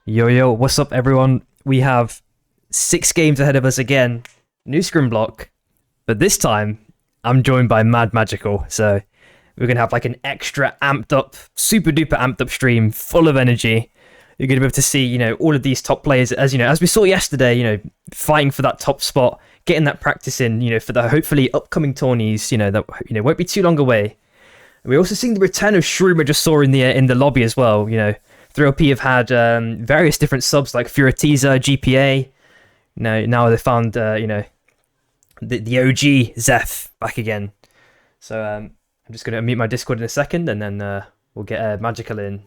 Yo, yo, what's up, everyone? We have 6 games ahead of us again. New scrim block. But this time, I'm joined by Mad Magical. So we're going to have like an extra amped up, super duper amped up stream full of energy. You're going to be able to see, all of these top players, as we saw yesterday, fighting for that top spot, getting that practice in, for the hopefully upcoming tourneys, that, won't be too long away. We're also seeing the return of Shroom I just saw in the lobby as well, 3LP have had various different subs like Furatiza, GPA. Now they found the OG Zeph back again. So I'm just gonna mute my Discord in a second, and then we'll get Magical in.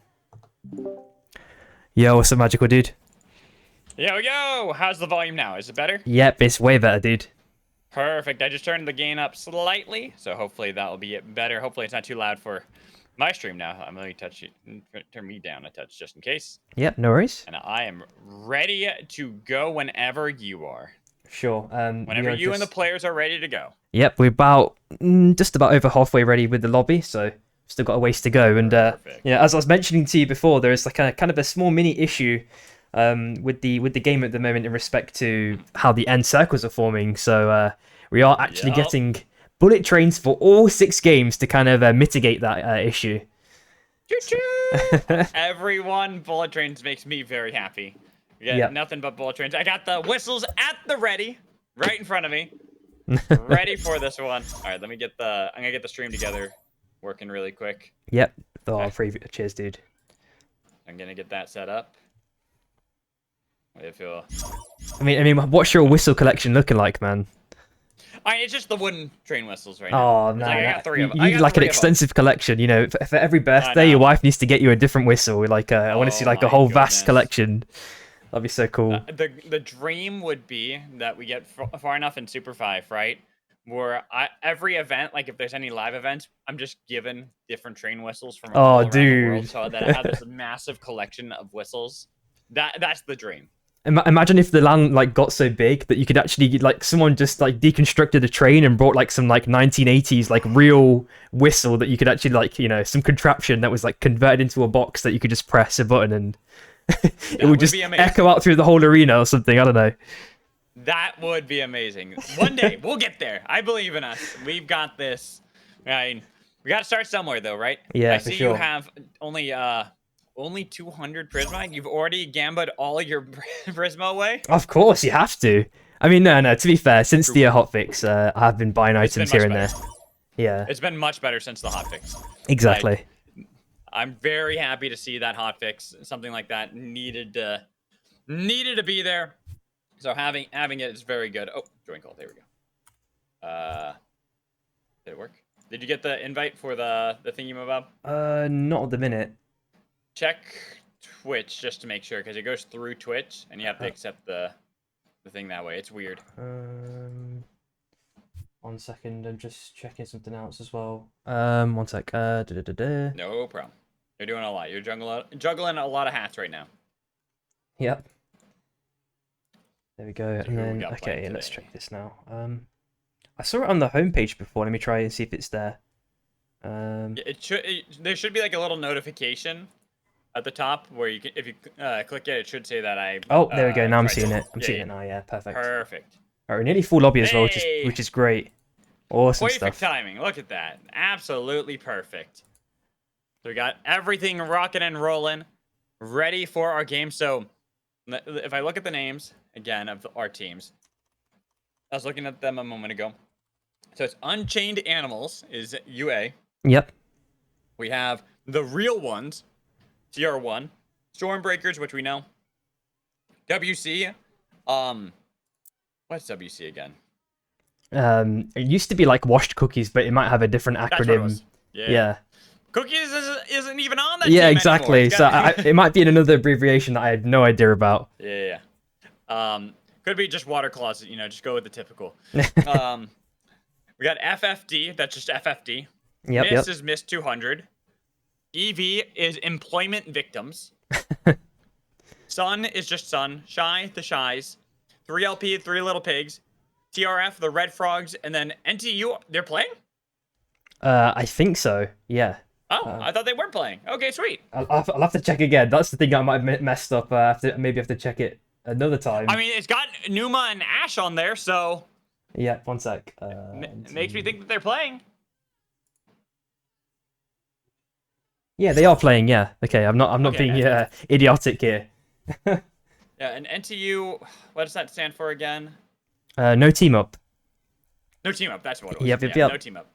Yo, what's up, Magical dude? Yo, how's the volume now? Is it better? Yep, it's way better, dude. Perfect. I just turned the gain up slightly, so hopefully that'll be better. Hopefully it's not too loud for my stream now. I'm going to turn me down a touch just in case. Yep, no worries. And I am ready to go whenever you are. Sure. Whenever you and the players are ready to go. Yep, we're just about over halfway ready with the lobby, so still got a ways to go. And as I was mentioning to you before, there is like a kind of a small mini issue with the game at the moment in respect to how the end circles are forming. So we are actually getting bullet trains for all 6 games to kind of mitigate that issue. Choo-choo! Everyone, bullet trains makes me very happy. Yeah, nothing but bullet trains. I got the whistles at the ready, right in front of me, ready for this one. All right, I'm gonna get the stream together, working really quick. Yep. Oh, cheers, dude. I'm gonna get that set up. What do you feel? I mean, what's your whistle collection looking like, man? It's just the wooden train whistles right now. Oh, no. I got 3 of them. You need like an extensive collection, For every birthday, your wife needs to get you a different whistle. Like, I want to see like a whole vast collection. That'd be so cool. The dream would be that we get far enough in Super 5, right? Where every event, like if there's any live events, I'm just given different train whistles from all around the world, so that I have this massive collection of whistles. That's the dream. Imagine if the LAN like got so big that you could actually like someone just like deconstructed a train and brought like some like 1980s like real whistle that you could actually like some contraption that was like converted into a box that you could just press a button and it would just echo out through the whole arena or something. I don't know. That would be amazing. One day we'll get there. I believe in us. We've got this. I mean, we got to start somewhere though, right? Yeah, I for see sure. You have only 200 Prisma? You've already gambled all of your Prisma away? Of course, you have to. I mean, no, to be fair, since the hotfix, I have been buying items here and there. Yeah. It's been much better since the hotfix. Exactly. I'm very happy to see that hotfix. Something like that needed to be there. So having it is very good. Oh, join call. There we go. Did it work? Did you get the invite for the thingy-mabob? Not at the minute. Check Twitch just to make sure, because it goes through Twitch, and you have to accept the thing that way. It's weird. 1 second, I'm just checking something else as well. 1 sec. No problem. You're doing a lot. You're juggling a lot of hats right now. Yep. There we go. So and then okay, let's check this now. I saw it on the homepage before. Let me try and see if it's there. There should be like a little notification at the top where you can, if you click it, it should say that I. Oh, there we go. Now I'm seeing it. I'm seeing it now. Yeah, perfect. Perfect. All right, we're nearly full lobby as well, which is great. Awesome stuff. Perfect timing. Look at that. Absolutely perfect. So we got everything rocking and rolling, ready for our game. So if I look at the names again of our teams, I was looking at them a moment ago. So it's Unchained Animals is UA. Yep. We have the real ones, TR1, Stormbreakers, which we know. WC, what's WC again? It used to be like Washed Cookies, but it might have a different acronym. That's what it was. Yeah. Cookies isn't even on that. Yeah, team exactly. Anymore. So it might be in another abbreviation that I had no idea about. Yeah. Could be just Water Closet. Just go with the typical. We got FFD. That's just FFD. Yep. Miss is Miss 200. EV is Employment Victims. Sun is just Sun. Shy, the Shies. 3LP, Three Little Pigs. TRF, the Red Frogs. And then NTU, they're playing? I think so. Yeah. Oh, I thought they were playing. Okay, sweet. I'll have to check again. That's the thing I might have messed up. Maybe have to check it another time. I mean, it's got Numa and Ash on there, so Yeah, one sec. it makes me think that they're playing. Yeah, they are playing. Yeah. Okay, I'm not Okay, being idiotic here. Yeah, and NTU, what does that stand for again? No team up. No team up. That's what it was. Yep. Yeah, no team up.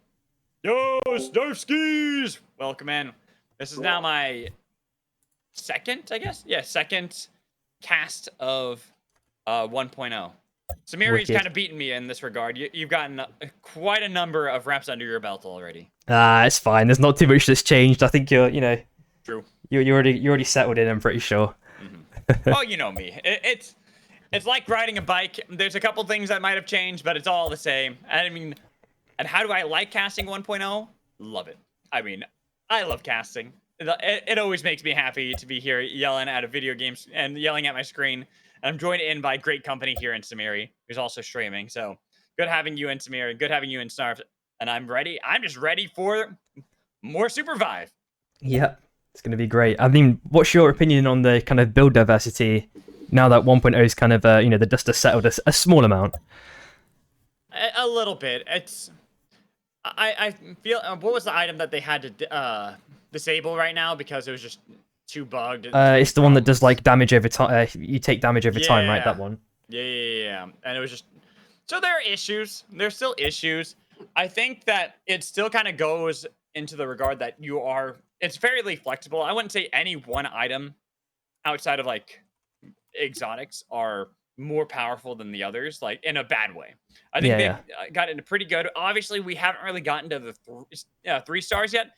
Yo, Snarfskis! Welcome in. This is now my second, I guess. Yeah, second cast of 1.0. Samiri's kind of beaten me in this regard. You've gotten quite a number of reps under your belt already. It's fine. There's not too much that's changed. I think you're True. You're already settled in. I'm pretty sure. Oh, you know me. It's like riding a bike. There's a couple things that might have changed, but it's all the same. I mean, and how do I like casting 1.0? Love it. I mean, I love casting. It always makes me happy to be here yelling at a video game and yelling at my screen. And I'm joined in by great company here in Samiri, who's also streaming. So good having you in Samiri. Good having you in Snarf. And I'm ready. I'm just ready for more Supervive. Yeah, it's going to be great. I mean, what's your opinion on the kind of build diversity now that 1.0 is kind of, the dust has settled a small amount? A little bit. I feel. What was the item that they had to disable right now because it was just too bugged? It's the one that does like damage over time. You take damage over time, right? That one. Yeah. And it was just. So there are issues. There's still issues. I think that it still kind of goes into the regard that it's fairly flexible. I wouldn't say any one item outside of like exotics are more powerful than the others, like in a bad way. I think they've gotten pretty good. Obviously, we haven't really gotten to the 3 stars yet.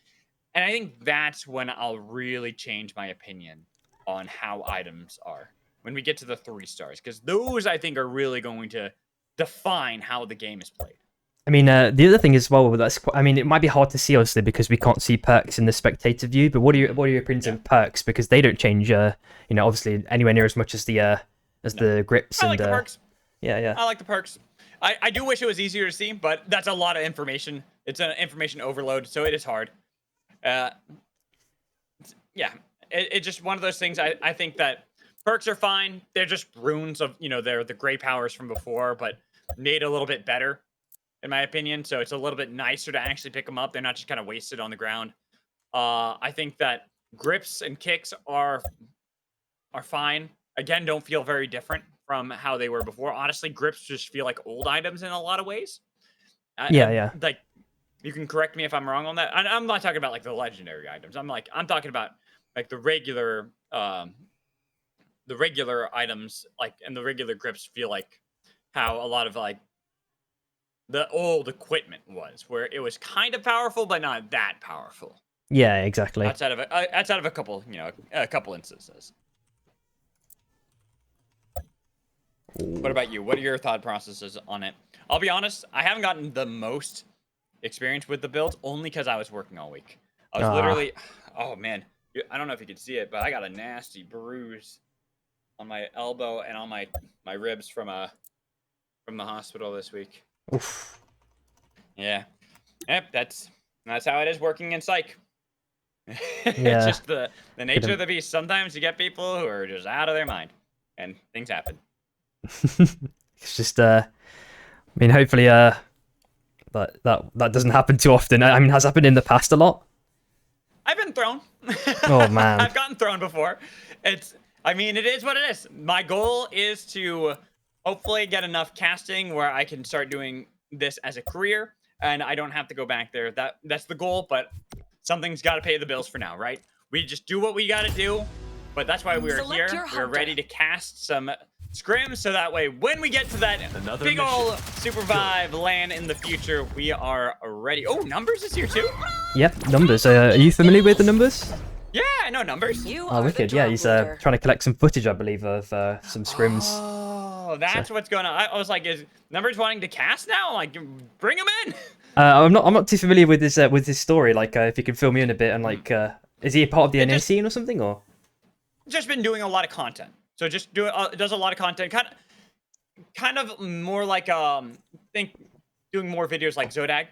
And I think that's when I'll really change my opinion on how items are when we get to the 3 stars, because those I think are really going to define how the game is played. I mean, the other thing as well, I mean, it might be hard to see, obviously, because we can't see perks in the spectator view. But what are your opinions on perks? Because they don't change, obviously anywhere near as much as the grips. I like the perks. Yeah. I like the perks. I do wish it was easier to see, but that's a lot of information. It's an information overload, so it is hard. It's just one of those things. I think that perks are fine. They're just runes of, they're the gray powers from before, but made a little bit better, in my opinion. So it's a little bit nicer to actually pick them up. They're not just kind of wasted on the ground. I think that grips and kicks are fine. Again, don't feel very different from how they were before. Honestly, grips just feel like old items in a lot of ways. Yeah. Like, you can correct me if I'm wrong on that. I'm not talking about like the legendary items. I'm talking about like the regular items, like, and the regular grips feel like how a lot of like the old equipment was, where it was kind of powerful but not that powerful. Yeah, exactly. Outside of a couple, a couple instances. What about you? What are your thought processes on it? I'll be honest, I haven't gotten the most experience with the builds only because I was working all week. I was literally, oh man, I don't know if you can see it, but I got a nasty bruise on my elbow and on my ribs from the hospital this week. Oof. Yeah. Yep, that's how it is working in psych. It's Yeah. just the nature of the beast. Sometimes you get people who are just out of their mind and things happen. It's just I mean, hopefully that doesn't happen too often. I mean, has happened in the past a lot. I've been thrown. Oh man. I've gotten thrown before. It is what it is. My goal is to hopefully get enough casting where I can start doing this as a career and I don't have to go back there. That's the goal, but something's got to pay the bills for now, right? We just do what we got to do, but that's why we're here. We're ready to cast some scrims, so that way when we get to that big ol' Supervive land in the future, we are ready. Oh, Numbers is here too? Yep, Numbers. Are you familiar with the Numbers? Yeah, I know Numbers. Oh, wicked. Yeah, he's trying to collect some footage, I believe, of some scrims. Oh, that's what's going on. I was like, is Numbers wanting to cast now? I'm like, bring him in. I'm not too familiar with his story. Like, if you can fill me in a bit, and like, is he a part of the NA scene or something, or? Just been doing a lot of content. So just does a lot of content. Kind of more like doing more videos like Zodag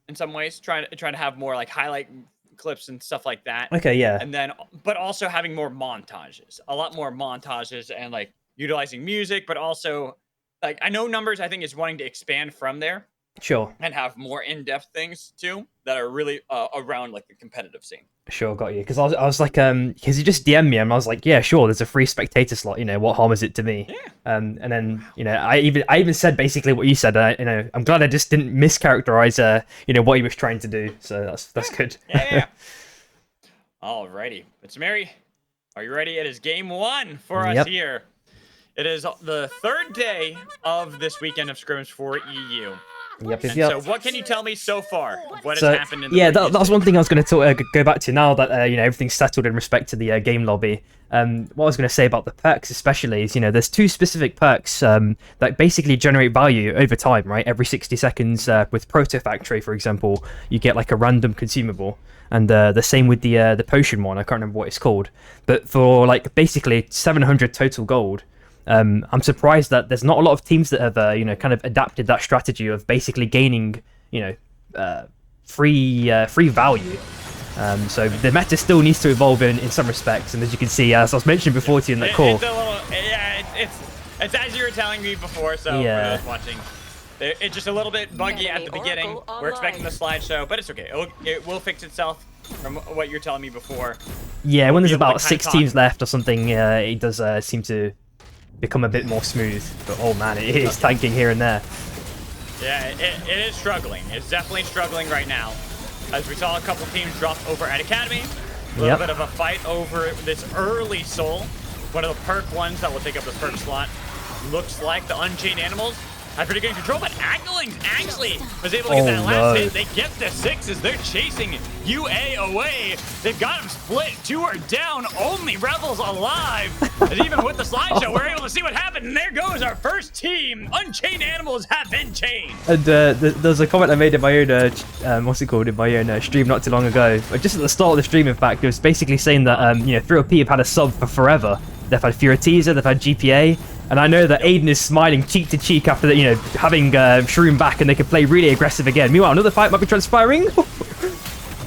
in some ways. Trying to have more like highlight clips and stuff like that. Okay, yeah. And then, but also having more montages, a lot more montages, and like utilizing music, but also like I know Numbers, I think, is wanting to expand from there Sure. and have more in-depth things too that are really around like the competitive scene. Sure, got you. Because I was like, because he just DM'd me, and I was like, yeah, sure. There's a free spectator slot. You know, what harm is it to me? Yeah. And then I even said basically what you said. I'm glad I just didn't mischaracterize, what he was trying to do. So that's good. Yeah. Alrighty, it's Mary. Are you ready? It is game 1 for us here. It is the 3rd day of this weekend of scrims for EU. Yep. So what can you tell me so far of what has happened in the that's one thing I was going to go back to now that everything's settled in respect to the game lobby. What I was going to say about the perks especially is, there's 2 specific perks that basically generate value over time, right? Every 60 seconds with Proto Factory, for example, you get like a random consumable. And the same with the potion one. I can't remember what it's called. But for like basically 700 total gold, I'm surprised that there's not a lot of teams that have kind of adapted that strategy of basically gaining free value. So the meta still needs to evolve in some respects, and as you can see, as I was mentioning before to you in that call, it's as you were telling me before. So for those watching, it's just a little bit buggy at the beginning. We're expecting the slideshow, but it's okay. It will fix itself from what you're telling me before. Yeah, when there's about 6 teams left or something, it does seem to become a bit more smooth. But oh man, it is tanking here and there. Yeah, it is struggling. It's definitely struggling right now. As we saw a couple teams drop over at Academy. A little bit of a fight over this early soul. One of the perk ones that will take up the perk slot. Looks like the Unchained Animals had pretty good control, but Acklings actually was able to get that last hit. They get the 6 as they're chasing UA away. They've got them split. 2 are down, only Rebels alive. And even with the slideshow, we're able to see what happened. And there goes our first team. Unchained Animals have been chained. And there's a comment I made in my own, in my own stream not too long ago. Just at the start of the stream, in fact, it was basically saying that, 3OP have had a sub for forever. They've had Furatiza, they've had GPA. And I know that Aiden is smiling cheek to cheek after that, having Shroom back, and they can play really aggressive again. Meanwhile, another fight might be transpiring.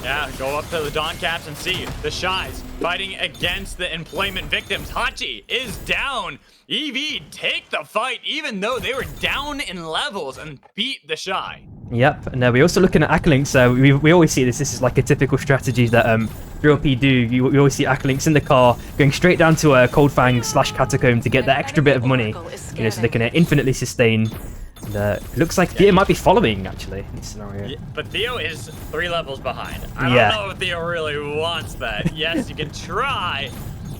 Yeah, go up to the Dawn Caps and see the Shies fighting against the employment victims. Hachi is down. EV take the fight, even though they were down in levels, and beat the Shy. Yep, and we're also looking at Acklinks. We always see this. This is like a typical strategy that 3OP do. We always see Acklinks in the car going straight down to a Cold Fang / Catacomb to get that extra bit of money, so they can infinitely sustain. And, it looks like Theo might be following actually in this scenario. Yeah, but Theo is 3 levels behind. I don't know if Theo really wants that. Yes, you can try,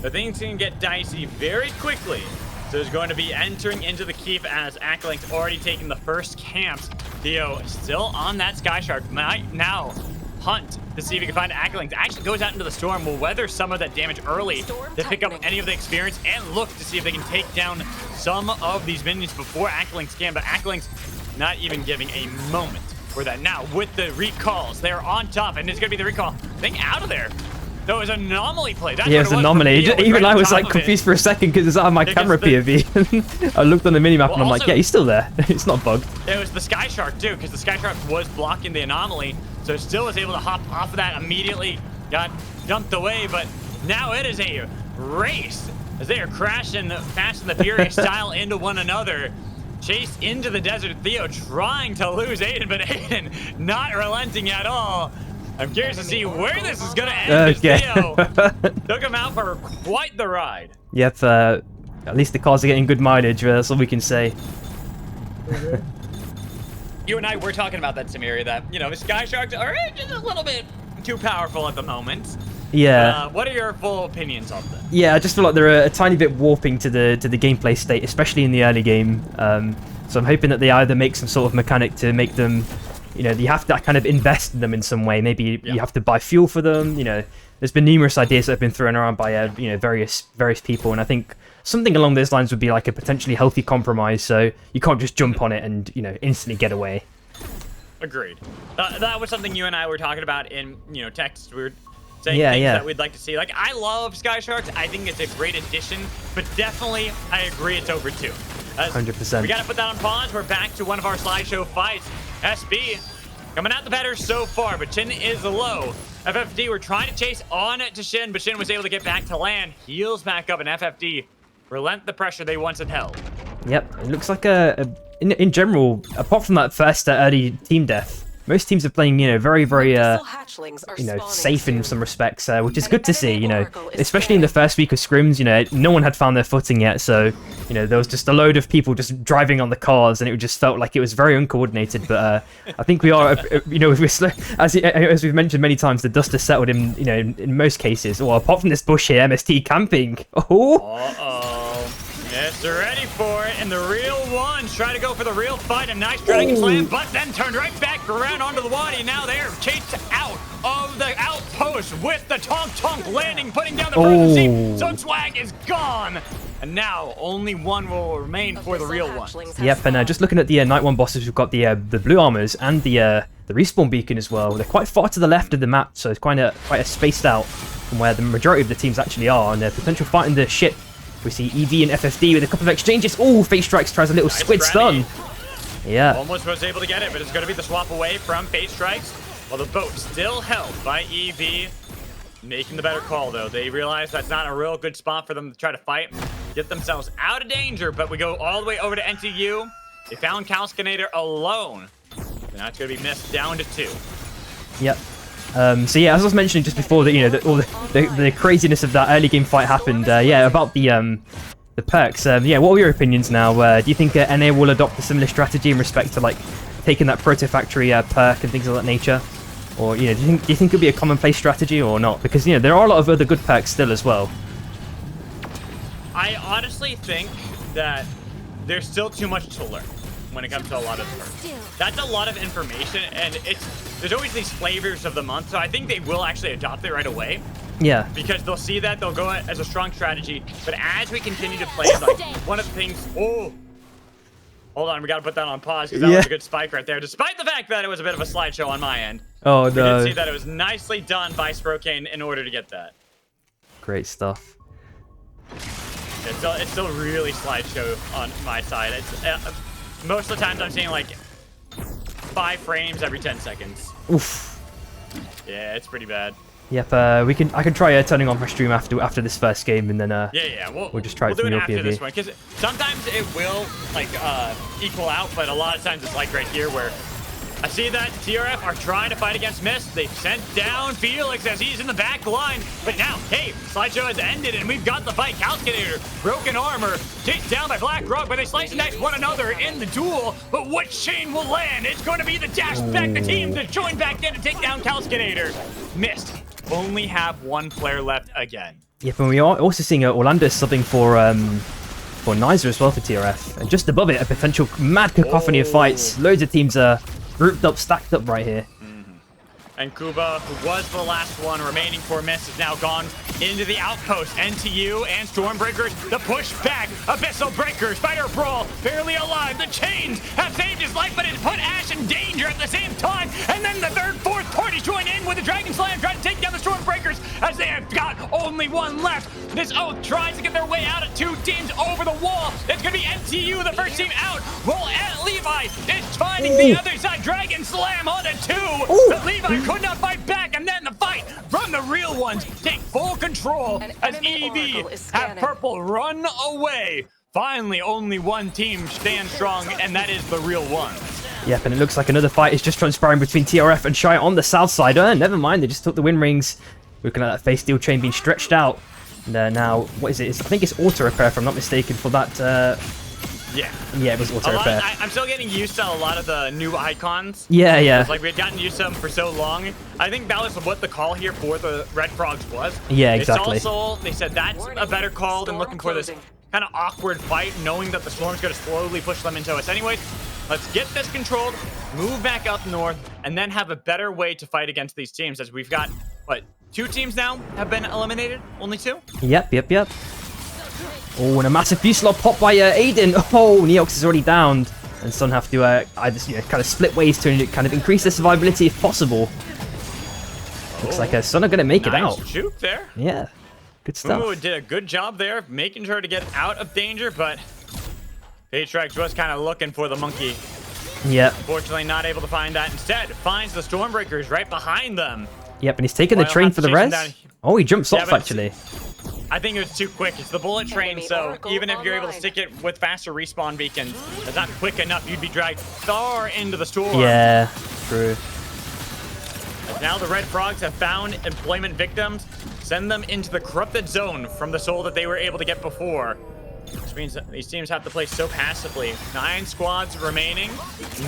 but things can get dicey very quickly. So there's going to be entering into the keep as Acklink's already taken the first camps. Theo still on that Sky Shark. Might now hunt to see if he can find Acklinks. Actually goes out into the storm, will weather some of that damage early to pick up any of the experience and look to see if they can take down some of these minions before Acklinks can. But Acklinks not even giving a moment for that. Now with the recalls, they're on top, and it's going to be the recall thing out of there. That was an anomaly play. That's yeah, it was an anomaly. Even I was like confused for a second because it's out of my camera POV. I looked on the minimap and I'm like, yeah, he's still there. It's not bugged. It was the Sky Shark too, because the Sky Shark was blocking the anomaly, so still was able to hop off of that immediately. Got dumped away, but now it is a race as they are crashing Fast and the Furious style into one another. Chased into the desert. Theo trying to lose Aiden, but Aiden not relenting at all. I'm curious to see where this is going to end. Theo took him out for quite the ride. Yep, at least the cars are getting good mileage, that's all we can say. You and I were talking about that, Samiri, that, the Sky Sharks are just a little bit too powerful at the moment. Yeah. What are your full opinions on them? Yeah, I just feel like they're a tiny bit warping to the gameplay state, especially in the early game. So I'm hoping that they either make some sort of mechanic to make them, you have to kind of invest in them in some way. Maybe you have to buy fuel for them. There's been numerous ideas that have been thrown around by various people, and I think something along those lines would be like a potentially healthy compromise. So you can't just jump on it and instantly get away. Agreed. That was something you and I were talking about in text. We were saying things that we'd like to see. Like, I love Sky Sharks. I think it's a great addition, but definitely I agree it's overdue. 100%. We got to put that on pause. We're back to one of our slideshow fights. SB coming out the better so far, but Chin is low. FFD were trying to chase on it to Shin, but Shin was able to get back to land, heals back up, and FFD relent the pressure they once had held. Yep, it looks like in general, apart from that first early team death, most teams are playing, very, very, safe in some respects, which is good to see, especially in the first week of scrims, no one had found their footing yet, so, there was just a load of people just driving on the cars, and it just felt like it was very uncoordinated, but I think we are, as we've mentioned many times, the dust has settled in most cases, or apart from this bush here, MST camping. Oh! Uh-oh. Yes, they're ready for it, and the real ones try to go for the real fight. A nice Dragon Slam, but then turned right back around onto the wadi, and now they're chased out of the outpost with the Tonk landing, putting down the frozen seat. So Swag is gone, and now only one will remain for the real one. Yep, and just looking at the Night 1 bosses, we've got the blue armors and the respawn beacon as well. They're quite far to the left of the map, so it's quite a spaced out from where the majority of the teams actually are, and their potential fight in the ship. We see EV and FFD with a couple of exchanges. Oh, Fate Strikes tries a little squid stun. Yeah. Almost was able to get it, but it's going to be the swap away from Fate Strikes. While the boat still held by EV. Making the better call, though. They realize that's not a real good spot for them to try to fight. Get themselves out of danger, but we go all the way over to NTU. They found Calcinator alone. Now it's going to be missed down to 2. Yep. So yeah, as I was mentioning just before, that all the craziness of that early game fight happened. About the perks. What are your opinions now? Do you think NA will adopt a similar strategy in respect to like taking that Proto Factory perk and things of that nature, or do you think it'll be a commonplace strategy or not? Because there are a lot of other good perks still as well. I honestly think that there's still too much to learn when it comes to a lot of perks. That's a lot of information, and there's always these flavors of the month, so I think they will actually adopt it right away. Yeah. Because they'll see that, they'll go as a strong strategy, but as we continue to play, like, one of the things... Oh! Hold on, we gotta put that on pause, because that was a good spike right there, despite the fact that it was a bit of a slideshow on my end. Oh, no. We did see that it was nicely done by Sprokane in order to get that. Great stuff. It's still really slideshow on my side. Most of the times I'm seeing like 5 frames every 10 seconds. Oof. Yeah, it's pretty bad. Yep. I can try turning on my stream after this first game, and then we'll just try it from your after POV. this one, because sometimes it will like equal out, but a lot of times it's like right here where I see that TRF are trying to fight against Mist. They've sent down Felix as he's in the back line. But now, hey, slideshow has ended and we've got the fight. Calcinator, broken armor, chased down by Black Rock, but they slice and dice one another in the duel. But which chain will land? It's going to be the dash back, the team to join back in to take down Calcinator. Mist only have 1 player left again. Yep, and we are also seeing Orlando subbing for Nizer as well for TRF. And just above it, a potential mad cacophony of fights. Loads of teams are grouped up, stacked up right here. And Kuba, who was the last one remaining for Mist, is now gone into the outpost. NTU and Stormbreakers, the push back. Abyssal Breakers, Spider Brawl, barely alive. The chains have saved his life, but it put Ash in danger at the same time. And then the third, fourth parties join in with the Dragon Slam, trying to take down the Stormbreakers as they have got only one left. This Oath tries to get their way out of 2 teams over the wall. It's going to be NTU, the first team out. Well, Levi is finding the other side. Dragon Slam onto 2. But Levi could not fight back, and then the fight from the real ones take full control as EV have Purple run away. Finally, only one team stands strong, and that is the real one. Yep, and it looks like another fight is just transpiring between TRF and Shy on the south side. Never mind, they just took the win rings. Looking at that face steel chain being stretched out. And now, what is it? I think it's auto repair, if I'm not mistaken, for that. Yeah, it was auto repair. I'm still getting used to a lot of the new icons. Yeah. Like, we had gotten used to them for so long. I think that was what the call here for the Red Frogs was. Yeah, exactly. They saw Soul, they said that's a better call than looking for this kind of awkward fight, knowing that the Storm's going to slowly push them into us anyways. Let's get this controlled, move back up north, and then have a better way to fight against these teams, as we've got, 2 teams now have been eliminated? Only 2? Yep. Oh, and a massive Fusillade pop by Aiden. Oh, Neox is already downed. And Sun have to either kind of split ways to kind of increase their survivability if possible. Looks like Sun are going to make it out. Nice juke there. Yeah, good stuff. Mumu did a good job there, making sure to get out of danger, but Atrax was kind of looking for the monkey. Yeah. Unfortunately, not able to find that. Instead, finds the Stormbreakers right behind them. Yep, and he's taking the Well, train have for to the chase him res. down. Oh, he jumps Yeah, off, but actually. I think it was too quick. It's the bullet train, so Oracle even if you're able to online. stick it with faster respawn beacons, it's not quick enough. You'd be dragged far into the storm. Yeah, true. As now the Red Frogs have found employment victims. Send them into the corrupted zone from the soul that they were able to get before. Which means that these teams have to play so passively. 9 squads remaining.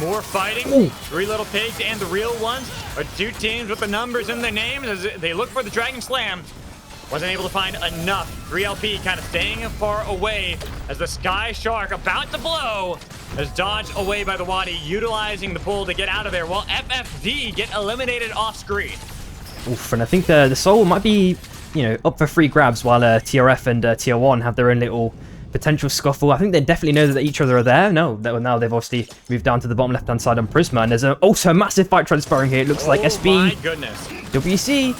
More fighting. Ooh. 3 little pigs and the real ones are 2 teams with the numbers in their names as they look for the Dragon Slam. Wasn't able to find enough. 3LP kind of staying far away as the Sky Shark about to blow is dodged away by the Wadi, utilizing the pull to get out of there while FFD get eliminated off screen. Oof, and I think the soul might be, you know, up for free grabs while TRF and Tier 1 have their own little potential scuffle. I think they definitely know that each other are there. No, now they've obviously moved down to the bottom left-hand side on Prisma, and there's also a massive fight transpiring here. It looks like Oh SB, my goodness. WC.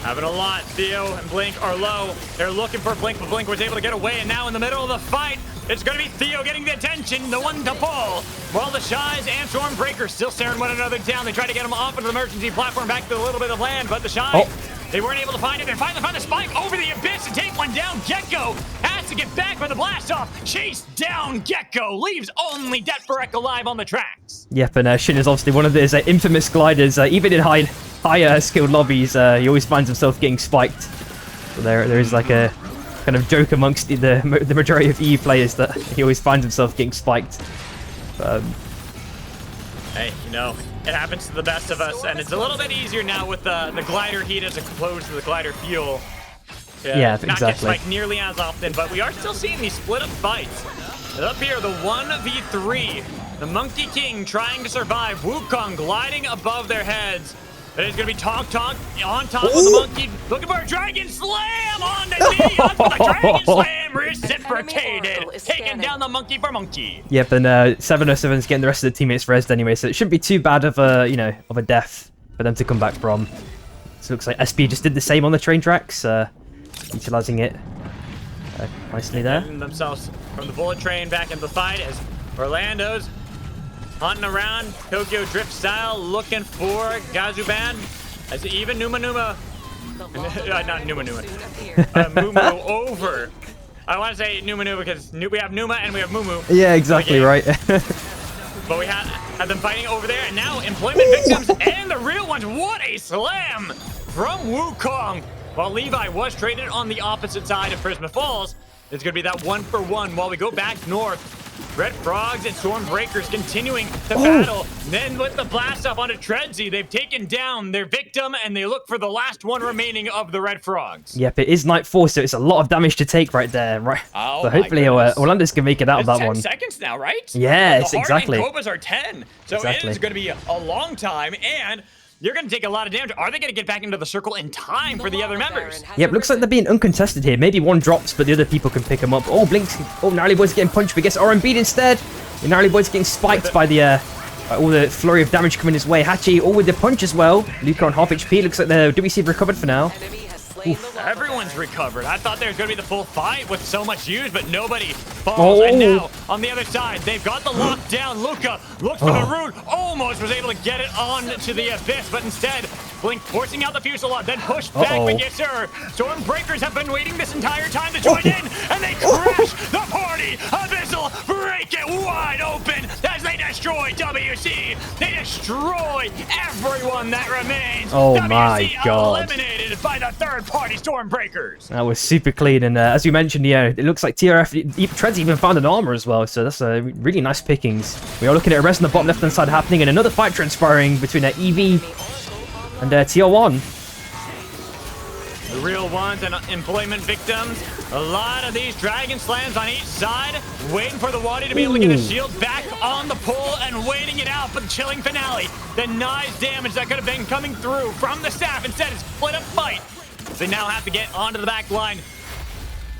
Having a lot. Theo and Blink are low. They're looking for Blink, but Blink was able to get away, and now in the middle of the fight, it's going to be Theo getting the attention, the one to pull. While the Shies and Stormbreaker still staring one another down. They try to get him off of the emergency platform back to a little bit of land, but the Shies, they weren't able to find it. They finally found the spike over the abyss to take one down. Gecko has to get back by the blast off. Chase down Gecko. Leaves only Detverek alive on the tracks. Yep, and Shin is obviously one of those infamous gliders. Even in higher skilled lobbies, he always finds himself getting spiked. So there is like a kind of joke amongst the majority of EU players that he always finds himself getting spiked. Hey, you know, it happens to the best of us, and it's a little bit easier now with the glider heat as opposed to the glider fuel. Yeah, not exactly. get spiked nearly as often, but we are still seeing these split up fights. And up here, the 1v3. The Monkey King trying to survive. Wukong gliding above their heads. It is going to be Tonk on top of the Monkey. Looking for a Dragon Slam on the knee. On for the Dragon Slam reciprocated. Taking down the Monkey for Monkey. Yep, and 707's getting the rest of the teammates rezzed anyway, so it shouldn't be too bad of a, you know, of a death for them to come back from. So it looks like SP just did the same on the train tracks, utilizing it nicely there. Getting themselves from the bullet train back into the fight as Orlando's hunting around Tokyo Drift style, looking for Gazuban. As even Numa, not Numa, Mumu over. I want to say Numa because we have Numa and we have Mumu. Yeah, exactly right. But we have them fighting over there, and now employment victims and the real ones. What a slam from Wukong. While Levi was traded on the opposite side of Prisma Falls, it's going to be that 1-for-1 while we go back north. Red Frogs and Stormbreakers continuing the battle. Then with the blast off onto Treadsy, they've taken down their victim, and they look for the last one remaining of the Red Frogs. Yep, it is Night 4, so it's a lot of damage to take right there. Right. Oh, so hopefully Orlando's can make it out of that 10 one. seconds now, right? Yes, the Heart exactly. and Cobas are 10. So Exactly. it is going to be a long time, and you're going to take a lot of damage. Are they going to get back into the circle in time for the other members? Yep, looks like they're being uncontested here. Maybe one drops, but the other people can pick them up. Oh, Blinks. Oh, Gnarly Boy's getting punched, but gets RMB'd instead. The Gnarly Boy's getting spiked by by all the flurry of damage coming his way. Hachi, with the punch as well. Luca on half HP. Looks like the WC have recovered for now. Everyone's recovered. I thought there was going to be the full fight with so much used, but nobody falls. And now, on the other side, they've got the lockdown. Luca looks for the root. Almost was able to get it on to the abyss, but instead, Blink forcing out the Fusillade, then pushed back, but yes, sir. Stormbreakers have been waiting this entire time to join in, and they crash the party. Abyssal break it wide open as they destroy WC. They destroy everyone that remains. Oh WC my God. eliminated by the third-party Stormbreakers. That was super clean, and as you mentioned, yeah, it looks like TRF, Treads even found an armor as well, so that's a really nice pickings. We are looking at a rest on the bottom left-hand side happening, and another fight transpiring between EV and TR1. The real ones and employment victims. A lot of these Dragon Slams on each side, waiting for the Wadi to be able to get a shield back on the pull and waiting it out for the chilling finale. The nice damage that could have been coming through from the staff. Instead, it's split up fight. They now have to get onto the back line.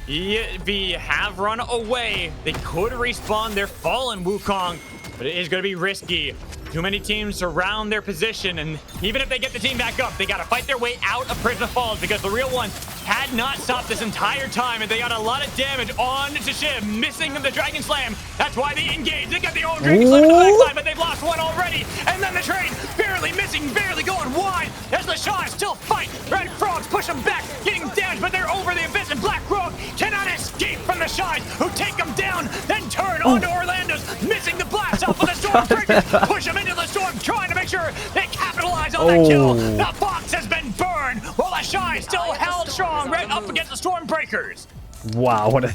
EV have run away. They could respawn their fallen Wukong, but it is going to be risky. Too many teams surround their position, and even if they get the team back up, they got to fight their way out of Prison Falls because the real ones had not stopped this entire time, and they got a lot of damage on to Shiv, missing the Dragon Slam. That's why they engaged. They got the old Dragon Slam to the backside, but they've lost one already. And then the train barely missing, barely going wide as the Shaw still fight. Red Frogs push them back, getting damaged, but they're over the abyss, and Black Rogue cannot escape from the Shies, who take them down, then turn onto Orlando's, missing the blast off of the Stormbreakers, push them into the storm, trying to make sure they capitalize on that kill. The box has been burned, while the Shies still held strong right up against the Stormbreakers. Wow, what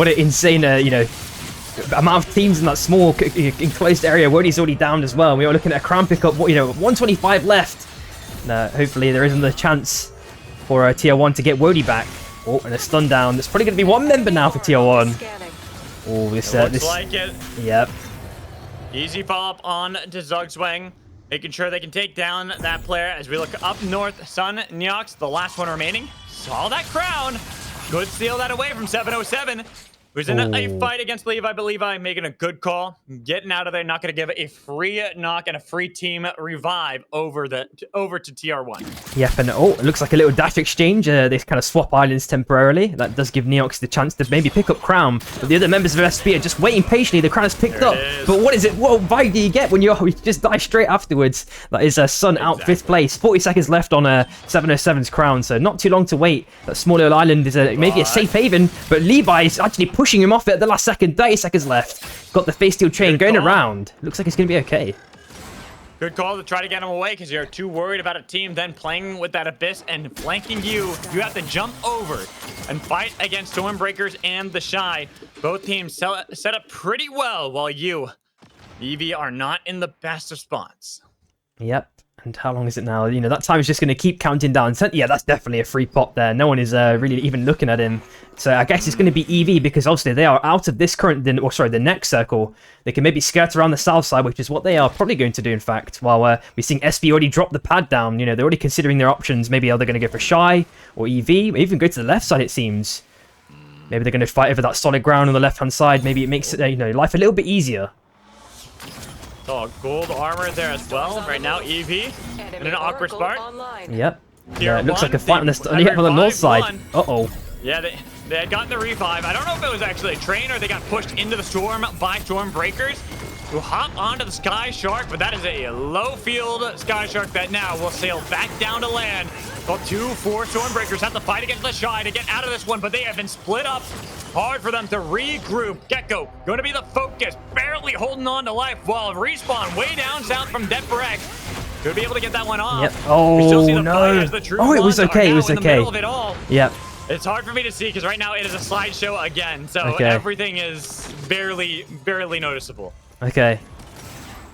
an insane, amount of teams in that small enclosed area. Wodey's already downed as well. We are looking at a crown pickup, 125 left. Hopefully there isn't a chance for Tier 1 to get Wodey back. Oh, and a stun down. There's probably going to be one member now for Tier 1. Oh, this looks like it. Yep. Easy follow-up on to Zugzwang, making sure they can take down that player as we look up north. Sun Nyox, the last one remaining, saw that crown. Good steal that away from 707. Who's in a fight against Levi, but Levi making a good call. Getting out of there, not going to give a free knock and a free team revive over to TR1. Yep, and it looks like a little dash exchange. They kind of swap islands temporarily. That does give Neox the chance to maybe pick up Crown. But the other members of SP are just waiting patiently. The Crown is picked up. But what is it? What vibe do you get when you just die straight afterwards? That is Sun out 5th place. 40 seconds left on 707's Crown, so not too long to wait. That small little island is maybe a safe haven, but Levi is actually pushing him off it at the last second. 30 seconds left. Got the face steel chain going around. Looks like it's going to be okay. Good call to try to get him away because you're too worried about a team then playing with that abyss and flanking you. You have to jump over and fight against Stormbreakers and the Shy. Both teams set up pretty well while you, EV, are not in the best of spots. Yep. And how long is it now? That time is just going to keep counting down. Yeah, that's definitely a free pop there. No one is really even looking at him. So I guess it's going to be EV because obviously they are out of this the next circle. They can maybe skirt around the south side, which is what they are probably going to do, in fact. While we're seeing SV already drop the pad down. They're already considering their options. Maybe are they going to go for Shy or EV? Or even go to the left side, it seems. Maybe they're going to fight over that solid ground on the left-hand side. Maybe it makes life a little bit easier. Oh, gold armor there as well. Right now, EV in an awkward spot. Yep. Yeah, it looks like a fight on the north side. Uh-oh. Yeah, they had gotten the revive. I don't know if it was actually a train or they got pushed into the storm by Stormbreakers who hop onto the Sky Shark, but that is a low field Sky Shark that now will sail back down to land. Well, 2-4 Stormbreakers have to fight against the Shy to get out of this one, but they have been split up. Hard for them to regroup. Gecko going to be the focus, barely holding on to life while Respawn way down south from Deathbreak. Could be able to get that one off. Yep. Oh, no. Oh, it was okay. It was okay. Yep. It's hard for me to see because right now it is a slideshow again, so everything is barely noticeable. Okay.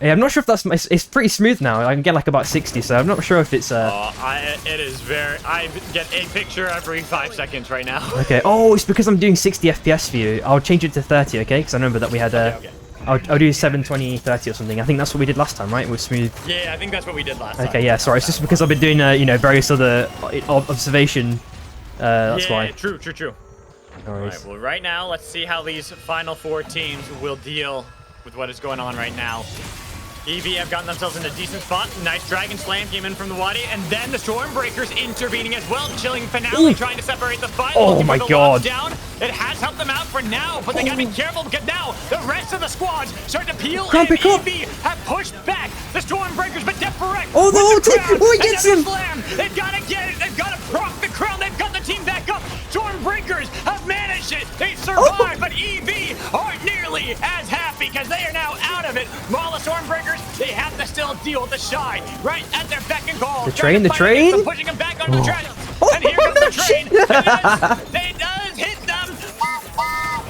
Yeah, I'm not sure if it's pretty smooth now. I can get like about 60, so I'm not sure if it's it is very. I get a picture every 5 seconds right now. Okay. Oh, it's because I'm doing 60 FPS for you. I'll change it to 30, okay? Because I remember that we had I'll do 720 30 or something. I think that's what we did last time, right? It was smooth. Yeah, I think that's what we did last time. Okay, yeah. Sorry, it's just because I've been doing various other observation. That's why. True. All right. Well, right now, let's see how these final 4 teams will deal with what is going on right now. EV have gotten themselves in a decent spot. Nice Dragon Slam came in from the Wadi, and then the Stormbreakers intervening as well. Chilling Finale trying to separate the fight. Oh my god. Down. It has helped them out for now, but they gotta be careful because now the rest of the squads start to peel in. EV have pushed back the Stormbreakers, but Deathbreak. Oh, the ulti! Oh, he gets him! They've gotta get it. They've gotta proc the crown. They've got the team back up. Stormbreakers have managed it. They survived, but EV aren't nearly as happy because they are now out of it. While the Stormbreakers, they have to still deal with the Shy right at their beck and call. The train. Pushing them back onto the train. And here comes the train. It does hit them.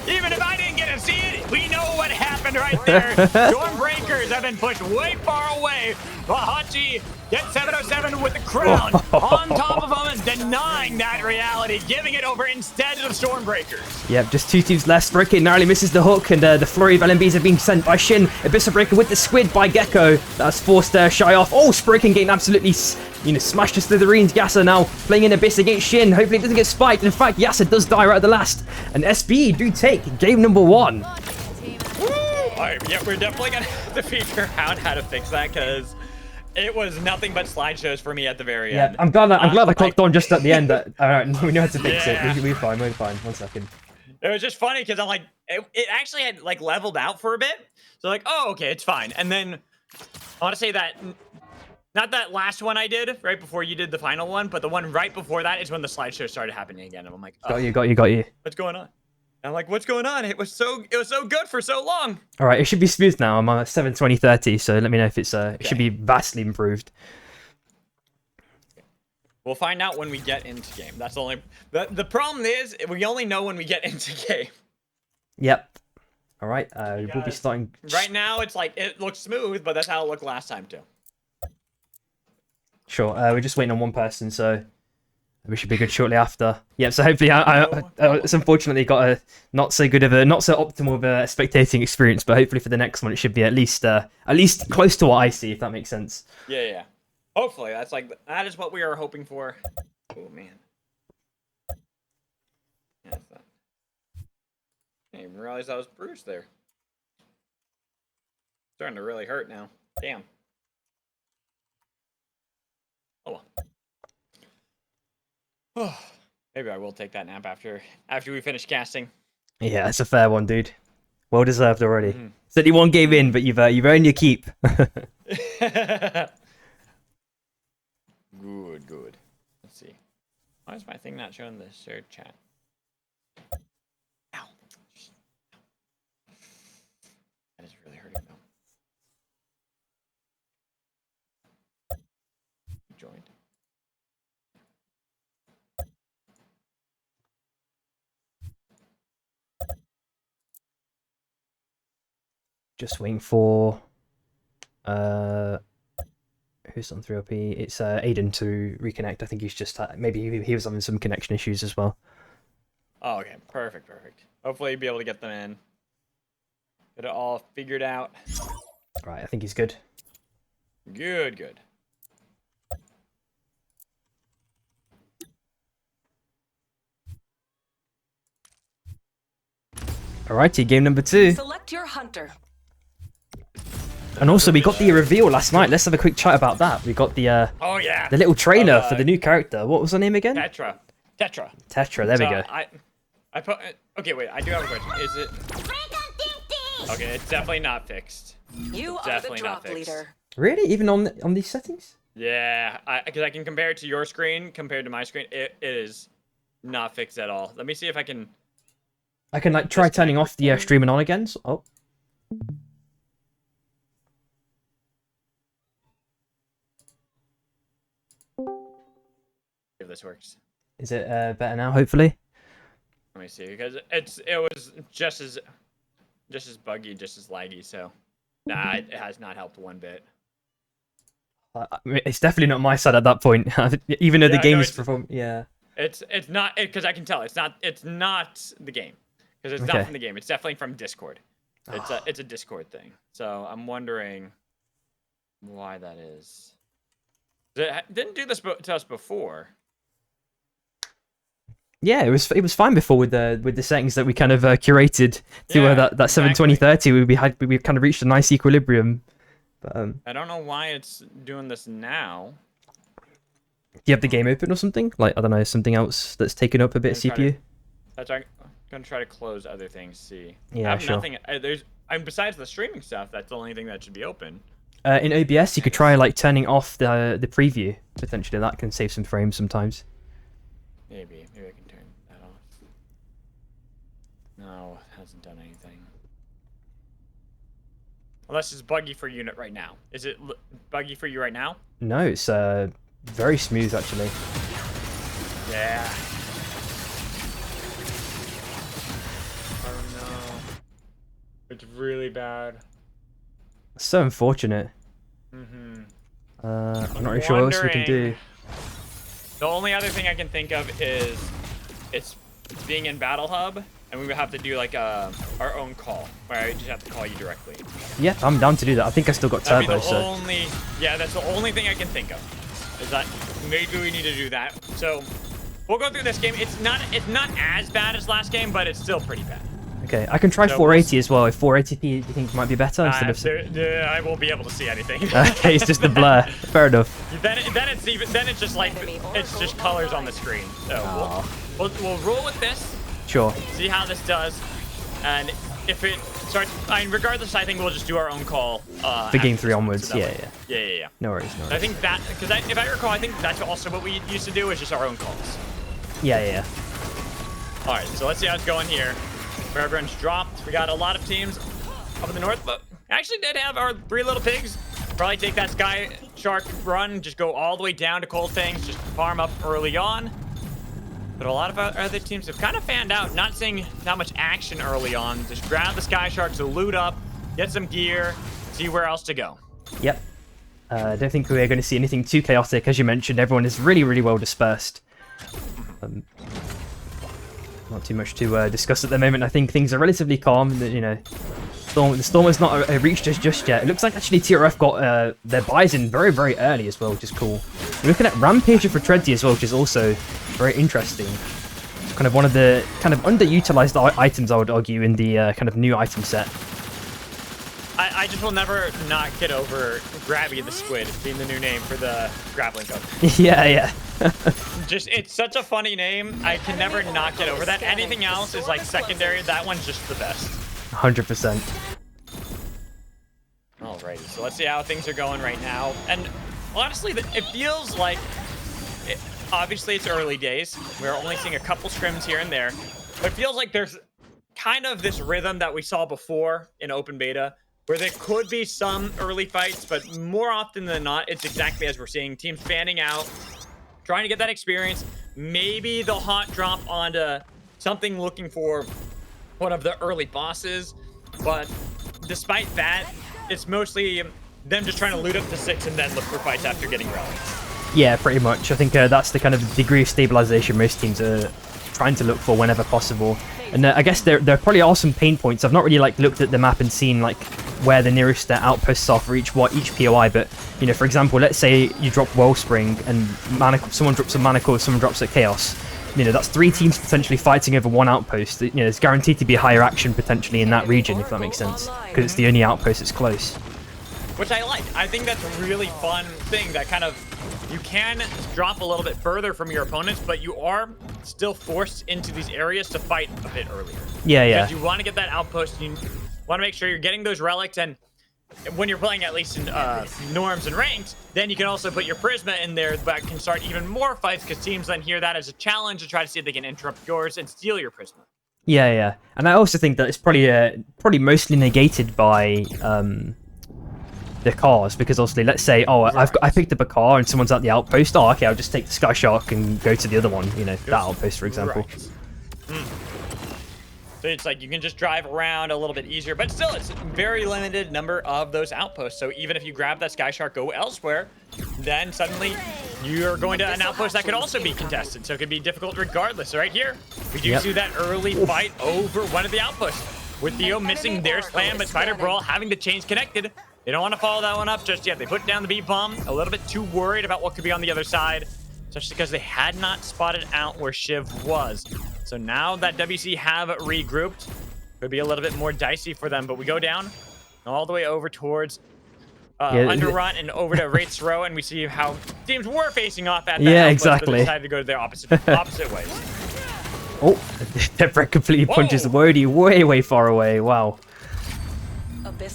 Even if I didn't get to see it, we know what happened right there. Stormbreakers have been pushed way far away. Wahachi gets 707 with the crown on top of them and denying that reality, giving it over instead to the Stormbreakers. Yep, just 2 teams left. Sproken narrowly misses the hook, and the flurry of LMBs have been sent by Shin. Abyssal Breaker with the squid by Gecko. That's forced Shy off. Oh, Sproken getting absolutely smashed to smithereens. Yasa now playing in Abyss against Shin. Hopefully it doesn't get spiked. In fact, Yasa does die right at the last. And SB do take game number 1. All right, yeah, we're definitely gonna have to figure out how to fix that because it was nothing but slideshows for me at the very Yeah, end. I'm glad I clocked on just at the end. That all right, we know how to fix Yeah. it. We're fine. We're fine. 1 second. It was just funny because I'm like, it actually had like leveled out for a bit. So like, oh, okay, it's fine. And then I want to say that, not that last one I did right before you did the final one, but the one right before that is when the slideshow started happening again. And I'm like, oh, Got you. what's going on? And I'm like, what's going on? It was so good for so long. All right, it should be smooth now. I'm on 720/30, so let me know if it's it should be vastly improved. We'll find out when we get into game. That's the only. The problem is we only know when we get into game. Yep. All right. We'll be starting. Right now, it's like it looks smooth, but that's how it looked last time too. Sure. We're just waiting on one person, so we should be good shortly after. Yeah. So hopefully, it's unfortunately got a not so optimal of a spectating experience, but hopefully for the next one, it should be at least close to what I see, if that makes sense. Yeah. Hopefully, that is what we are hoping for. Oh man. Yeah, I didn't even realize I was bruised there. Starting to really hurt now. Damn. Oh well. Maybe I will take that nap after we finish casting. Yeah, it's a fair one, dude. Well deserved already. It's only one game in, but you've earned your keep. Good. Let's see. Why is my thing not showing the shared chat? Ow. That is really hurting though. Joined. Just waiting for who's on 3LP? It's Aiden to reconnect. I think he's just maybe he was having some connection issues as well. Oh, okay. Perfect. Hopefully you'll be able to get them in. Get it all figured out. Right, I think he's good. Good. Alrighty, game number 2. Select your hunter. And also, we got the reveal last night. Let's have a quick chat about that. We got the oh yeah, the little trailer for the new character. What was her name again? Tetra. Tetra. There we go. I put. Okay, wait. I do have a question. Is it? Okay, it's definitely not fixed. You are the drop leader. Really? Even on these settings? Yeah, because I can compare it to your screen compared to my screen. It is not fixed at all. Let me see if I can. I can like try turning off the streaming on again. Oh. If this works. Is it better now? Hopefully. Let me see, because it was just as buggy, just as laggy. So, nah, it has not helped one bit. It's definitely not my side at that point. Even though the game is performing. Yeah. It's not because I can tell it's not the game because it's not from the game. It's definitely from Discord. It's a Discord thing. So I'm wondering why that is. It didn't do this to us before. Yeah, it was fine before with the settings that we kind of curated to that 720/30. We kind of reached a nice equilibrium. But I don't know why it's doing this now. Do you have the game open or something? Like, I don't know, something else that's taken up a bit of CPU? I'm gonna try to close other things. See. Yeah, sure. Nothing. Besides the streaming stuff, that's the only thing that should be open. In OBS, you could try like turning off the preview potentially. That can save some frames sometimes. Maybe I can turn that off. No, it hasn't done anything. Unless it's buggy for you right now. Is it buggy for you right now? No, it's very smooth actually. Yeah. Oh no. It's really bad. So unfortunate. I'm not really sure what else we can do. The only other thing I can think of is it's being in Battle Hub, and we would have to do like our own call, where I just have to call you directly. Yeah, I'm down to do that. I think I still got turbo, so. Yeah, that's the only thing I can think of. Is that maybe we need to do that. So we'll go through this game. It's not as bad as last game, but it's still pretty bad. Okay, I can try So 480 as well. If 480p, do you think might be better instead of? I won't be able to see anything. Okay, it's just a blur. Fair enough. Then it's just like it's just colors on the screen. So we'll roll with this. Sure. See how this does, and if it starts, regardless, I think we'll just do our own call. For game 3 onwards, so yeah. Yeah. No worries, no worries. I think that, because if I recall, I think that's also what we used to do, is just our own calls. Yeah. All right, so let's see how it's going here. Where everyone's dropped. We got a lot of teams up in the north, but actually did have our 3 little pigs. Probably take that Sky Shark run, just go all the way down to Cold Fangs, just farm up early on. But a lot of other teams have kind of fanned out, not seeing that much action early on. Just grab the Sky Sharks to loot up, get some gear, see where else to go. Yep. I don't think we're going to see anything too chaotic. As you mentioned, everyone is really, really well dispersed. Not too much to discuss at the moment. I think things are relatively calm. You know, the storm has not reached us just yet. It looks like actually TRF got their buys in very, very early as well, which is cool. We're looking at Rampager for Trenty as well, which is also very interesting. It's kind of one of the kind of underutilized items, I would argue, in the kind of new item set. I just will never not get over Grabby the Squid being the new name for the grappling hook. Yeah. Just, it's such a funny name. I can never not get over that. Anything else is like secondary. That one's just the best. 100%. Alrighty, so let's see how things are going right now. And honestly, it feels like, obviously it's early days. We're only seeing a couple scrims here and there. But it feels like there's kind of this rhythm that we saw before in open beta, where there could be some early fights, but more often than not, it's exactly as we're seeing. Teams fanning out, trying to get that experience. Maybe they'll hot drop onto something looking for one of the early bosses, but despite that, it's mostly them just trying to loot up the 6 and then look for fights after getting relics. Yeah, pretty much. I think that's the kind of degree of stabilization most teams are trying to look for whenever possible. And I guess there probably are some pain points. I've not really looked at the map and seen where the nearest outposts are for each POI, but you know, for example, let's say you drop Wellspring and someone drops a Manacle, someone drops a Chaos. You know, that's 3 teams potentially fighting over 1 outpost. You know, it's guaranteed to be higher action potentially in that region, if that makes sense, because it's the only outpost that's close. Which I like. I think that's a really fun thing that kind of, you can drop a little bit further from your opponents, but you are still forced into these areas to fight a bit earlier. Yeah. Because you want to get that outpost, you want to make sure you're getting those relics, and when you're playing at least in norms and ranks, then you can also put your Prisma in there that can start even more fights, because teams then hear that as a challenge to try to see if they can interrupt yours and steal your Prisma. Yeah. And I also think that it's probably mostly negated by the cars, because obviously, let's say, I picked up a car and someone's at the outpost. Oh, okay, I'll just take the Sky Shark and go to the other one. You know, that outpost, for example. Right. So it's like you can just drive around a little bit easier, but still, it's a very limited number of those outposts. So even if you grab that Sky Shark, go elsewhere, then suddenly you're going to an outpost that could also be contested. So it could be difficult regardless. Right here, we do see that early fight over one of the outposts, with Theo missing their slam, but Spider Brawl having the chains connected. They don't want to follow that one up just yet. They put down the B-bomb, a little bit too worried about what could be on the other side, especially because they had not spotted out where Shiv was. So now that WC have regrouped, could be a little bit more dicey for them, but we go down all the way over towards Underrun and over to Wraith's Row, and we see how teams were facing off at that outpost, but they decided to go to their opposite ways. Oh, Deborah completely punches Wody way far away. Wow.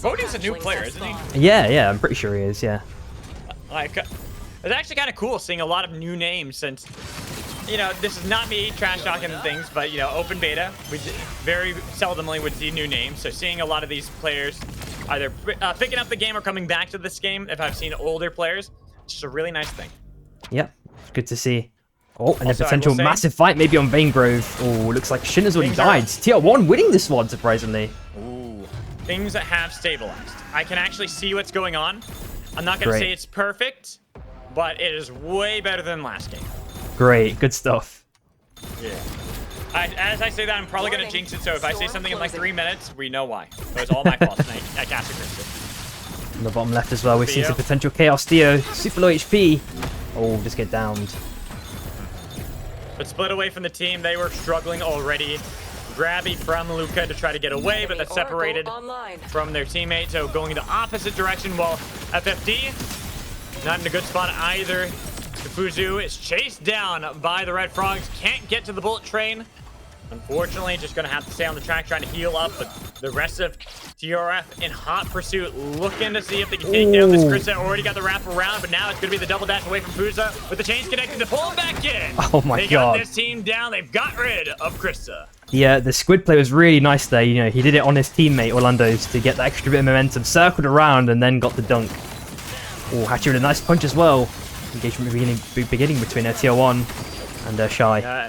Wody's a new player, isn't he? Yeah, I'm pretty sure he is, yeah. Like, it's actually kind of cool seeing a lot of new names, since, you know, this is not me trash talking things, but, you know, open beta, we very seldomly would see new names. So seeing a lot of these players either picking up the game or coming back to this game, if I've seen older players, it's just a really nice thing. Yep, good to see. Oh, and also, a potential massive fight maybe on Vanegrove. Oh, looks like Shin has already died. TR1 winning this one, surprisingly. Ooh. Things that have stabilized. I can actually see what's going on. I'm not going to say it's perfect, but it is way better than last game. Great, good stuff. Yeah. As I say that, I'm probably going to jinx it, so if I say something in like 3 minutes, we know why. So it's all my fault tonight. I cast it. On the bottom left as well, we've seen some potential chaos. Theo, super low HP. Oh, just get downed. But split away from the team. They were struggling already. grabby from Luca to try to get away, but that's separated from their teammate. So going the opposite direction while FFD not in a good spot either. Fuzu is chased down by the Red Frogs. Can't get to the bullet train. Unfortunately, just going to have to stay on the track trying to heal up. But the rest of TRF in hot pursuit, looking to see if they can take down this Krista. Already got the wrap around, but now it's going to be the double dash away from Fuza with the chains connected to pull him back in. Oh my They god. got this team down. They've got rid of Krista. Yeah, the squid play was really nice there. You know, he did it on his teammate Orlando's to get that extra bit of momentum, circled around, and then got the dunk. Oh, Hatchet with a nice punch as well. Engagement beginning between TR1 and Shy. Yeah,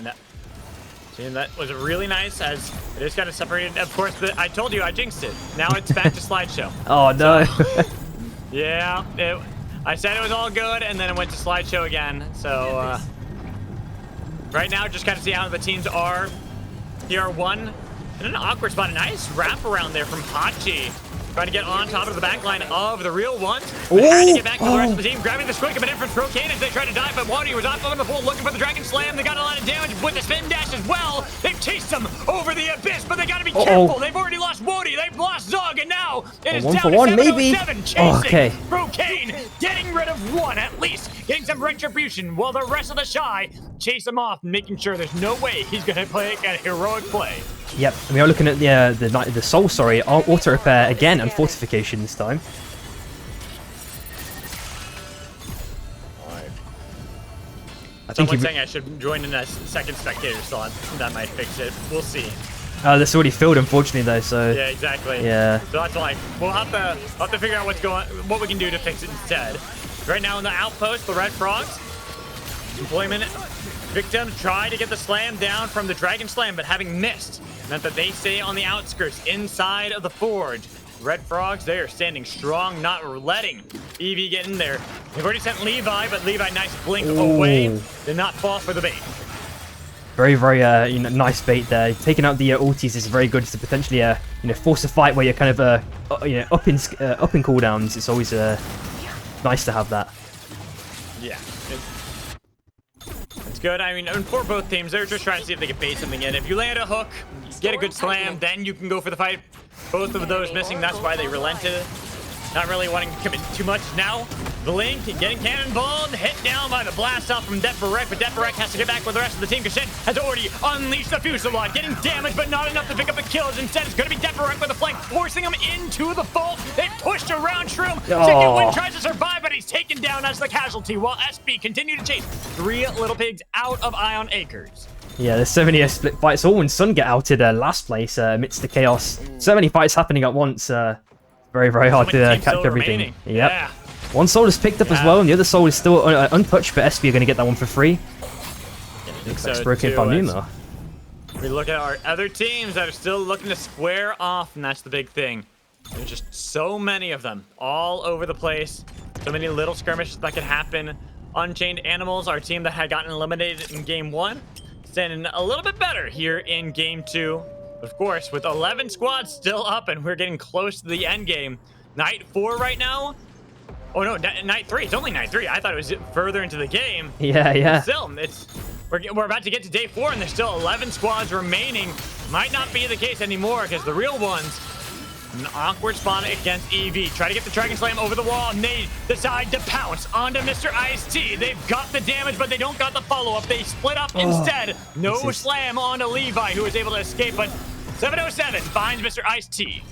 and that was really nice as it is kind of separated. Of course, I told you I jinxed it. Now it's back to slideshow. Oh no. So, yeah, I said it was all good, and then it went to slideshow again. So right now, just kind of see how the teams are. TR1 in an awkward spot. A nice wrap around there from Hachi. Trying to get on top of the back line of the real ones. But had to get back to the rest of the team. Grabbing the squid coming in from Brocane as they try to dive, but Wadi was off on the pole looking for the Dragon Slam. They got a lot of damage with the spin dash as well. They've chased them over the abyss, but they got to be careful. They've already lost Wadi. They've lost Zog, and now it is down to 707. Chasing Brocane, getting rid of one at least, getting some retribution while the rest of the Shy chase him off, making sure there's no way he's going to play a heroic play. Yep, and we are looking at the soul, sorry, auto repair again and fortification this time. Someone's saying I should join in a second spectator slot. That might fix it. We'll see. That's already filled, unfortunately, though. So yeah, exactly. Yeah. So that's why we'll have to figure out what we can do to fix it instead. Right now in the outpost, the Red Frogs, employment victim try to get the slam down from the Dragon Slam, but having missed meant that they stay on the outskirts inside of the forge. Red Frogs, they are standing strong, not letting EV get in there. They've already sent Levi, but Levi, nice blink away. Did not fall for the bait. Very, very nice bait there. Taking out the ultis is very good to potentially force a fight where you're kind of up in cooldowns. It's always nice to have that. Yeah. It's good. I mean, and for both teams, they're just trying to see if they can bait something in. If you land a hook, get a good slam, then you can go for the fight. Both of those missing, that's why they relented. Not really wanting to commit too much now. The Link getting cannonballed, hit down by the blast off from Deathbarek, but Deathbarek has to get back with the rest of the team. Kashin has already unleashed the Fusillade, getting damage, but not enough to pick up the kills. Instead, it's going to be Deathbarek with a flank, forcing him into the vault. They pushed around Shroom. Second Wind tries to survive, but he's taken down as the casualty, while SB continue to chase three little pigs out of Ion Acres. Yeah, there's so many split fights. All when Sun get outed last place amidst the chaos. So many fights happening at once. Very, very hard to catch everything. Yep. Yeah. One soul is picked up as well, and the other soul is still untouched, but SB are going to get that one for free. Looks like broken by Numa. We look at our other teams that are still looking to square off, and that's the big thing. There's just so many of them all over the place. So many little skirmishes that could happen. Unchained Animals, our team that had gotten eliminated in game 1, standing a little bit better here in game 2. Of course, with 11 squads still up, and we're getting close to the end game. Night 4 right now. Oh no, night 3. It's only night 3. I thought it was further into the game. Yeah. Still, we're about to get to day 4, and there's still 11 squads remaining. Might not be the case anymore because the real ones, an awkward spot against EV. Try to get the Dragon Slam over the wall, and they decide to pounce onto Mr. Ice-T. They've got the damage, but they don't got the follow-up. They split up instead. No slam onto Levi, who is able to escape, but 707 finds Mr. Ice-T.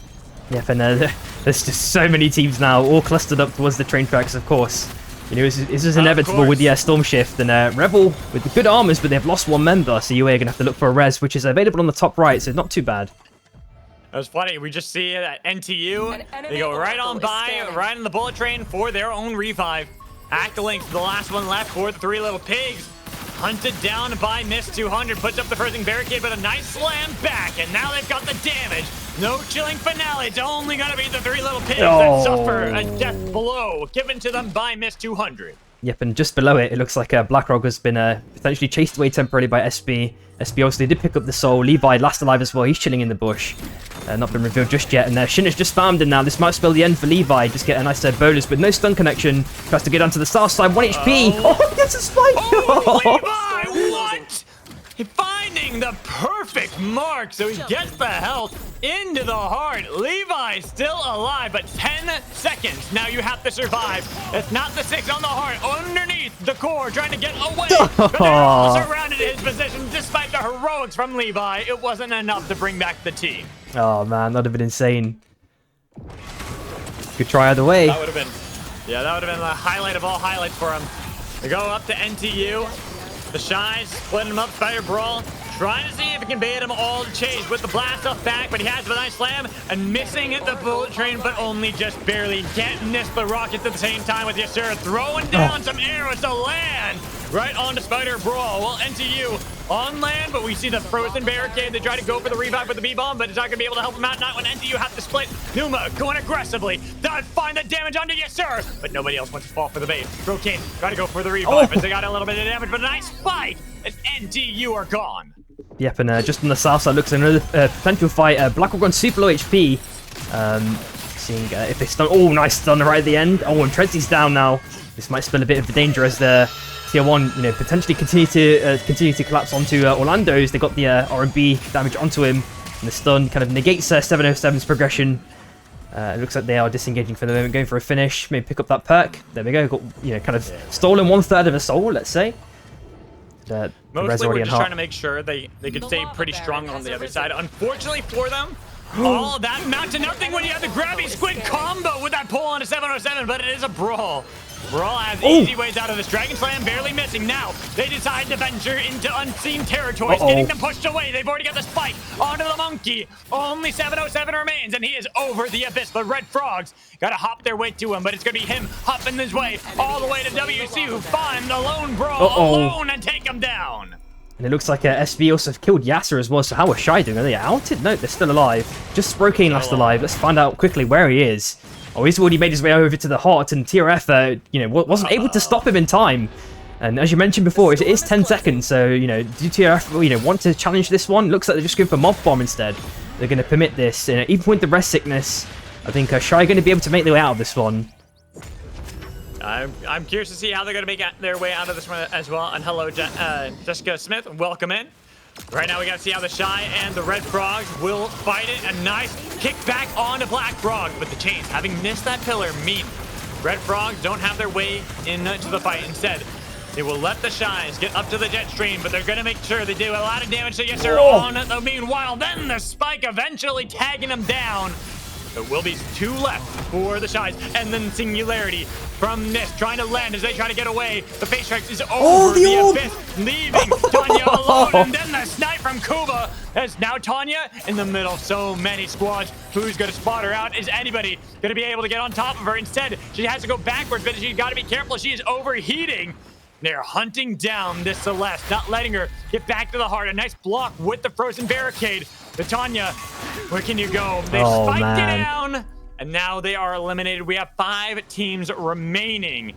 Yep, and there's just so many teams now, all clustered up towards the train tracks, of course. You know, this is inevitable with the Storm Shift, and Rebel with the good armors, but they've lost one member, so UA are going to have to look for a res, which is available on the top right, so not too bad. It was funny. We just see that NTU, they go right on by, right on the bullet train for their own revive. Actalink, the last one left for the three little pigs. Hunted down by Miss 200, puts up the first barricade, but a nice slam back, and now they've got the damage. No chilling finale. It's only going to be the three little pigs that suffer a death blow given to them by Miss 200. Yep, and just below it, it looks like Blackrock has been potentially chased away temporarily by SB. SB also did pick up the soul. Levi last alive as well. He's chilling in the bush. Not been revealed just yet. And Shin has just farmed him now. This might spell the end for Levi. Just get a nice bonus, but no stun connection. Tries to get onto the south side. 1 HP. Oh, he gets a spike. Oh, Levi, what? Finding hitting the perfect mark. So he gets the health into the heart. Levi still alive, but 10 seconds. Now you have to survive. It's not the 6 on the heart. Underneath the core, trying to get away. But they're all surrounded his position. Despite the heroics from Levi, it wasn't enough to bring back the team. Oh, man, that'd have been insane. Good try either way. That would have been, yeah, that would have been the highlight of all highlights for him. They go up to NTU. The Shies splitting him up, Spider Brawl, trying to see if he can bait them all to chase with the blast off back, but he has the nice slam and missing the bullet train, but only just barely. Can't miss the rockets at the same time with Yasser throwing down some arrows to land right onto Spider Brawl. Well, NTU on land, but we see the frozen barricade. They try to go for the revive with the B-bomb, but it's not going to be able to help him out. Not when NTU have to split. Numa going aggressively. They'll find the damage onto Yasser, but nobody else wants to fall for the bait. Broken try to go for the revive as they got a little bit of damage, but a nice spike as NTU are gone. Yep, and just on the south side looks like another potential fight. Blackhawk on super low HP. Seeing if they stun. Oh, nice stun right at the end. Oh, and Treadsy's down now. This might spell a bit of the danger as the Tier 1, you know, potentially continue to collapse onto Orlando's. They got the R&B damage onto him, and the stun kind of negates 707's progression. It looks like they are disengaging for the moment, going for a finish. Maybe pick up that perk. There we go. Got, you know, kind of stolen 1/3 of a soul, let's say. Mostly we're just trying to make sure they could stay pretty strong on the other side. Unfortunately for them, all that amounts to nothing when you have the grabby squid combo with that pull on a 707, but it is a brawl. Brawl has easy ways out of this. Dragon Slam barely missing. Now they decide to venture into unseen territories, getting them pushed away. They've already got the spike onto the monkey. Only 707 remains, and he is over the abyss. The Red Frogs got to hop their way to him, but it's going to be him hopping his way all the way to WC, who find the lone Brawl alone and take him down. And it looks like SB also killed Yasser as well, so how are Shy doing? Are they outed? No, they're still alive. Just Brokane last alive. Let's find out quickly where he is. Oh, he's already made his way over to the heart, and TRF, you know, wasn't able to stop him in time. And as you mentioned before, it is 10 seconds, so, you know, do TRF, you know, want to challenge this one? Looks like they're just going for Mob Bomb instead. They're going to permit this. You know, even with the rest sickness, I think Shy are going to be able to make their way out of this one. I'm curious to see how they're going to make their way out of this one as well. And hello, Jessica Smith. Welcome in. Right now, we got to see how the Shy and the Red Frogs will fight it. A nice kick back onto Black Frog. But the chains, having missed that pillar, mean Red Frogs don't have their way into the fight. Instead, they will let the Shies get up to the jet stream, but they're going to make sure they do a lot of damage to Yasser on the meanwhile. Then the spike eventually tagging them down. There will be 2 left for the Shies. And then Singularity from this, trying to land as they try to get away. The face strike is over the abyss, leaving Tanya alone. And then the snipe from Kuba. As now Tanya in the middle of so many squads. Who's going to spot her out? Is anybody going to be able to get on top of her? Instead, she has to go backwards, but she's got to be careful. She is overheating. They're hunting down this Celeste, not letting her get back to the heart. A nice block with the frozen barricade. The Tanya, where can you go? They spiked it down, and now they are eliminated. We have 5 teams remaining.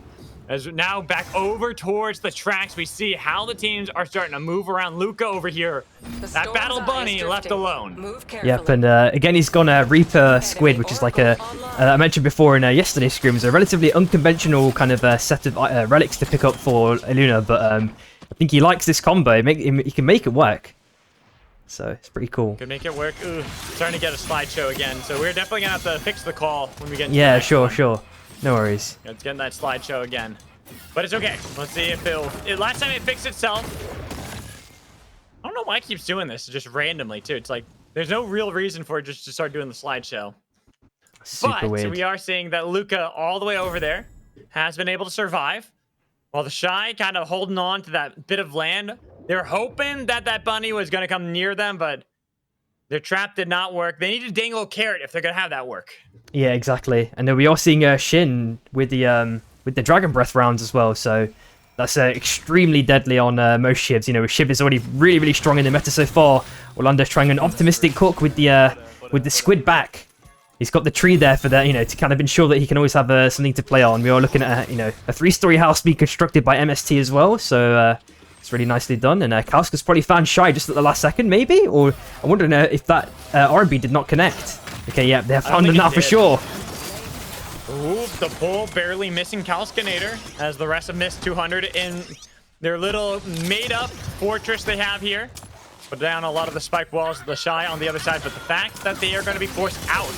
As now back over towards the tracks, we see how the teams are starting to move around. Luca over here, that Battle Bunny left alone. Yep, and again, he's gone Reaper Squid, which is like I mentioned before in yesterday's scrims, a relatively unconventional kind of set of relics to pick up for Eluna, but I think he likes this combo. He can make it work. So it's pretty cool. Could make it work. Ooh, starting to get a slideshow again. So we're definitely gonna have to fix the call when we get. Yeah, sure. No worries. It's getting that slideshow again, but it's okay. Let's see if last time it fixed itself. I don't know why it keeps doing this just randomly too. It's like there's no real reason for it just to start doing the slideshow. Super weird. We are seeing that Luca all the way over there has been able to survive, while the Shy kind of holding on to that bit of land. They're hoping that that bunny was going to come near them, but their trap did not work. They need to dangle a carrot if they're going to have that work. Yeah, exactly. And then we are seeing Shin with the Dragon Breath rounds as well. So that's extremely deadly on most Shivs. You know, Shiv is already really, really strong in the meta so far. Orlando's trying an optimistic cook with the squid back. He's got the tree there for that, you know, to kind of ensure that he can always have something to play on. We are looking at, you know, a 3-story house being constructed by MST as well. So it's really nicely done. And Kauska's probably found Shy just at the last second, maybe? Or I'm wondering if that R&B did not connect. Okay, yeah, they have found him now for sure. Ooh, the pull barely missing Kauskanator as the rest have missed 200 in their little made-up fortress they have here. put down a lot of the spike walls, the Shy on the other side, but the fact that they are going to be forced out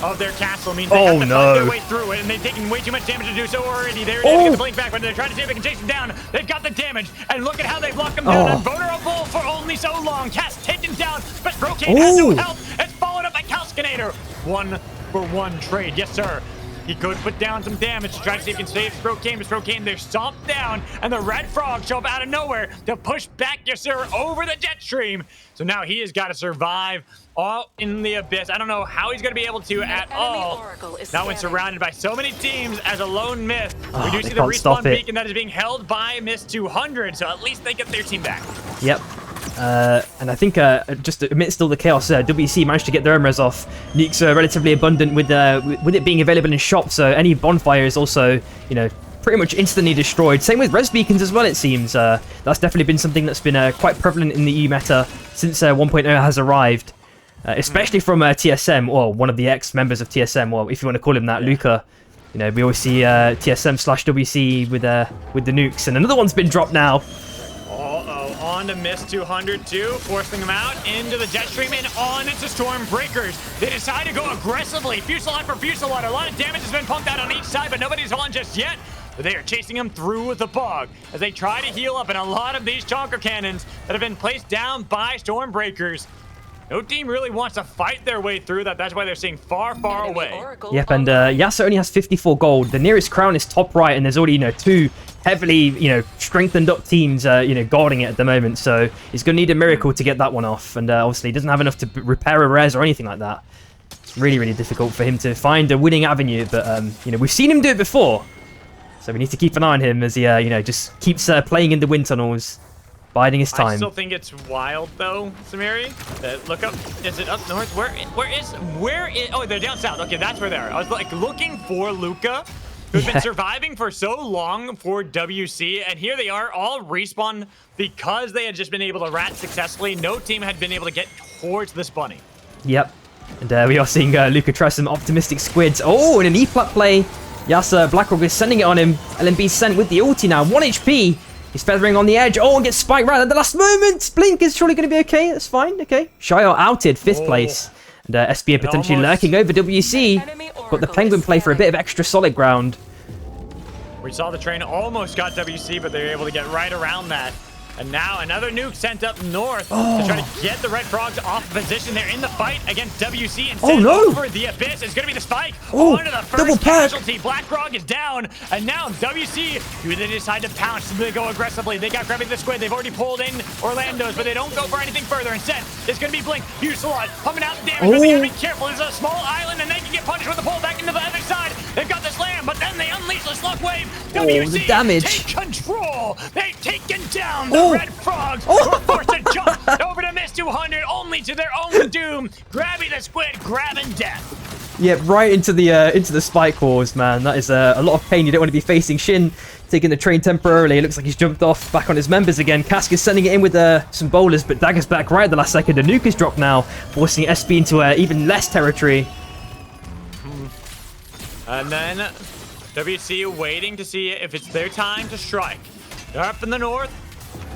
of their castle means they have to fight their way through it, and they've taken way too much damage to do so already. They're able to get the blink back, but they're trying to see if they can chase him down. They've got the damage, and look at how they block him down. Vulnerable for only so long. Cass taken down, but Brocade has no health. It's followed up by Calskinator. 1-for-1 trade, yes sir. He could put down some damage to try to see if he can save Brocane, but Brocane, they're stomped down, and the Red Frog show up out of nowhere to push back Yasir over the jet stream. So now he has got to survive all in the abyss. I don't know how he's going to be able to at all. Now when surrounded by so many teams as a lone Mist, we do see the respawn beacon that is being held by Mist 200, so at least they get their team back. Yep. And I think just amidst all the chaos, WC managed to get their own res off. Nukes are relatively abundant with it being available in shops, so any bonfire is also, you know, pretty much instantly destroyed. Same with res beacons as well, it seems. That's definitely been something that's been quite prevalent in the EU meta since 1.0 has arrived. Especially from TSM, or one of the ex-members of TSM, or if you want to call him that, Luca. You know, we always see TSM/WC with the nukes, and another one's been dropped now. On to Mist 200 too, forcing them out into the jet stream and on into Stormbreakers. They decide to go aggressively, fusillade for fusillade. A lot of damage has been pumped out on each side, but nobody's on just yet. But they are chasing them through the bog as they try to heal up, and a lot of these chonker cannons that have been placed down by Stormbreakers. No team really wants to fight their way through that. That's why they're seeing far away. Yep, and Yasa only has 54 gold. The nearest crown is top right, and there's already, you know, two heavily, you know, strengthened up teams, you know, guarding it at the moment. So he's going to need a miracle to get that one off. And obviously he doesn't have enough to repair a res or anything like that. It's really difficult for him to find a winning avenue. But, you know, we've seen him do it before. So we need to keep an eye on him as he, you know, just keeps playing in the wind tunnels. Biding his time. I still think it's wild though, Samiri. Look up. Is it up north? Where is? Oh, they're down south. Okay, that's where they are. I was like looking for Luca, who's been surviving for so long for WC, and here they are, all respawn because they had just been able to rat successfully. No team had been able to get towards this bunny. Yep. And we are seeing Luca try some optimistic squids. Oh, in an E-plat play, Yasa Blackrock is sending it on him. LMB sent with the ulti now. 1 HP. He's feathering on the edge. Oh, and gets spiked right at the last moment. Blink is surely going to be okay. That's fine. Okay. Shio outed 5th place. And SBA potentially lurking over WC. But the Penguin play for a bit of extra solid ground. We saw the train almost got WC, but they were able to get right around that. And now another nuke sent up north to try to get the Red Frogs off position. They're in the fight against WC and sent over the abyss. It's going to be the spike onto the first casualty. Black Frog is down, and now WC, do they decide to pounce? Do they go aggressively? They got grabbing the squid. They've already pulled in Orlando's, but they don't go for anything further. Instead, it's going to be Blink, Fusillade, pumping out damage, but they got to be careful. There's a small island, and they can get punished with the pull back into the other side. They've got the slam, but then they unleash the slug wave. WC the damage. take control. They've taken down the Red Frogs, who are forced to jump over to Mist 200, only to their own doom. Grabbing the squid, grabbing death. Yeah, right into the spike cores, man. That is a lot of pain. You don't want to be facing. Shin taking the train temporarily. It looks like he's jumped off back on his members again. Kask is sending it in with some bowlers, but Dagger's back right at the last second. The nuke is dropped now, forcing SB into even less territory. And then WC waiting to see if it's their time to strike. They're up in the north.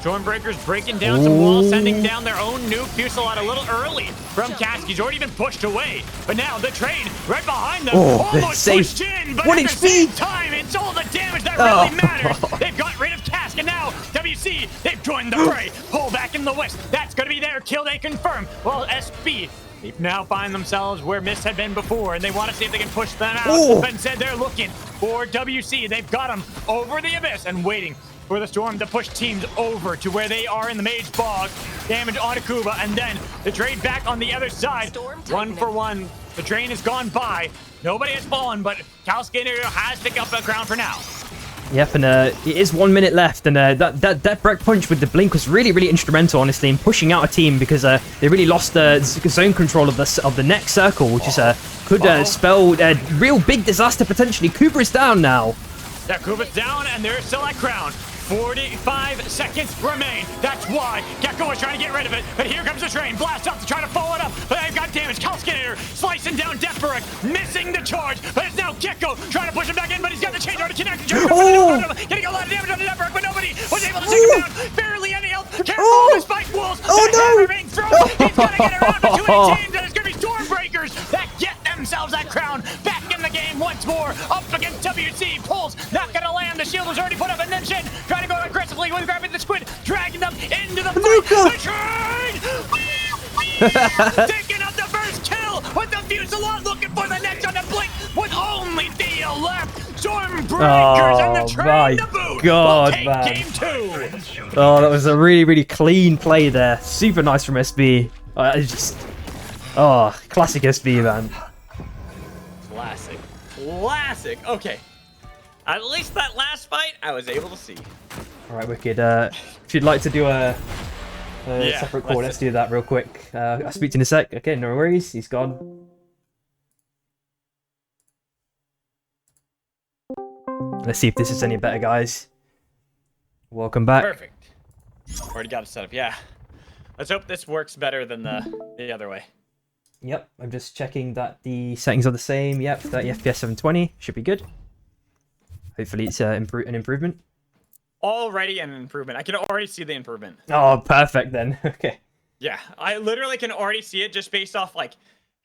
Stormbreakers breaking down some walls, sending down their own nuke. Fusillade a little early from Kask. He's already been pushed away. But now the train right behind them almost pushed in. But at the same time, it's all the damage that really matters. They've got rid of Kask, and now WC, they've joined the fray. Pull back in the west. That's going to be their kill, they confirm. Well, SB, they now find themselves where Mist had been before, and they want to see if they can push them out. But instead, they're looking for WC. They've got them over the abyss and waiting for the Storm to push teams over to where they are in the Mage Bog. Damage on Akuba, and then the trade back on the other side. 1-for-1. The train has gone by. Nobody has fallen, but Calskater has picked up the ground for now. Yep, and it is 1 minute left, and that Breck punch with the blink was really instrumental, honestly, in pushing out a team, because they really lost the zone control of the next circle, which is could spell a real big disaster potentially. Cooper is down now. Yeah, Kuba's down, and they're still at crown. 45 seconds remain. That's why Gecko was trying to get rid of it. But here comes the train. Blast up to try to follow it up. But they've got damage. Calskinator slicing down Deathborough, missing the charge. But it's now Gecko trying to push him back in, but he's got the change on to connect. Getting a lot of damage on the Deathborough, but nobody was able to take him down. Barely any health. Careful, the spike walls. The hammer remains themselves that crown. Back in the game once more. Up against WC. Pulls. Not going to land. The shield was already put up. And then Shin trying to go aggressively with grabbing the squid. Dragging them into the fight. Taking up the first kill with the Fusillade. Looking for the next on the blink with only Thea left. Stormbreakers and the train to boot. God, will take man. game 2. Oh, that was a really, really clean play there. Super nice from SB. It's just, classic SB, man. Classic. Classic. Okay. At least that last fight, I was able to see. All right, Wicked. If you'd like to do a separate call, let's do that real quick. I'll speak to you in a sec. Okay, no worries. He's gone. Let's see if this is any better, guys. Welcome back. Perfect. Already got it set up. Yeah. Let's hope this works better than the other way. Yep, I'm just checking that the settings are the same. Yep, 30 FPS 720 should be good. Hopefully it's an improvement. Already an improvement. I can already see the improvement. Oh, perfect then. Okay. Yeah, I literally can already see it just based off like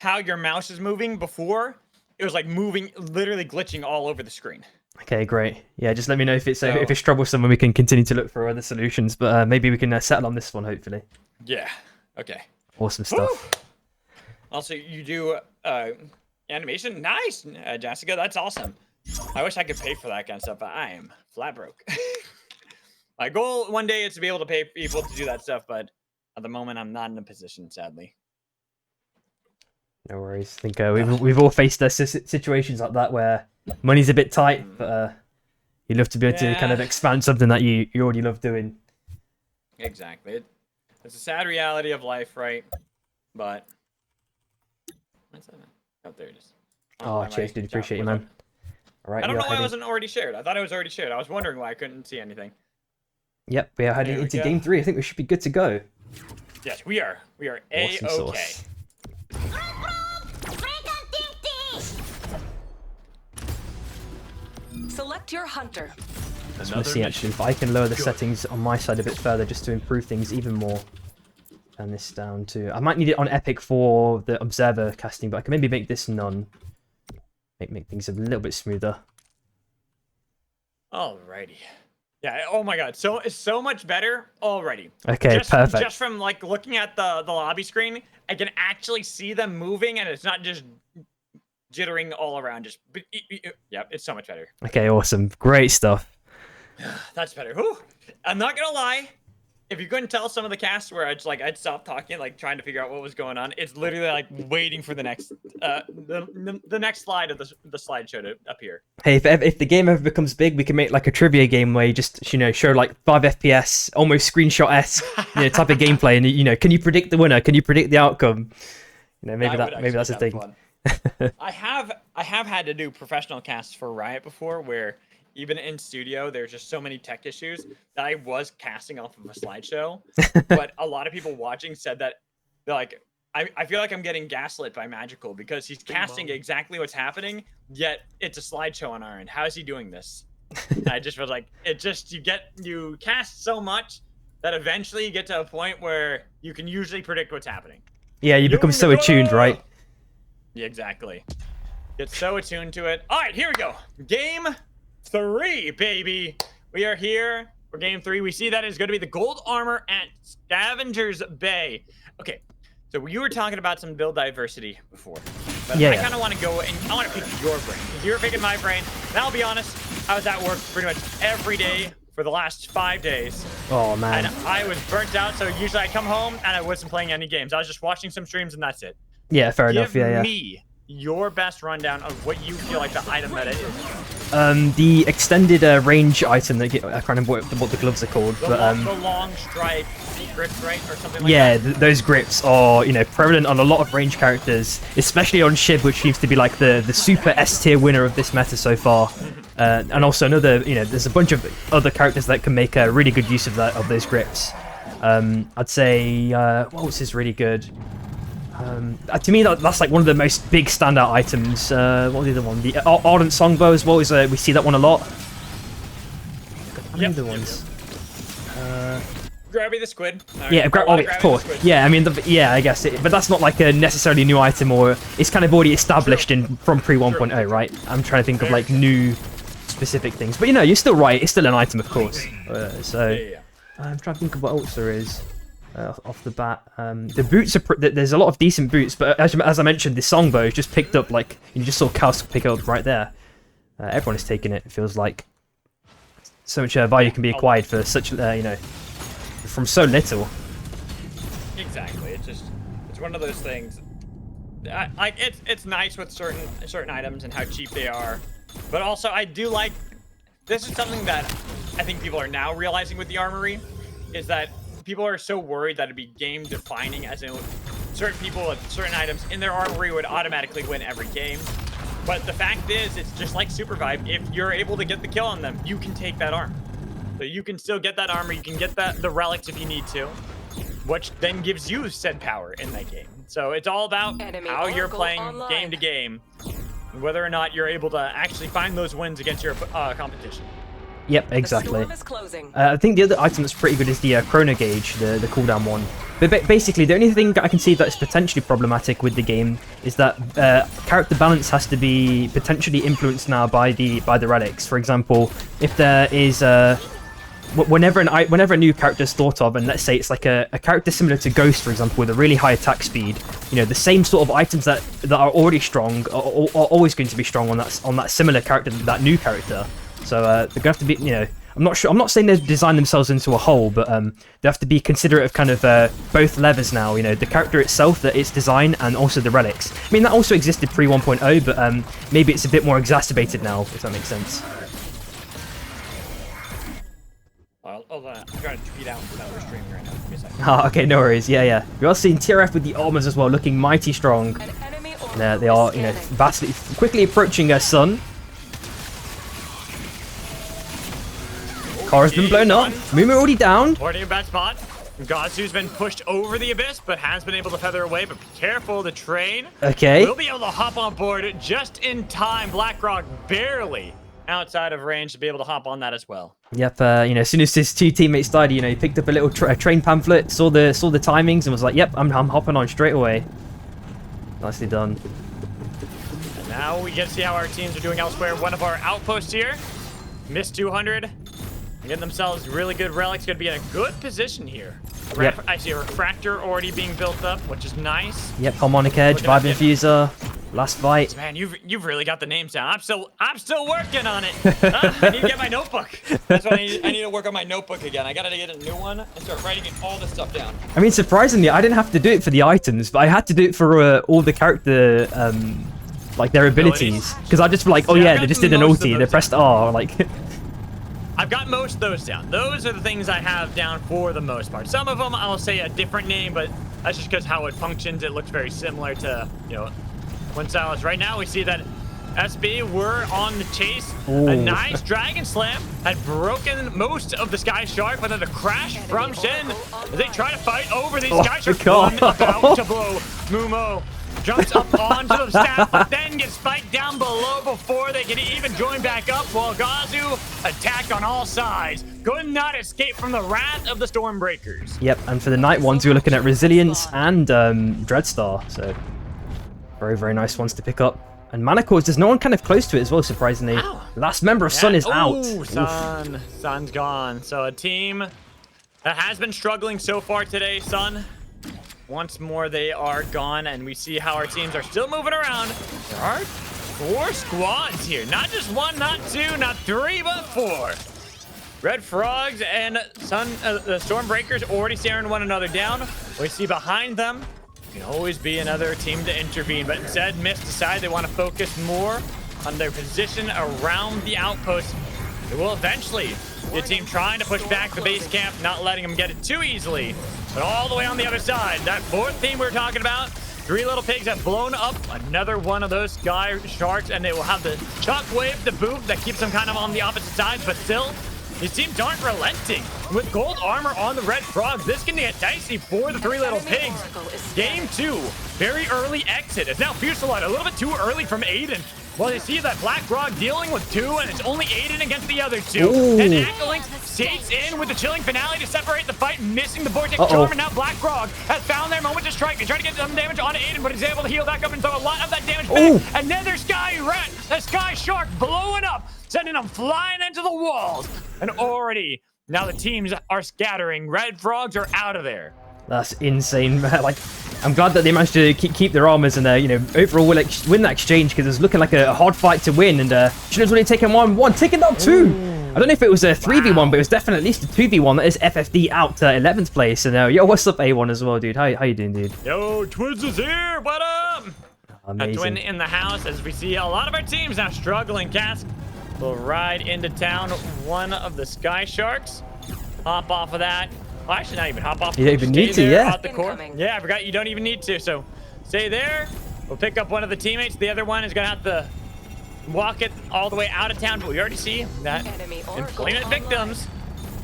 how your mouse is moving before. It was like moving, literally glitching all over the screen. Okay, great. Yeah, just let me know if it's troublesome and we can continue to look for other solutions. But maybe we can settle on this one, hopefully. Yeah. Okay. Awesome stuff. Woo! Also, you do animation. Nice, Jessica. That's awesome. I wish I could pay for that kind of stuff, but I am flat broke. My goal one day is to be able to pay people to do that stuff, but at the moment, I'm not in a position, sadly. No worries. I think we've all faced situations like that where money's a bit tight, but you love to be able to kind of expand something that you already love doing. Exactly. It's a sad reality of life, right? But what's that? Oh, there it is. Oh, cheers, dude. Appreciate you, man. All right. I don't know why it wasn't already shared. I thought it was already shared. I was wondering why I couldn't see anything. Yep, we are heading into game 3. I think we should be good to go. Yes, we are. We are Awesome A-OK. sauce. Select your hunter. I just want to see actually if I can lower the settings on my side a bit further just to improve things even more. Turn this down to... I might need it on Epic for the observer casting, but I can maybe make this none. Make things a little bit smoother. Alrighty. Yeah, oh my god. So it's so much better already. Okay, perfect. Just from like looking at the lobby screen, I can actually see them moving and it's not just jittering all around. Just yep, it's so much better. Okay, awesome. Great stuff. That's better. Whew. I'm not gonna lie. If you couldn't tell some of the cast where I'd stop talking, like trying to figure out what was going on, it's literally like waiting for the next the next slide of the slideshow to appear. Hey, if the game ever becomes big, we can make like a trivia game where you just show like 5 FPS, almost screenshot-esque type of gameplay, and can you predict the winner? Can you predict the outcome? Maybe that's a thing. I have had to do professional casts for Riot before, where even in studio, there's just so many tech issues that I was casting off of a slideshow. But a lot of people watching said that they're like, I feel like I'm getting gaslit by Magical because he's casting exactly what's happening, yet it's a slideshow on our end. How is he doing this? And I just was like, you cast so much that eventually you get to a point where you can usually predict what's happening. Yeah, you become so attuned, right? Yeah, exactly. Get so attuned to it. All right, here we go. Game 3, baby. We are here for game 3. We see that is going to be the gold armor at Scavenger's Bay. Okay, so you were talking about some build diversity before. But I kind of want to go and I want to pick your brain. You're picking my brain. And I'll be honest, I was at work pretty much every day for the last 5 days. Oh, man. And I was burnt out, so usually I come home and I wasn't playing any games. I was just watching some streams and that's it. Yeah, fair enough. Yeah. Give me your best rundown of what you feel like the item meta is. The extended range item that I can't remember what the gloves are called, The long strike grips, right, or something like that. that. Those grips are prevalent on a lot of range characters, especially on Shiv, which seems to be like the super S tier winner of this meta so far. And also another, there's a bunch of other characters that can make a really good use of those grips. I'd say what else is really good? To me, that's like one of the most big standout items. What was the other one? The Ardent Songbow as well. We see that one a lot. What are the ones? Grab me the squid. Yeah, of course. Yeah, I mean, yeah, I guess. But that's not like a necessarily new item, or it's kind of already established from pre 1.0, right? I'm trying to think of like new specific things. But you know, you're still right. It's still an item, of course. I'm trying to think of what else there is off the bat. The boots are there's a lot of decent boots, but as I mentioned, the songbow is just picked up like you just saw Kaos pick it up right there. Everyone is taking it. It feels like so much value can be acquired for such you know. From so little. Exactly. It's one of those things. Like it's nice with certain items and how cheap they are, but also I do like. This is something that I think people are now realizing with the armory, is that people are so worried that it'd be game defining, as in certain people with certain items in their armory would automatically win every game. But the fact is, it's just like Super Vibe. If you're able to get the kill on them, you can take that armor. So you can still get that armor, you can get the relics if you need to, which then gives you said power in that game. So it's all about how you're playing game to game, whether or not you're able to actually find those wins against your competition. Yep, exactly. I think the other item that's pretty good is the chrono gauge, the cooldown one. But basically, the only thing I can see that's potentially problematic with the game is that character balance has to be potentially influenced now by the relics. For example, if there is whenever a new character is thought of, and let's say it's like a character similar to Ghost, for example, with a really high attack speed, you know, the same sort of items that are already strong are always going to be strong on that similar character, that new character. So they're gonna have to be, you know, I'm not saying they've designed themselves into a hole, but they have to be considerate of kind of both levers now, you know, the character itself, that its design, and also the relics. I mean, that also existed pre 1.0, but maybe it's a bit more exacerbated now, if that makes sense. I'm trying to tweet out without streaming right now. Give me a second. Oh, okay, no worries. Yeah. We are seeing TRF with the armors as well, looking mighty strong. There they are, you know, vastly quickly approaching Sun. Car has been blown up. Mumu already down. Already in bad spot. Gazu's been pushed over the abyss, but has been able to feather away. But be careful, the train. Okay. Will be able to hop on board just in time. Blackrock barely outside of range to be able to hop on that as well. Yep, you know, as soon as his two teammates died, you know, he picked up a little train pamphlet, saw the timings, and was like, "Yep, I'm hopping on straight away." Nicely done. And now we get to see how our teams are doing elsewhere. One of our outposts here, missed 200, getting themselves really good relics. Going to be in a good position here. Yep. I see a refractor already being built up, which is nice. Yep, harmonic edge, vibe infuser. Last fight. Man, you've really got the names down. I'm still working on it. I need to get my notebook. That's what I need to work on my notebook again. I gotta get a new one and start writing all this stuff down. I mean, surprisingly, I didn't have to do it for the items, but I had to do it for all the character, like their abilities. Because I just like, oh yeah, they just did an ulti, they pressed R, like. I've got most of those down. Those are the things I have down for the most part. Some of them I'll say a different name, but that's just because how it functions. It looks very similar to, you know, One Silas. Right now we see that SB were on the chase. Ooh. A nice Dragon Slam had broken most of the Sky Shark, but then the crash from Shen as they try to fight over these Sky Sharks. One about to blow. Mumo jumps up onto the staff, but then gets spiked down below before they can even join back up, while Gazu attacked on all sides. Could not escape from the wrath of the Stormbreakers. Yep, and for the night ones, we're looking at Resilience and Dreadstar, so very, very nice ones to pick up. And Mana Cores, there's no one kind of close to it as well, surprisingly. Ow. Last member of Sun is out. Sun's gone. So a team that has been struggling so far today, Sun. Once more, they are gone, and we see how our teams are still moving around. There are 4 squads here. Not just 1, not 2, not 3, but 4. Red Frogs and the Stormbreakers already staring one another down. We see behind them can always be another team to intervene, but instead Mist decide they want to focus more on their position around the outpost. It will eventually be a team trying to push back the base camp, not letting them get it too easily. But all the way on the other side, that 4th team we were talking about, 3 Little Pigs have blown up another one of those Sky Sharks, and they will have the Shockwave to boot that keeps them kind of on the opposite sides, but still, these teams aren't relenting. With gold armor on the Red Frogs, this can get dicey for the 3 Little Pigs. Game 2, very early exit. It's now Fusillade, a little bit too early from Aiden. Well, you see that Black Rock dealing with 2, and it's only Aiden against the other 2. Ooh. And Acolyte stays in with the chilling finale to separate the fight, missing the Vortex Charm, and now Black Rock has found their moment to strike. They try to get some damage onto Aiden, but he's able to heal back up and throw a lot of that damage back. And then there's the Sky Shark blowing up, sending them flying into the walls. And already, now the teams are scattering. Red Frogs are out of there. That's insane. Like, I'm glad that they managed to keep their armors and, you know, overall win that exchange, because it was looking like a hard fight to win. And Shino's already taken 1-1, taking down 2. I don't know if it was a 3v1, but it was definitely at least a 2v1. That is FFD out to 11th place. And yo, what's up, A1 as well, dude? How you doing, dude? Yo, Twiz is here. What up? Amazing. A Twin in the house, as we see a lot of our teams now struggling. Cask will ride into town. One of the Sky Sharks. Hop off of that. Well, actually, not even hop off. You don't even need to, yeah. The core. Yeah, I forgot you don't even need to. So stay there. We'll pick up one of the teammates. The other one is going to have to walk it all the way out of town. But we already see that employment victims,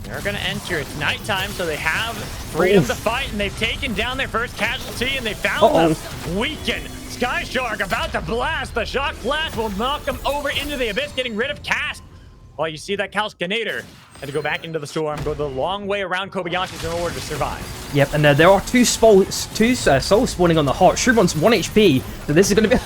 they're going to enter. It's nighttime, so they have freedom to fight. And they've taken down their first casualty, and they found them weakened. Sky Shark about to blast. The shock blast will knock them over into the abyss, getting rid of Cask. While you see that Calcinator had to go back into the storm, go the long way around Kobayashi's in order to survive. Yep, and there are two souls spawning on the heart. Shrubon's 1 HP, so this is going to be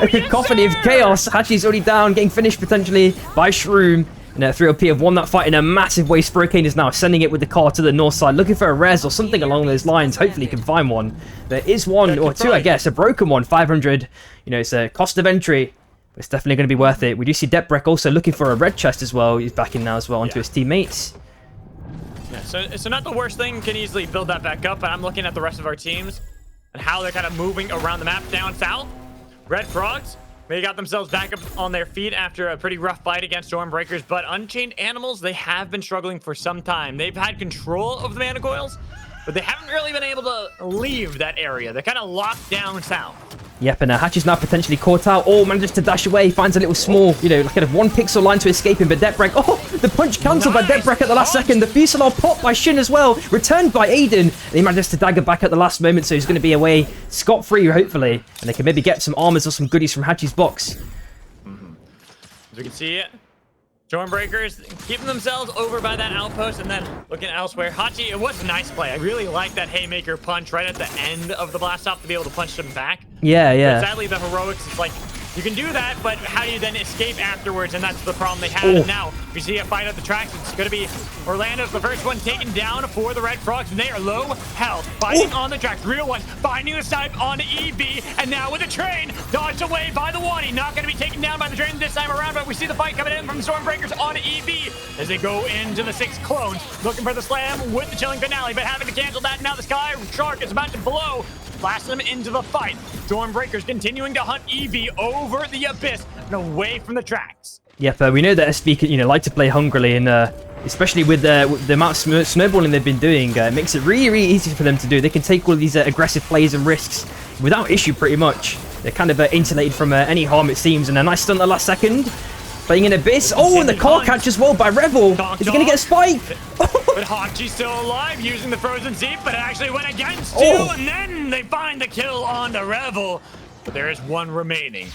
a cacophony of chaos. Hachi's already down, getting finished potentially by Shroom. And 3OP have won that fight in a massive way. Spurricane is now sending it with the car to the north side, looking for a res or something along those lines. Hopefully he can find one. There is one, or two, I guess, a broken one, 500. You know, it's a cost of entry. It's definitely going to be worth it. We do see Depbrek also looking for a red chest as well. He's back in now as well onto his teammates. Yeah, so not the worst thing. Can easily build that back up. But I'm looking at the rest of our teams and how they're kind of moving around the map down south. Red Frogs, they got themselves back up on their feet after a pretty rough fight against Stormbreakers. But Unchained Animals, they have been struggling for some time. They've had control of the mana coils, but they haven't really been able to leave that area. They're kind of locked down south. Yep, and Hatch is now potentially caught out. Oh, manages to dash away. Finds a little small, you know, kind of 1 pixel line to escape him. But Depbrek, oh, the punch cancelled by Depbrek at the last second. The Fusillade popped by Shin as well. Returned by Aiden. And he manages to dagger back at the last moment. So he's going to be away scot-free, hopefully. And they can maybe get some armors or some goodies from Hatch's box. As we can see, Stormbreakers keeping themselves over by that outpost and then looking elsewhere. Hachi, it was a nice play. I really like that haymaker punch right at the end of the blast off to be able to punch them back. Yeah, yeah. But sadly, the heroics, it's like, you can do that, but how do you then escape afterwards? And that's the problem they had. And now, we see a fight at the tracks. It's going to be Orlando's the first one taken down for the Red Frogs, and they are low health. Fighting on the tracks. Real one finding a snipe on EB, and now with the train, dodged away by the Wani. Not going to be taken down by the train this time around, but we see the fight coming in from the Stormbreakers on EB as they go into the 6 clones, looking for the slam with the chilling finale, but having to cancel that. Now the Sky Shark is about to blow. Blast them into the fight. Stormbreakers continuing to hunt EV over the abyss and away from the tracks. Yep, we know that SB, you know, like to play hungrily, and especially with the amount of snowballing they've been doing, it makes it really, really easy for them to do. They can take all of these aggressive plays and risks without issue, pretty much. They're kind of insulated from any harm, it seems. And a nice stunt at the last second. Playing in Abyss. Oh, and the car catch as well by Revel. Is he going to get a spike? But Hachi's still alive using the Frozen Seep, but it actually went against you. And then they find the kill on the Revel. But there is one remaining.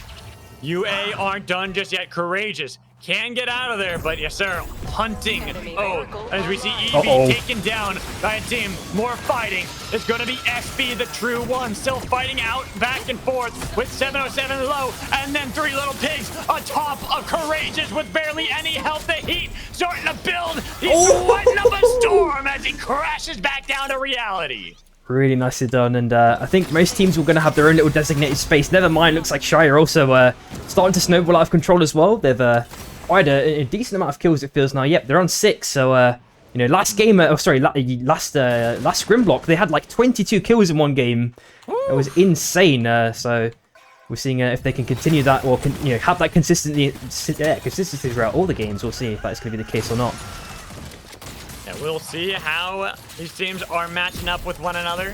UA aren't done just yet. Courageous can get out of there, but yes, sir, hunting. Oh, as we see EV taken down by a team. More fighting. It's going to be SB, the true one, still fighting out back and forth with 707 low, and then 3 little pigs atop of Courageous with barely any health. The heat starting to build. He's sweating up a storm as he crashes back down to reality. Really nicely done, and I think most teams were going to have their own little designated space. Never mind, looks like Shire also starting to snowball out of control as well. They've quite a decent amount of kills, it feels now. Yep, they're on 6, so you know, last game, last scrim block, they had like 22 kills in one game. It was insane. So we're seeing if they can continue that, or you know, have that consistency throughout all the games. We'll see if that's going to be the case or not. Yeah, we'll see how these teams are matching up with one another.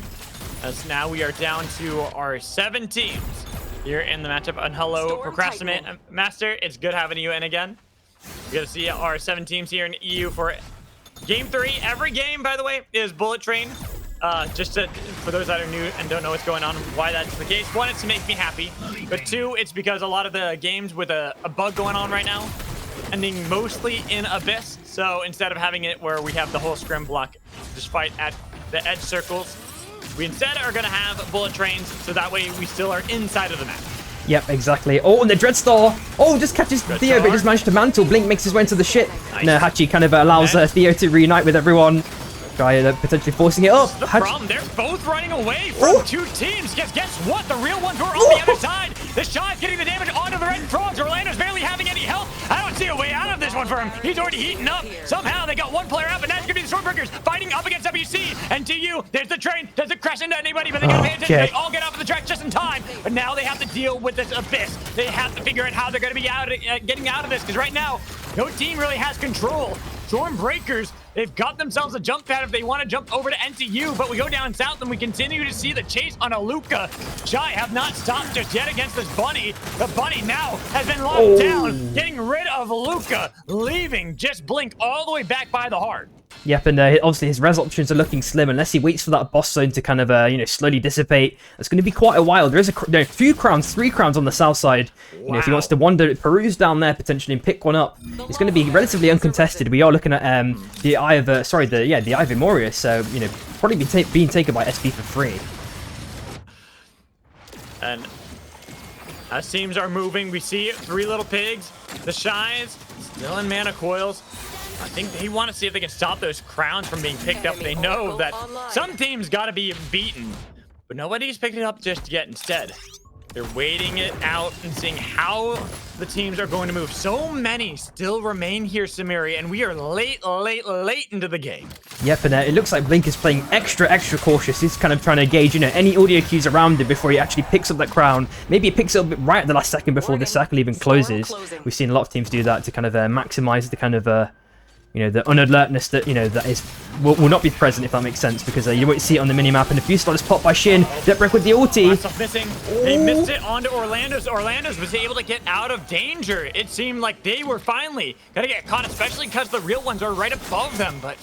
As now we are down to our 7 teams here in the matchup. And hello, Procrastinate Master. It's good having you in again. We're going to see our 7 teams here in EU for Game 3. Every game, by the way, is Bullet Train. For those that are new and don't know what's going on, why that's the case. One, it's to make me happy, but two, it's because a lot of the games with a bug going on right now, ending mostly in Abyss. So instead of having it where we have the whole scrim block just fight at the edge circles, we instead are going to have bullet trains, so that way we still are inside of the map. Yep, exactly. Oh, and the Dreadstar. Oh, just catches Theo, but just managed to mantle. Blink makes his way into the ship. Nice. No, Hachi kind of allows Theo to reunite with everyone. Guy potentially forcing it up. The problem, they're both running away from two teams. Guess what? The real ones were on the other side. The shot getting the damage onto the Red Frogs. Orlando's barely having any help. I don't see a way out of this one for him. He's already heating up. Somehow they got one player out, but now it's going to be the Stormbreakers fighting up against WC. And TU, there's the train. Doesn't crash into anybody, but they got to pay attention. They all get off of the track just in time. But now they have to deal with this Abyss. They have to figure out how they're going to be getting out of this, because right now, no team really has control. Stormbreakers, they've got themselves a jump pad if they want to jump over to NTU, but we go down south and we continue to see the chase on Aluka. Shy have not stopped just yet against this Bunny. The Bunny now has been locked down, getting rid of Aluka, leaving just Blink all the way back by the heart. Yep, and obviously his res options are looking slim unless he waits for that boss zone to kind of, slowly dissipate. It's going to be quite a while. There is a few crowns, 3 crowns on the south side. Wow. You know, if he wants to wander, peruse down there potentially and pick one up, it's going to be relatively uncontested. We are looking at the Eye of, the Eye of Imorius, so, probably being taken by SB for free. And as teams are moving, we see 3 little pigs, the Shies, still in mana coils. I think they want to see if they can stop those crowns from being picked up. They know that some teams got to be beaten, but nobody's picked it up just yet. Instead, they're waiting it out and seeing how the teams are going to move. So many still remain here, Samiri, and we are late into the game. Yep, and it looks like Blink is playing extra cautious. He's kind of trying to gauge, any audio cues around him before he actually picks up that crown. Maybe he picks it up right at the last second before the circle even closes. We've seen a lot of teams do that to kind of maximize the kind of the unalertness that, will not be present, if that makes sense, because you won't see it on the minimap. And a few slots popped by Shin. Deathbreak with the ulti. Missing. They missed it onto Orlando's. Orlando's was able to get out of danger. It seemed like they were finally going to get caught, especially because the real ones are right above them, but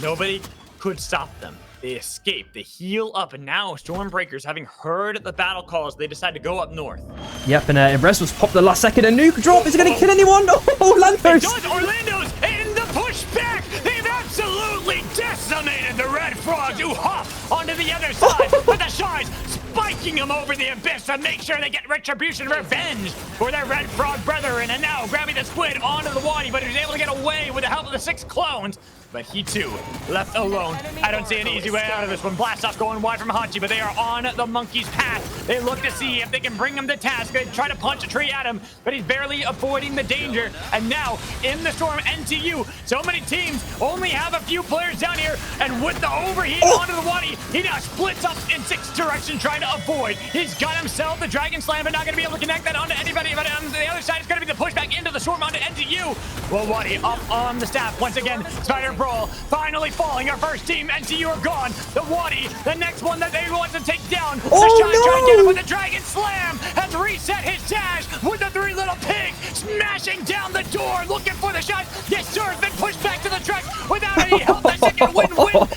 nobody could stop them. They escape, they heal up, and now Stormbreakers, having heard the battle calls, they decide to go up north. Yep, and Res was popped the last second. A nuke drop. Is it going to kill anyone? Oh, Lanthos! It does. Orlando's in the pushback. They've absolutely decimated the Red Frogs, who hop onto the other side, but the Shies spiking them over the Abyss to make sure they get retribution, revenge for their Red Frog brethren. And now grabbing the squid onto the Wadi, but he was able to get away with the help of the 6 clones. But he too left alone. I don't see an easy way out of this one. Blast off going wide from Hachi, but they are on the monkey's path. They look to see if they can bring him to task. They try to punch a tree at him, but he's barely avoiding the danger. And now in the storm, NTU, so many teams only have a few players down here, and with the overheat onto the Wadi, he now splits up in 6 directions trying to avoid. He's got himself the Dragon Slam, but not going to be able to connect that onto anybody. But on the other side, it's going to be the pushback into the storm onto NTU. Well, Wadi up on the staff once again. Spider Brawl finally falling. Our first team, NTU, are gone. The Wadi, the next one that they want to take down. The Shine trying to get him with the Dragon Slam, has reset his dash with the 3 little pigs smashing down the door, looking for the shot. Yes, sir, has been pushed back to the track without any help. The second win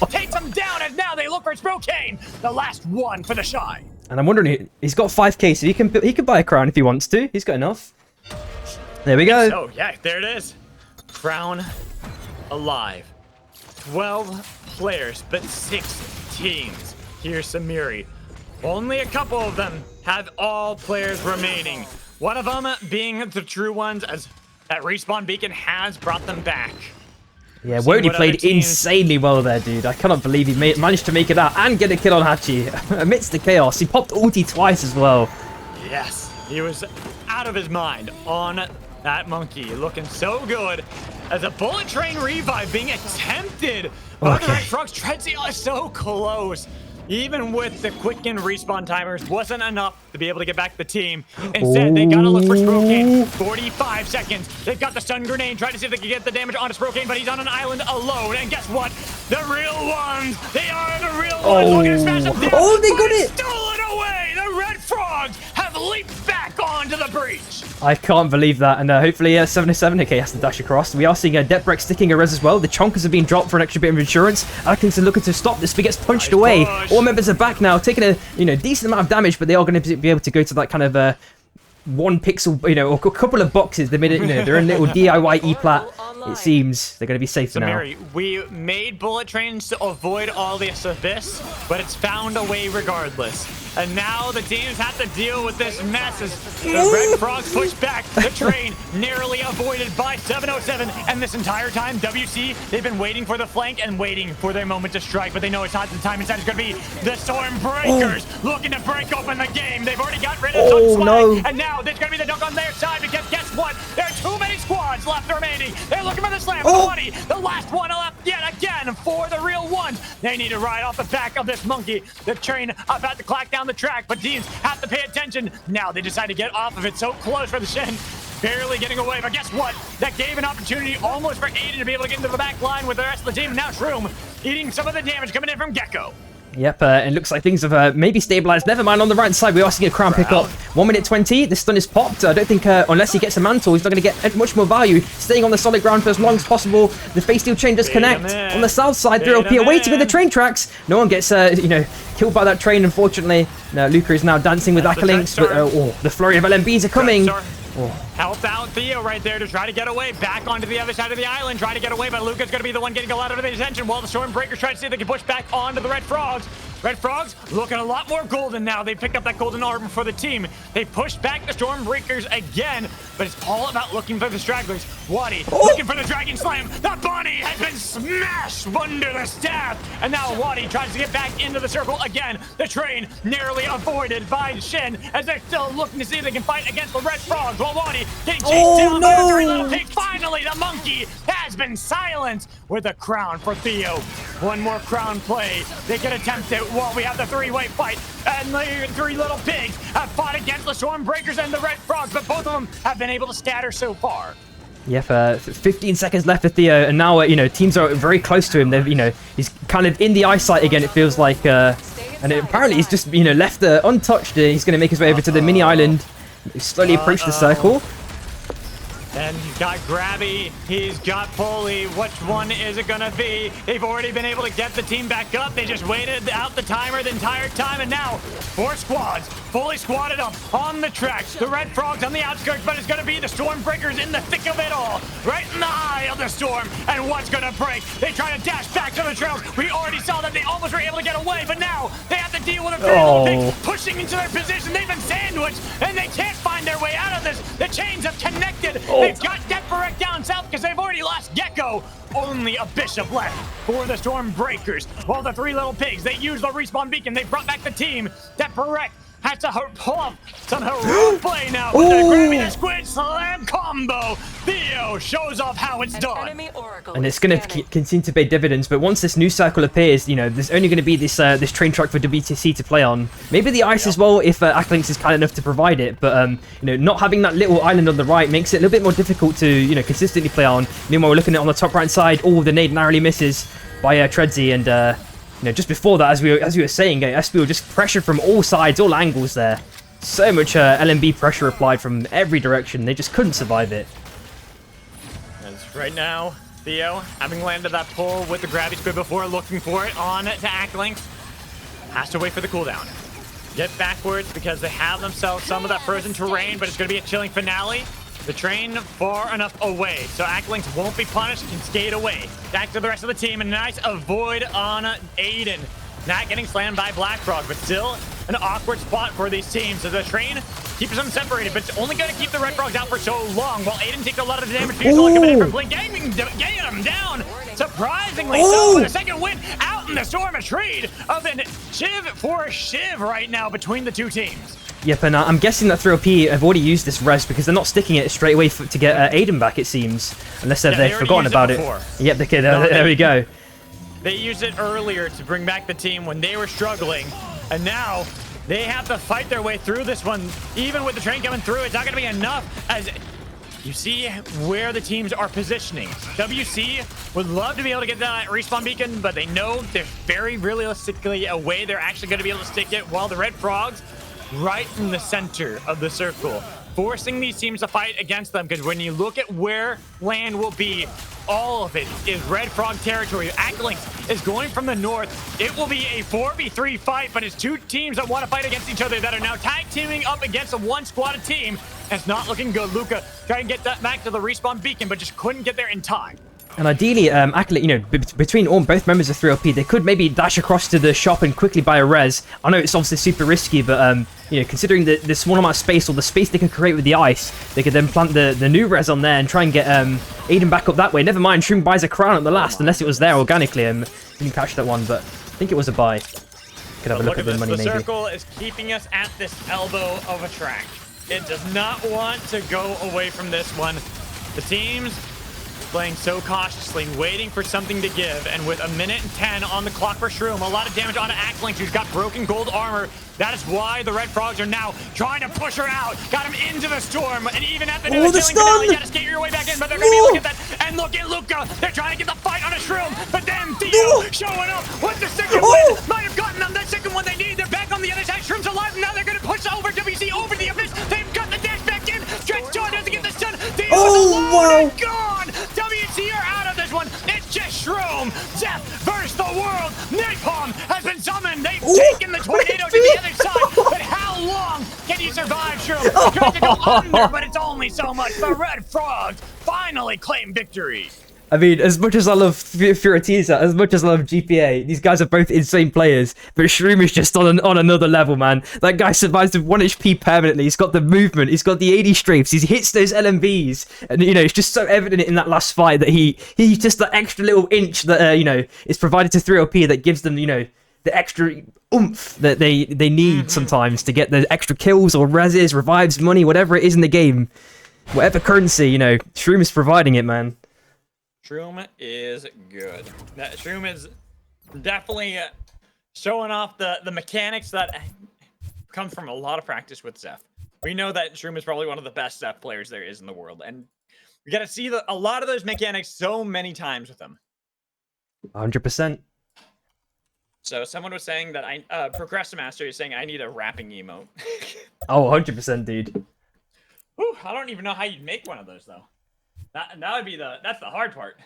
takes him down, as now they look for Spokane, the last one for the Shy. And I'm wondering, he's got 5k, so he can buy a crown if he wants to. He's got enough. There we go. So yeah, there it is. Crown alive. 12 players, but 6 teams. Here's Samiri. Only a couple of them have all players remaining. One of them being the true ones, as that respawn beacon has brought them back. Yeah, Wody played insanely well there, dude. I cannot believe he managed to make it out and get a kill on Hachi amidst the chaos. He popped ulti twice as well. Yes, he was out of his mind on that monkey, looking so good. As a bullet train revive being attempted. But the Red Frogs, Treadsy is so close. Even with the quicken respawn timers, wasn't enough to be able to get back the team. Instead, they gotta look for Spokane. 45 seconds. They've got the stun grenade, trying to see if they can get the damage onto Spokane, but he's on an island alone. And guess what? The real ones. They are the real ones. Looking to smash them down. Oh, they got it. Stolen away. The Red Frogs have leaped back onto the breach. I can't believe that. And hopefully 707 okay has to dash across. We are seeing Depbreck sticking a res as well. The Chonkers are being dropped for an extra bit of insurance. Atkins are looking to stop this, but gets punched away. All members are back now, taking a decent amount of damage, but they are going to be able to go to that kind of one pixel, or a couple of boxes. They made it, they're in little DIY E-plat. It seems they're going to be safe So now. Mary, we made bullet trains to avoid all this abyss, but it's found a way regardless. And now the teams have to deal with this mess as the Red Frogs push back. The train narrowly avoided by 707. And this entire time, WC, they've been waiting for the flank and waiting for their moment to strike, but they know it's not the time. Instead, it's going to be the Stormbreakers looking to break open the game. They've already got rid of some swag, and now there's going to be the dunk on their side because guess what? There are too many squads left remaining. They're looking for the slam. The last one left yet again for the real ones. They need to ride off the back of this monkey. The train about to clack down the track, but teams have to pay attention. Now they decide to get off of it. So close for the Shen. Barely getting away, but guess what? That gave an opportunity almost for Aiden to be able to get into the back line with the rest of the team. Now Shroom eating some of the damage coming in from Gecko. Yep, it looks like things have maybe stabilized. Never mind, on the right side, we are seeing a Crown pick up. 1 minute 20, the stun is popped. I don't think, unless he gets a mantle, he's not going to get much more value. Staying on the solid ground for as long as possible. The face steel chain does connect. On the south side, 3OP are waiting with the train tracks. No one gets, killed by that train, unfortunately. No, Luca is now dancing with Akalinks, but the flurry of LMBs are coming. Help out Theo right there to try to get away. Back onto the other side of the island. Try to get away, but Luca's going to be the one getting a lot of the attention while the Stormbreakers try to see if they can push back onto the Red Frogs. Red Frogs looking a lot more golden now. They picked up that golden armor for the team. They pushed back the Stormbreakers again, but it's all about looking for the stragglers. Wadi looking for the Dragon Slam. The bunny has been smashed under the staff, and now Wadi tries to get back into the circle again. The train narrowly avoided by Shin as they're still looking to see if they can fight against the Red Frogs, while Wadi getting chased down by the three little pigs. Finally, the monkey has been silenced with a crown for Theo. One more crown play. They can attempt it while we have the three-way fight. And the three little pigs have fought against the Stormbreakers and the Red Frogs, but both of them have been able to scatter so far. Yep, 15 seconds left for Theo, and now, teams are very close to him. They've, he's kind of in the eyesight again, it feels like. And apparently he's just, left untouched. He's going to make his way over to the mini island. Slowly approach the circle. And he's got Grabby, he's got Pulley. Which one is it gonna be? They've already been able to get the team back up. They just waited out the timer the entire time, and now 4 squads fully squatted up on the track. The Red Frogs on the outskirts, but it's gonna be the Stormbreakers in the thick of it all, right in the eye of the storm. And what's gonna break? They try to dash back to the trails. We already saw that they almost were able to get away, but now they have to deal with a little pigs pushing into their position. They've been sandwiched, and they can't find their way out of this. The chains have connected. They've got Depbreck down south because they've already lost Gecko. Only a Bishop left for the Stormbreakers. While the three little pigs, they use the respawn beacon. They brought back the team. Depbreck has to pull off some heroic play now with the grabbing the squid slam combo. Theo shows off how it's done. And it's going to continue to pay dividends, but once this new circle appears, there's only going to be this this train track for WTC to play on. Maybe the ice as well, if Akalinks is kind enough to provide it, but not having that little island on the right makes it a little bit more difficult to consistently play on. Meanwhile, we're looking at on the top right side, the nade narrowly misses by Tredsy, and just before that, as we were saying, SP were just pressured from all sides, all angles there. So much LMB pressure applied from every direction. They just couldn't survive it. As right now, Theo, having landed that pull with the Gravity Squid before, looking for it on to Akalinks, has to wait for the cooldown. Get backwards because they have themselves some of that frozen terrain, but it's going to be a chilling finale. The train far enough away, so Akalinks won't be punished, can skate away. Back to the rest of the team, and a nice avoid on Aiden. Not getting slammed by Black Frog, but still an awkward spot for these teams. So the train keeps them separated, but it's only going to keep the Red Frogs out for so long, while Aiden takes a lot of the damage. He's only coming in from Blink, getting them down. Surprisingly so, with a second win out in the storm, a trade of an Shiv for Shiv right now between the two teams. Yep, and I'm guessing that 3OP have already used this res because they're not sticking it straight away to get Aiden back, it seems. Unless they've forgotten about it. Yep, there we go. They used it earlier to bring back the team when they were struggling, and now they have to fight their way through this one. Even with the train coming through, it's not going to be enough, as you see where the teams are positioning. WC would love to be able to get that respawn beacon, but they know they're very realistically a way they're actually going to be able to stick it, while the Red Frogs right in the center of the circle. forcing these teams to fight against them, because when you look at where land will be, all of it is Red Frog territory. Acklings is going from the north. It will be a 4v3 fight, but it's two teams that want to fight against each other that are now tag teaming up against a one squad team. And it's not looking good. Luca trying to get that back to the respawn beacon, but just couldn't get there in time. And ideally, Acolyte, you know, between both members of 3LP, they could maybe dash across to the shop and quickly buy a res. I know it's obviously super risky, but you know, considering the small amount of space or the space they can create with the ice, they could then plant the new res on there and try and get Aiden back up that way. Never mind, Shroom buys a crown at the last, unless it was there organically. Didn't catch that one, but I think it was a buy. Could have a look at the money, maybe. The circle is keeping us at this elbow of a track. It does not want to go away from this one. The teams playing so cautiously, waiting for something to give, and with 1:10 on the clock for Shroom, a lot of damage on Acklings, who's got broken gold armor. That is why the Red Frogs are now trying to push her out. Got him into the storm, and even at the new killing finale, you gotta skate your way back in, but they're gonna be looking at that. And look at Luca, they're trying to get the fight on a Shroom, but then Theo showing up with the second win. Might have gotten them the second one they need. They're back on the other side. Shroom's alive, and now they're gonna push over WC over the abyss. They've got the dash back in. Stretch John doesn't get this done. Theo's alone and gone. WC are out of this one. It's just Shroom. Death versus the world. Napalm has been summoned. They've taken the tornado to the other side. But how long can you survive, Shroom? Trying to go under, but it's only so much. The Red Frogs finally claim victory. I mean, as much as I love Furatiza, as much as I love GPA, these guys are both insane players, but Shroom is just on another level, man. That guy survives with 1 HP permanently. He's got the movement, he's got the AD strafes, he hits those LMVs, and, you know, it's just so evident in that last fight that he's just that extra little inch that, you know, is provided to 3LP that gives them, you know, the extra oomph that they need sometimes to get the extra kills or reses, revives, money, whatever it is in the game. Whatever currency, you know, Shroom is providing it, man. Shroom is good. Shroom is definitely showing off the mechanics that come from a lot of practice with Zeph. We know that Shroom is probably one of the best Zeph players there is in the world, and we got to see a lot of those mechanics so many times with him. 100%. So someone was saying that Procrastinator is saying I need a rapping emote. Oh, 100%, dude. Whew, I don't even know how you'd make one of those though. That would be that's the hard part.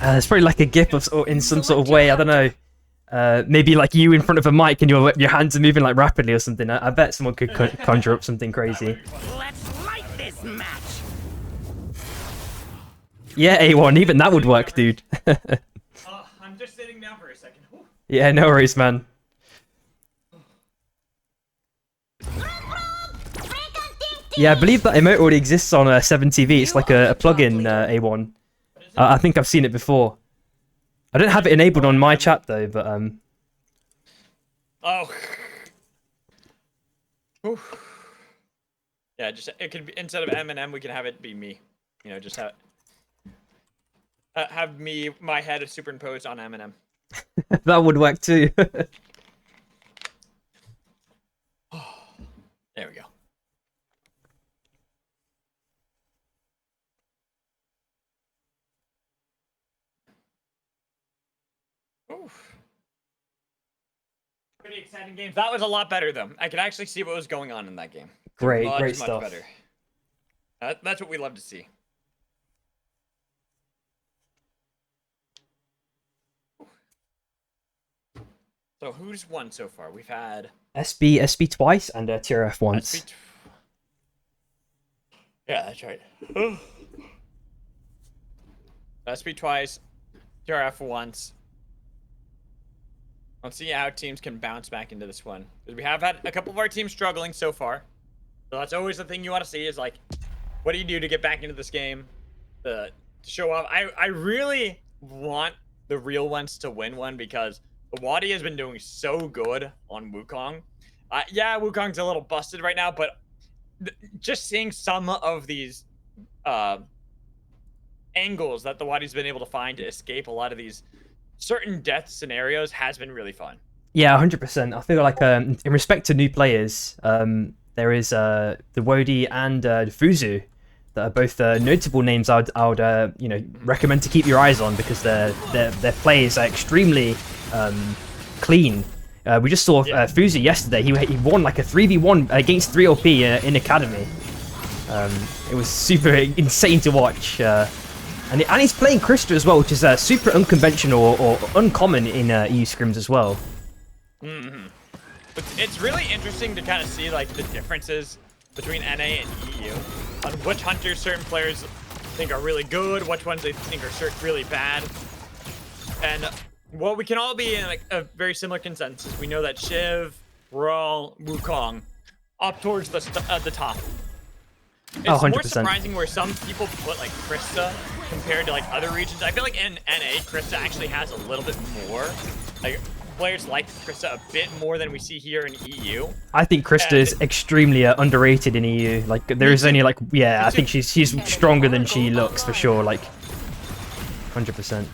It's probably like a GIF in some sort of way. I don't know. Maybe like you in front of a mic and your hands are moving like rapidly or something. I bet someone could conjure up something crazy. Let's light this match. Yeah, A1, even that would work, dude. I'm just sitting down for a second. Whew. Yeah, no worries, man. Yeah, I believe that emote already exists on 7TV. It's like a plugin, A1. I think I've seen it before. I don't have it enabled on my chat though, but Oh. Oof. Yeah, just it could be instead of Eminem, we can have it be me. You know, just have me, my head superimposed on Eminem. that would work too. There we go. Oof. Pretty exciting games. That was a lot better though. I could actually see what was going on in that game. Great Much stuff. Better. That's what we love to see. So who's won so far? We've had SB twice and TRF once. Yeah, that's right. SB twice, TRF once. Let's see how teams can bounce back into this one. Because we have had a couple of our teams struggling so far. So that's always the thing you want to see is like, what do you do to get back into this game? To show off. I really want the real ones to win one because the Wadi has been doing so good on Wukong. Yeah, Wukong's a little busted right now, but just seeing some of these angles that the Wadi's been able to find to escape a lot of these certain death scenarios has been really fun. Yeah, 100%. I feel like in respect to new players, there is the Wodi and Fuzu that are both notable names I would you know, recommend to keep your eyes on because their plays are extremely clean We just saw Fuzu yesterday. He won like a 3v1 against 3OP in Academy. It was super insane to watch. And he's playing Krista as well, which is super unconventional or uncommon in EU Scrims as well. It's really interesting to kind of see like the differences between NA and EU on which hunters certain players think are really good, which ones they think are really bad. And well, we can all be in like a very similar consensus. We know that Shiv, Brawl, Wukong up towards the top. It's more surprising where some people put like Krista compared to like other regions. I feel like in NA, Krista actually has a little bit more. Like players like Krista a bit more than we see here in EU. I think Krista is extremely underrated in EU. Like there is only like I think she's stronger than she looks for sure. Like 100%.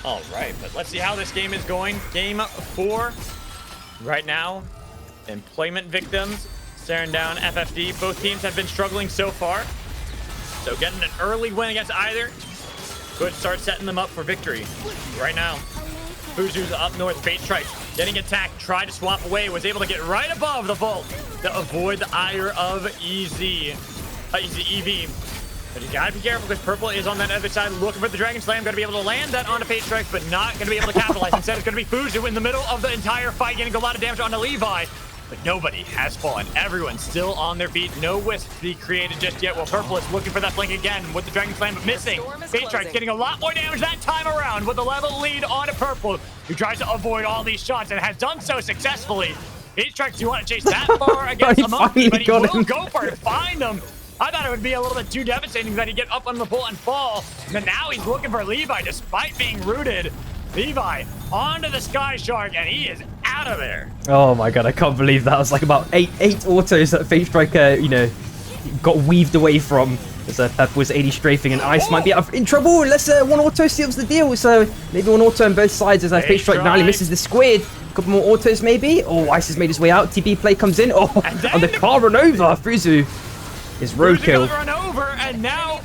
All right, but let's see how this game is going. Game 4 right now. Employment victims staring down FFD. Both teams have been struggling so far. So getting an early win against either could start setting them up for victory. Right now, Fuzu's up north, Fate Strikes, getting attacked, tried to swap away, was able to get right above the vault to avoid the ire of EV. But you gotta be careful because Purple is on that other side looking for the Dragon Slam. Gonna be able to land that onto Fate Strikes, but not gonna be able to capitalize. Instead, it's gonna be Fuzu in the middle of the entire fight, getting a lot of damage onto Levi. But nobody has fallen. Everyone's still on their feet. No wisp to be created just yet. While Purple is looking for that flank again with the Dragon Slam, but missing. Fate Strikes getting a lot more damage that time around with the level lead onto Purple, who tries to avoid all these shots and has done so successfully. Fate Strikes, do you want to chase that far against a monkey? But he will go for it. Find him. I thought it would be a little bit too devastating that he'd get up on the pole and fall. But now he's looking for Levi despite being rooted. Levi onto the Sky Shark, and he is out of there. Oh my god, I can't believe that was like about eight autos that Fate Striker, got weaved away from. As Pep was 80 strafing, and Ice might be in trouble unless one auto seals the deal. So maybe one auto on both sides as Fate Strike narrowly misses the squid. A couple more autos maybe. Oh, Ice has made his way out. TB play comes in. Oh, and the car run over. Fuzu is roadkill. Run over, and now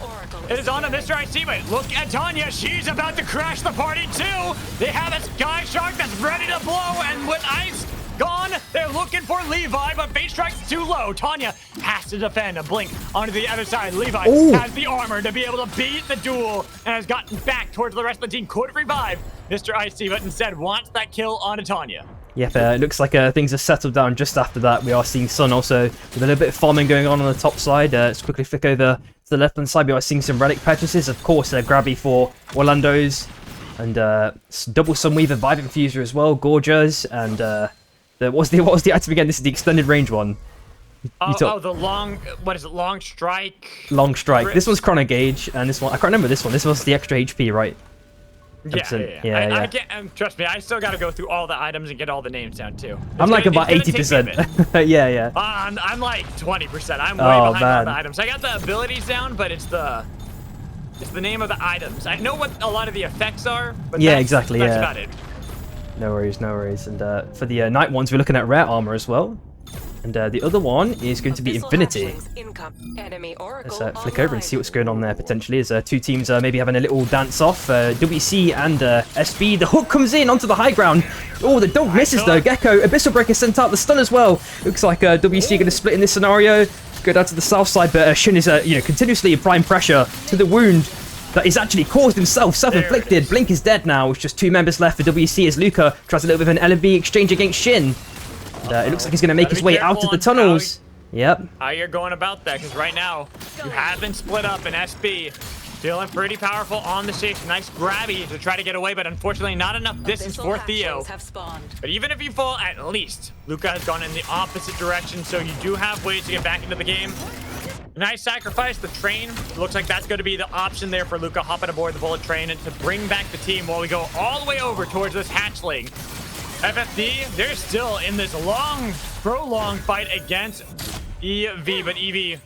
it is on to Mr. IC, but look at Tanya. She's about to crash the party too. They have a Sky Shark that's ready to blow, and with Ice gone, they're looking for Levi, but Fate Strike's too low. Tanya has to defend a blink onto the other side. Levi has the armor to be able to beat the duel and has gotten back towards the rest of the team. Could revive Mr. IC, but instead wants that kill onto Tanya. Yep, it looks like things are settled down just after that. We are seeing Sun also with a little bit of farming going on the top side. Let's quickly flick over to the left-hand side. We are seeing some relic purchases. Of course, Grabby for Orlando's and double Sunweaver, Vibe Infuser as well, Gorgas, and what was the item again? This is the extended range one. The long, what is it? Long Strike? Long Strike. This one's Chrono Gauge, and this one, I can't remember this one. This was the extra HP, right? Yeah. I can't, trust me, I still got to go through all the items and get all the names down too. I'm like about 80%. yeah. I'm like 20%. I'm way behind all the items. I got the abilities down, but it's the name of the items. I know what a lot of the effects are, but that's about it. No worries. And for the night ones, we're looking at rare armor as well. And the other one is going to be Infinity. Let's flick over and see what's going on there potentially. As two teams maybe having a little dance off. WC and SB. The hook comes in onto the high ground. Oh, the dog misses though. Gecko, Abyssal Breaker sent out the stun as well. Looks like WC going to split in this scenario. Go down to the south side, but Shin is continuously applying pressure to the wound that he's actually caused himself, self-inflicted. Blink is dead now. With just two members left for WC as Luca tries a little bit of an LB exchange against Shin. And, it looks like he's going to make his way out of the tunnels. How you're going about that, because right now you have been split up, and SB feeling pretty powerful on the shake. Nice grabby to try to get away, but unfortunately not enough distance for Theo. But even if you fall, at least Luca has gone in the opposite direction, so you do have ways to get back into the game. Nice sacrifice. The train looks like that's going to be the option there for Luca, hopping aboard the bullet train and to bring back the team while we go all the way over towards this hatchling. FFD, they're still in this long, prolonged fight against EV, but EV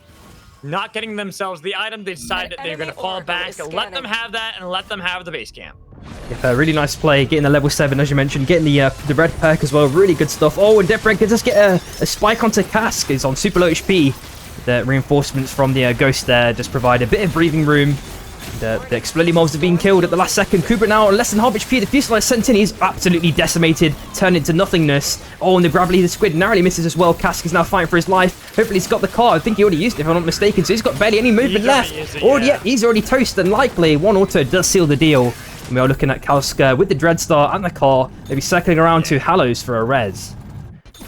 not getting themselves the item. They decide that they're going to fall back, let them have that, and let them have the base camp. Really nice play, getting the level 7 as you mentioned, getting the red perk as well, really good stuff. Oh, and Deathbreak can just get a spike onto Cask. He's on super low HP. The reinforcements from the Ghost there just provide a bit of breathing room The exploding mobs are being killed at the last second. Kuba now on less than half HP. The Fusilize sent in. He's absolutely decimated, turned into nothingness. Oh, and the Gravelly, the Squid narrowly misses as well. Cask is now fighting for his life. Hopefully he's got the car. I think he already used it, if I'm not mistaken. So he's got barely any movement left. Yeah, he's already toast, and likely one auto does seal the deal. And we are looking at Kauska with the Dreadstar and the car. Maybe circling around to Hallows for a res.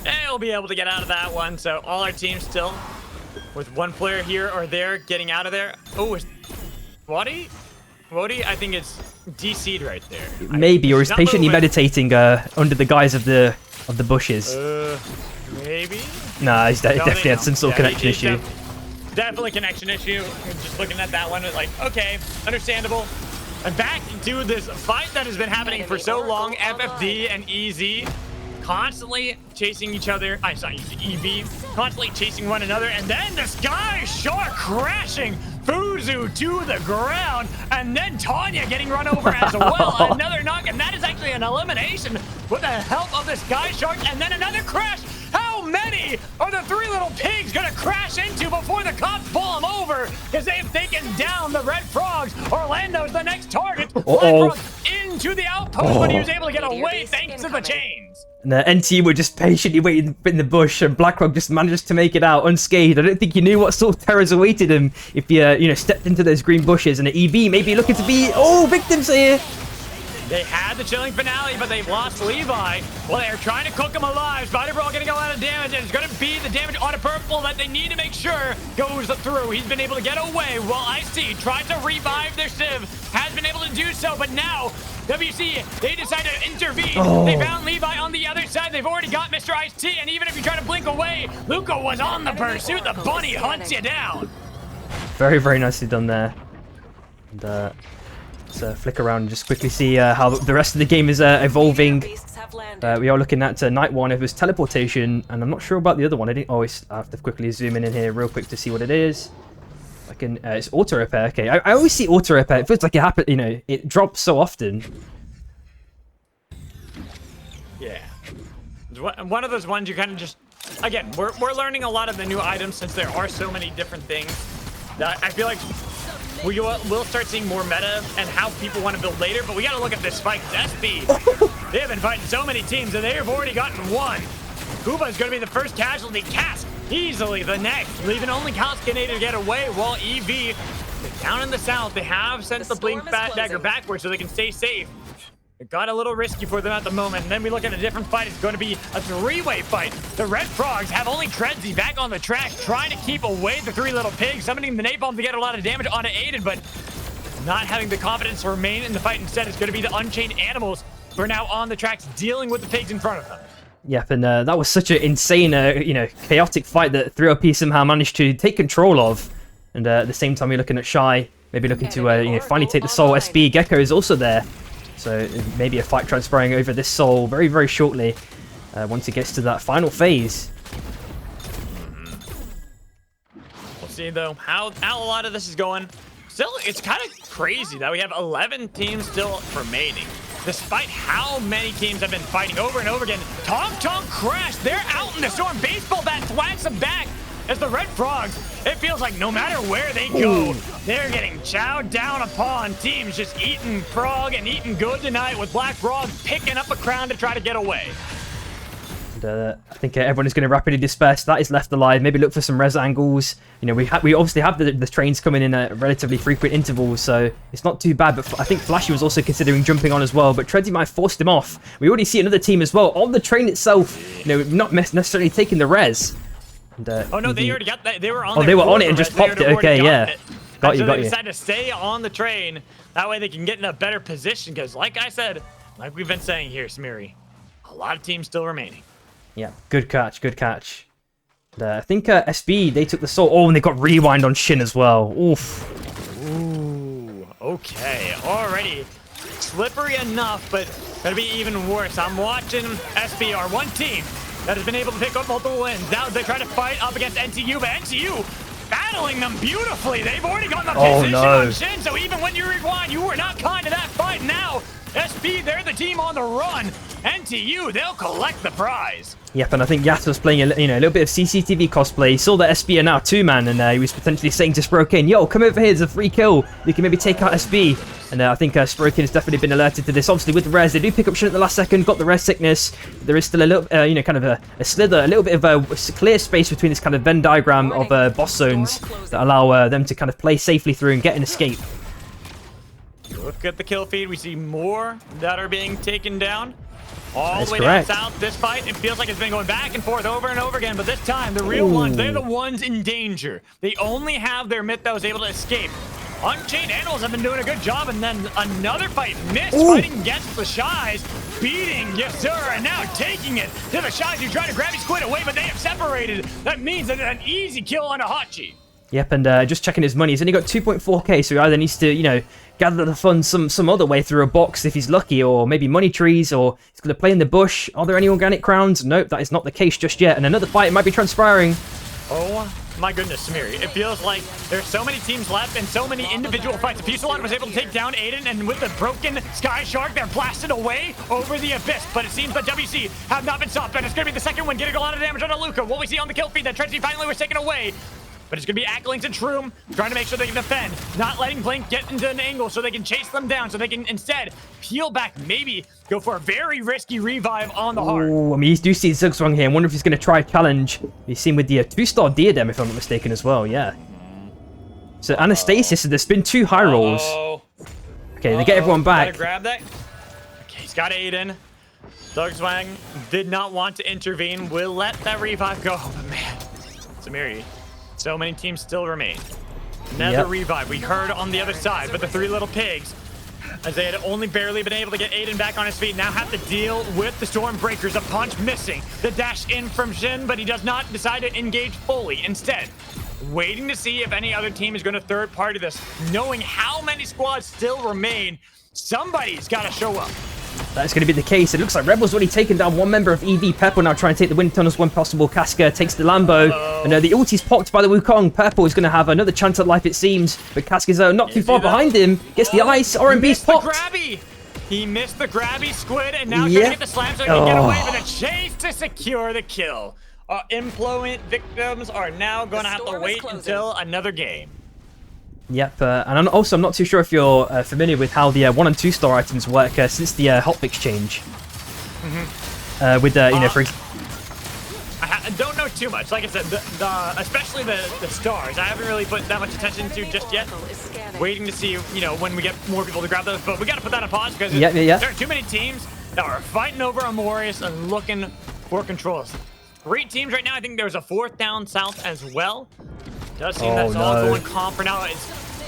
They'll be able to get out of that one. So all our teams still with one player here or there getting out of there. Oh, is Wadi? Wadi, I think it's DC'd right there. Maybe, or he's patiently meditating under the guise of the bushes. Maybe? Nah, he's definitely had some sort of connection issue. Definitely connection issue. Just looking at that one, like, okay, understandable. And back to this fight that has been happening for so long. FFD and EZ constantly chasing each other. I'm sorry, EV constantly chasing one another, and then the Sky Shark crashing Fuzu to the ground, and then Tanya getting run over as well. Another knock, and that is actually an elimination with the help of the Sky Shark, and then another crash. How many are the three little pigs gonna crash into before the cops pull them over? Because they've taken down the Red Frogs. Orlando's the next target. Red Frogs into the outpost, but he was able to get away thanks to the chains. And the NT were just patiently waiting in the bush, and Blackrock just managed to make it out unscathed. I don't think he knew what sort of terrors awaited him if he, stepped into those green bushes. And the EV may be looking to be, victims here. They had the chilling finale, but they've lost Levi. Well, they're trying to cook him alive. Spider-Brawl getting a lot of damage, and it's going to be the damage on a purple that they need to make sure goes through. He's been able to get away while Ice-T tried to revive their Civ. Has been able to do so, but now WC, they decide to intervene. They found Levi on the other side. They've already got Mr. Ice-T, and even if you try to blink away, Luca was on the pursuit. The bunny hunts you down. Very, very nicely done there. And, let's flick around and just quickly see how the rest of the game is evolving. We are looking at night one. It was teleportation, and I'm not sure about the other one. I have to quickly zoom in here real quick to see what it is. It's auto repair. Okay, I always see auto repair. It feels like it happens. It drops so often. Yeah, one of those ones you kind of just. Again, we're learning a lot of the new items since there are so many different things. That I feel like we'll start seeing more meta and how people want to build later, but we got to look at this fight. SB, they have been fighting so many teams, and they have already gotten one. Kuba is going to be the first casualty. Cask easily the next, leaving only Kalskinator to get away, while EV, down in the south, they have sent the Blink Bat Dagger backwards so they can stay safe. It got a little risky for them at the moment, and then we look at a different fight. It's going to be a three-way fight. The Red Frogs have only Dreadsy back on the track, trying to keep away the three little pigs, summoning the napalm to get a lot of damage onto Aiden, but not having the confidence to remain in the fight. Instead, it's going to be the Unchained Animals who are now on the tracks, dealing with the pigs in front of them. Yep, and that was such an insane, chaotic fight that 3OP somehow managed to take control of. And at the same time, we're looking at Shy, maybe looking to finally take the soul. SB Gecko is also there. So maybe a fight transferring over this soul very, very shortly once it gets to that final phase. We'll see, though, how a lot of this is going. Still, it's kind of crazy that we have 11 teams still remaining. Despite how many teams have been fighting over and over again. Tom Crash, they're out in the storm. Baseball bat thwacks them back. As the Red Frogs, it feels like no matter where they go, they're getting chowed down upon. Teams just eating frog and eating good tonight, with Black Frog picking up a crown to try to get away. And, I think everyone is going to rapidly disperse. That is left alive. Maybe look for some res angles. We obviously have the trains coming in at relatively frequent intervals, so it's not too bad. But I think Flashy was also considering jumping on as well, but Treadsy might have forced him off. We already see another team as well on the train itself. Not necessarily taking the res. And, oh no, they already got that. They were on. Oh, they were on it and just popped it. Okay, yeah. Got you. They decided to stay on the train. That way they can get in a better position. Because, like I said, like we've been saying here, Smeary, a lot of teams still remaining. Yeah, good catch, good catch. And, I think SB, they took the soul. Oh, and they got rewind on Shin as well. Oof. Ooh. Okay. Already slippery enough, but gonna be even worse. I'm watching SBR, one team that has been able to pick up multiple wins. Now they try to fight up against NTU, but NTU battling them beautifully. They've already gotten the position on Shin, so even when you rewind, you were not kind to that fight. Now SB, they're the team on the run. NTU, they'll collect the prize. Yep, and I think Yatta was playing a little bit of CCTV cosplay. He saw that SB are now 2-man, and he was potentially saying to Sprokane, yo, come over here, there's a free kill. You can maybe take out SB. And I think Sprokane has definitely been alerted to this. Obviously, with the res, they do pick up Shin at the last second, got the res sickness. There is still a little, kind of a slither, a little bit of a clear space between this kind of Venn diagram of boss zones that allow them to kind of play safely through and get an escape. Look at the kill feed. We see more that are being taken down. All That's the way correct. down south. This fight, it feels like it's been going back and forth over and over again, but this time, the real ones, they're the ones in danger. They only have their myth that was able to escape. Unchained Animals have been doing a good job, and then another fight missed, fighting against the Shies, beating Yes Sir, and now taking it to the Shies who try to grab his squid away, but they have separated. That means that an easy kill on a Hachi. Yep, and just checking his money, he's only got 2.4k, so he either needs to, gather the funds some other way through a box if he's lucky, or maybe money trees, or he's going to play in the bush. Are there any organic crowns? Nope, that is not the case just yet, and another fight might be transpiring. Oh my goodness, Samiri. It feels like there's so many teams left and so many individual fights. Fuselon was able to take down Aiden, and with the broken Sky Shark, they're blasted away over the abyss. But it seems that WC have not been stopped, and it's going to be the second one getting a lot of damage on Luca. What we see on the kill feed, that Trenzy finally was taken away. But it's going to be Acklings and Shroom trying to make sure they can defend, not letting Blink get into an angle so they can chase them down, so they can instead peel back, maybe go for a very risky revive on the heart. Oh, I mean, you do see Zugzwang here. I wonder if he's going to try a challenge. He's seen with the 2-star Diadem, if I'm not mistaken, as well, yeah. So Anastasis, there's been 2 high rolls. Okay, they get everyone back. Gotta grab that. Okay, he's got Aiden. Zugzwang did not want to intervene. We'll let that revive go, but man, Samiri. So many teams still remain. Another revive. We heard on the other side, but the 3 little pigs, as they had only barely been able to get Aiden back on his feet, now have to deal with the Stormbreakers. A punch missing. The dash in from Shin, but he does not decide to engage fully. Instead, waiting to see if any other team is going to third party this. Knowing how many squads still remain, somebody's got to show up. That's going to be the case. It looks like Rebels already taken down one member of EV. Purple now trying to take the wind tunnels when possible. Casca takes the Lambo. And the ulti's popped by the Wukong. Purple is going to have another chance at life, it seems. But Casca's not too far behind him. Gets the ice. RMB's popped. He missed the grabby squid, and now trying to get the slam so he can get away with a chase to secure the kill. Implement victims are now going to have to wait until another game. Yep, and I'm not too sure if you're familiar with how the 1- and 2-star items work since the hotfix change. With for example, I don't know too much. Like I said, especially the stars, I haven't really put that much attention to just yet. Waiting to see, when we get more people to grab those. But we got to put that on pause because there are too many teams that are fighting over Amorius and looking for controls. 3 teams right now. I think there's a 4th down south as well. Does seem that's all going calm for now.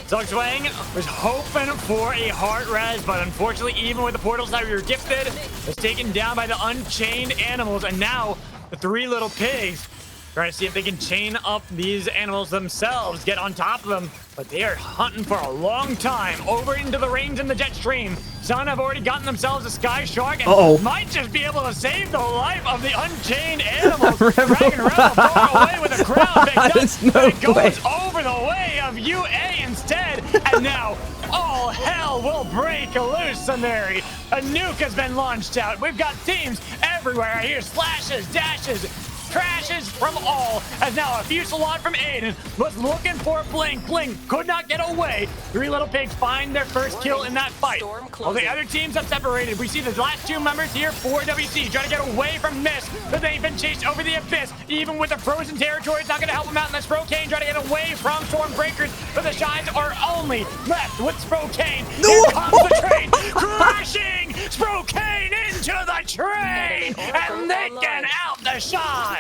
Zugzwang was hoping for a heart res, but unfortunately, even with the portals that we were gifted, was taken down by the Unchained Animals, and now the 3 little pigs trying to see if they can chain up these animals themselves, get on top of them, but they are hunting for a long time over into the range in the jet stream. Sun have already gotten themselves a Sky Shark and might just be able to save the life of the Unchained Animals. Dragon Rebel far away with a crowd picked up, it goes over the way of UA instead, and now all hell will break loose, Samiri. A nuke has been launched out. We've got teams everywhere. I hear slashes, dashes, crashes from all, as now a Fuselon from Aiden was looking for Blink. Blink could not get away. 3 little pigs find their first kill in that fight. All the other teams have separated. We see the last 2 members here for WC trying to get away from Mist, but they've been chased over the abyss. Even with the frozen territory, it's not going to help them out. And the Sprokane trying to get away from Stormbreakers, but the Shines are only left with Sprokane. Here comes the train crashing Sprokane into the train, and they get out the Shines.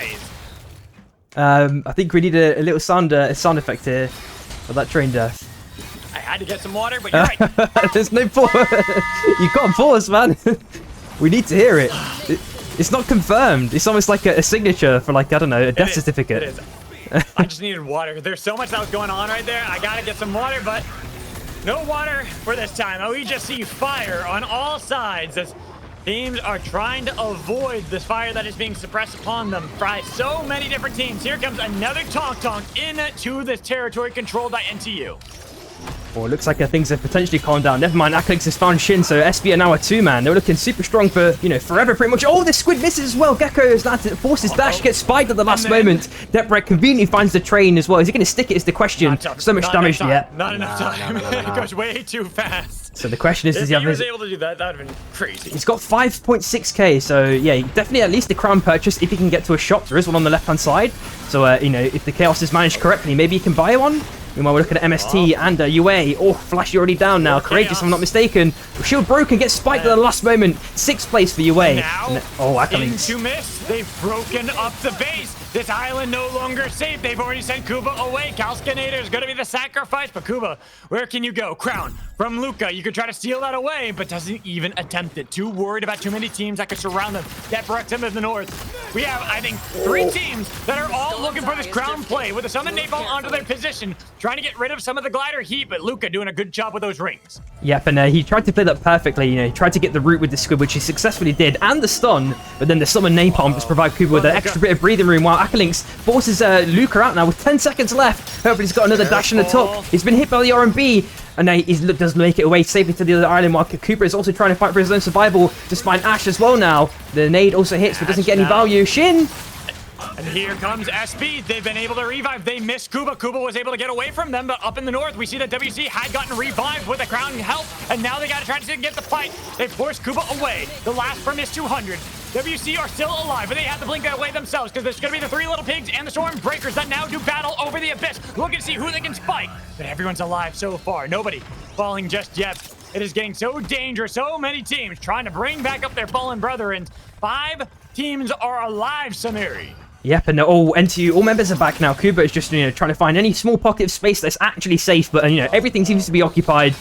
I think we need a little sound effect here for that train death. I had to get some water, but you're right. There's no pause. You can't pause, man. We need to hear it. It's not confirmed. It's almost like a signature for, like, I don't know, a death certificate. It is. I just needed water. There's so much that was going on right there. I gotta get some water, but no water for this time. We just see fire on all sides as teams are trying to avoid this fire that is being suppressed upon them by so many different teams. Here comes another Tonk into this territory controlled by NTU. Well, it looks like things have potentially calmed down. Never mind, Akalix has found Shin, so SB are now a 2-man. They were looking super strong for, you know, forever pretty much. Oh, the squid misses as well. Gecko is that forces dash, gets spiked at the last moment. Deprek conveniently finds the train as well. Is he going to stick it is the question. So much damage yet. Not enough time. It goes way too fast. So the question is, If does he have he was his... able to do that, that would have been crazy. He's got 5.6k, so yeah, definitely at least a crown purchase if he can get to a shop. There is one on the left-hand side. So, you know, if the Chaos is managed correctly, maybe he can buy one. Meanwhile, we're looking at MST and UA. Oh, Flashy already down now. Courageous, if I'm not mistaken. Shield broken, gets spiked at the last moment. 6th place for UA. Now, Akalix. into miss. They've broken up the base. This island no longer safe. They've already sent Kuba away. Kalskinator is going to be the sacrifice. But Kuba, where can you go? Crown from Luca. You could try to steal that away, but doesn't even attempt it. Too worried about too many teams that could surround them. That brought him to the north. We have, I think, 3 teams that are all looking for this crown play with a summon napalm onto their position, trying to get rid of some of the glider heat, but Luca doing a good job with those rings. Yep, and he tried to play that perfectly. You know, he tried to get the root with the squid, which he successfully did, and the stun, but then the summon napalm just provide Kuba with an extra bit of breathing room, while Akalix forces Luca out now with 10 seconds left. Hopefully he's got another dash and a tuck. He's been hit by the RMB, and now he does make it away safely to the other island, while Cooper is also trying to fight for his own survival to find Ash as well now. The nade also hits, but doesn't get any value. Shin! And here comes SB. They've been able to revive. They missed Kuba. Kuba was able to get away from them, but up in the north, we see that WC had gotten revived with the crown help, and now they got to try to get the fight. They forced Kuba away. The last from is 200. WC are still alive, but they have to blink that away themselves, because there's going to be the 3 little pigs and the storm breakers that now do battle over the abyss. Looking to see who they can spike. But everyone's alive so far. Nobody falling just yet. It is getting so dangerous. So many teams trying to bring back up their fallen brother, and 5 teams are alive, Samiri. Yep, and all NTU, all members are back now. Kuba is just, you know, trying to find any small pocket of space that's actually safe, but, you know, everything seems to be occupied.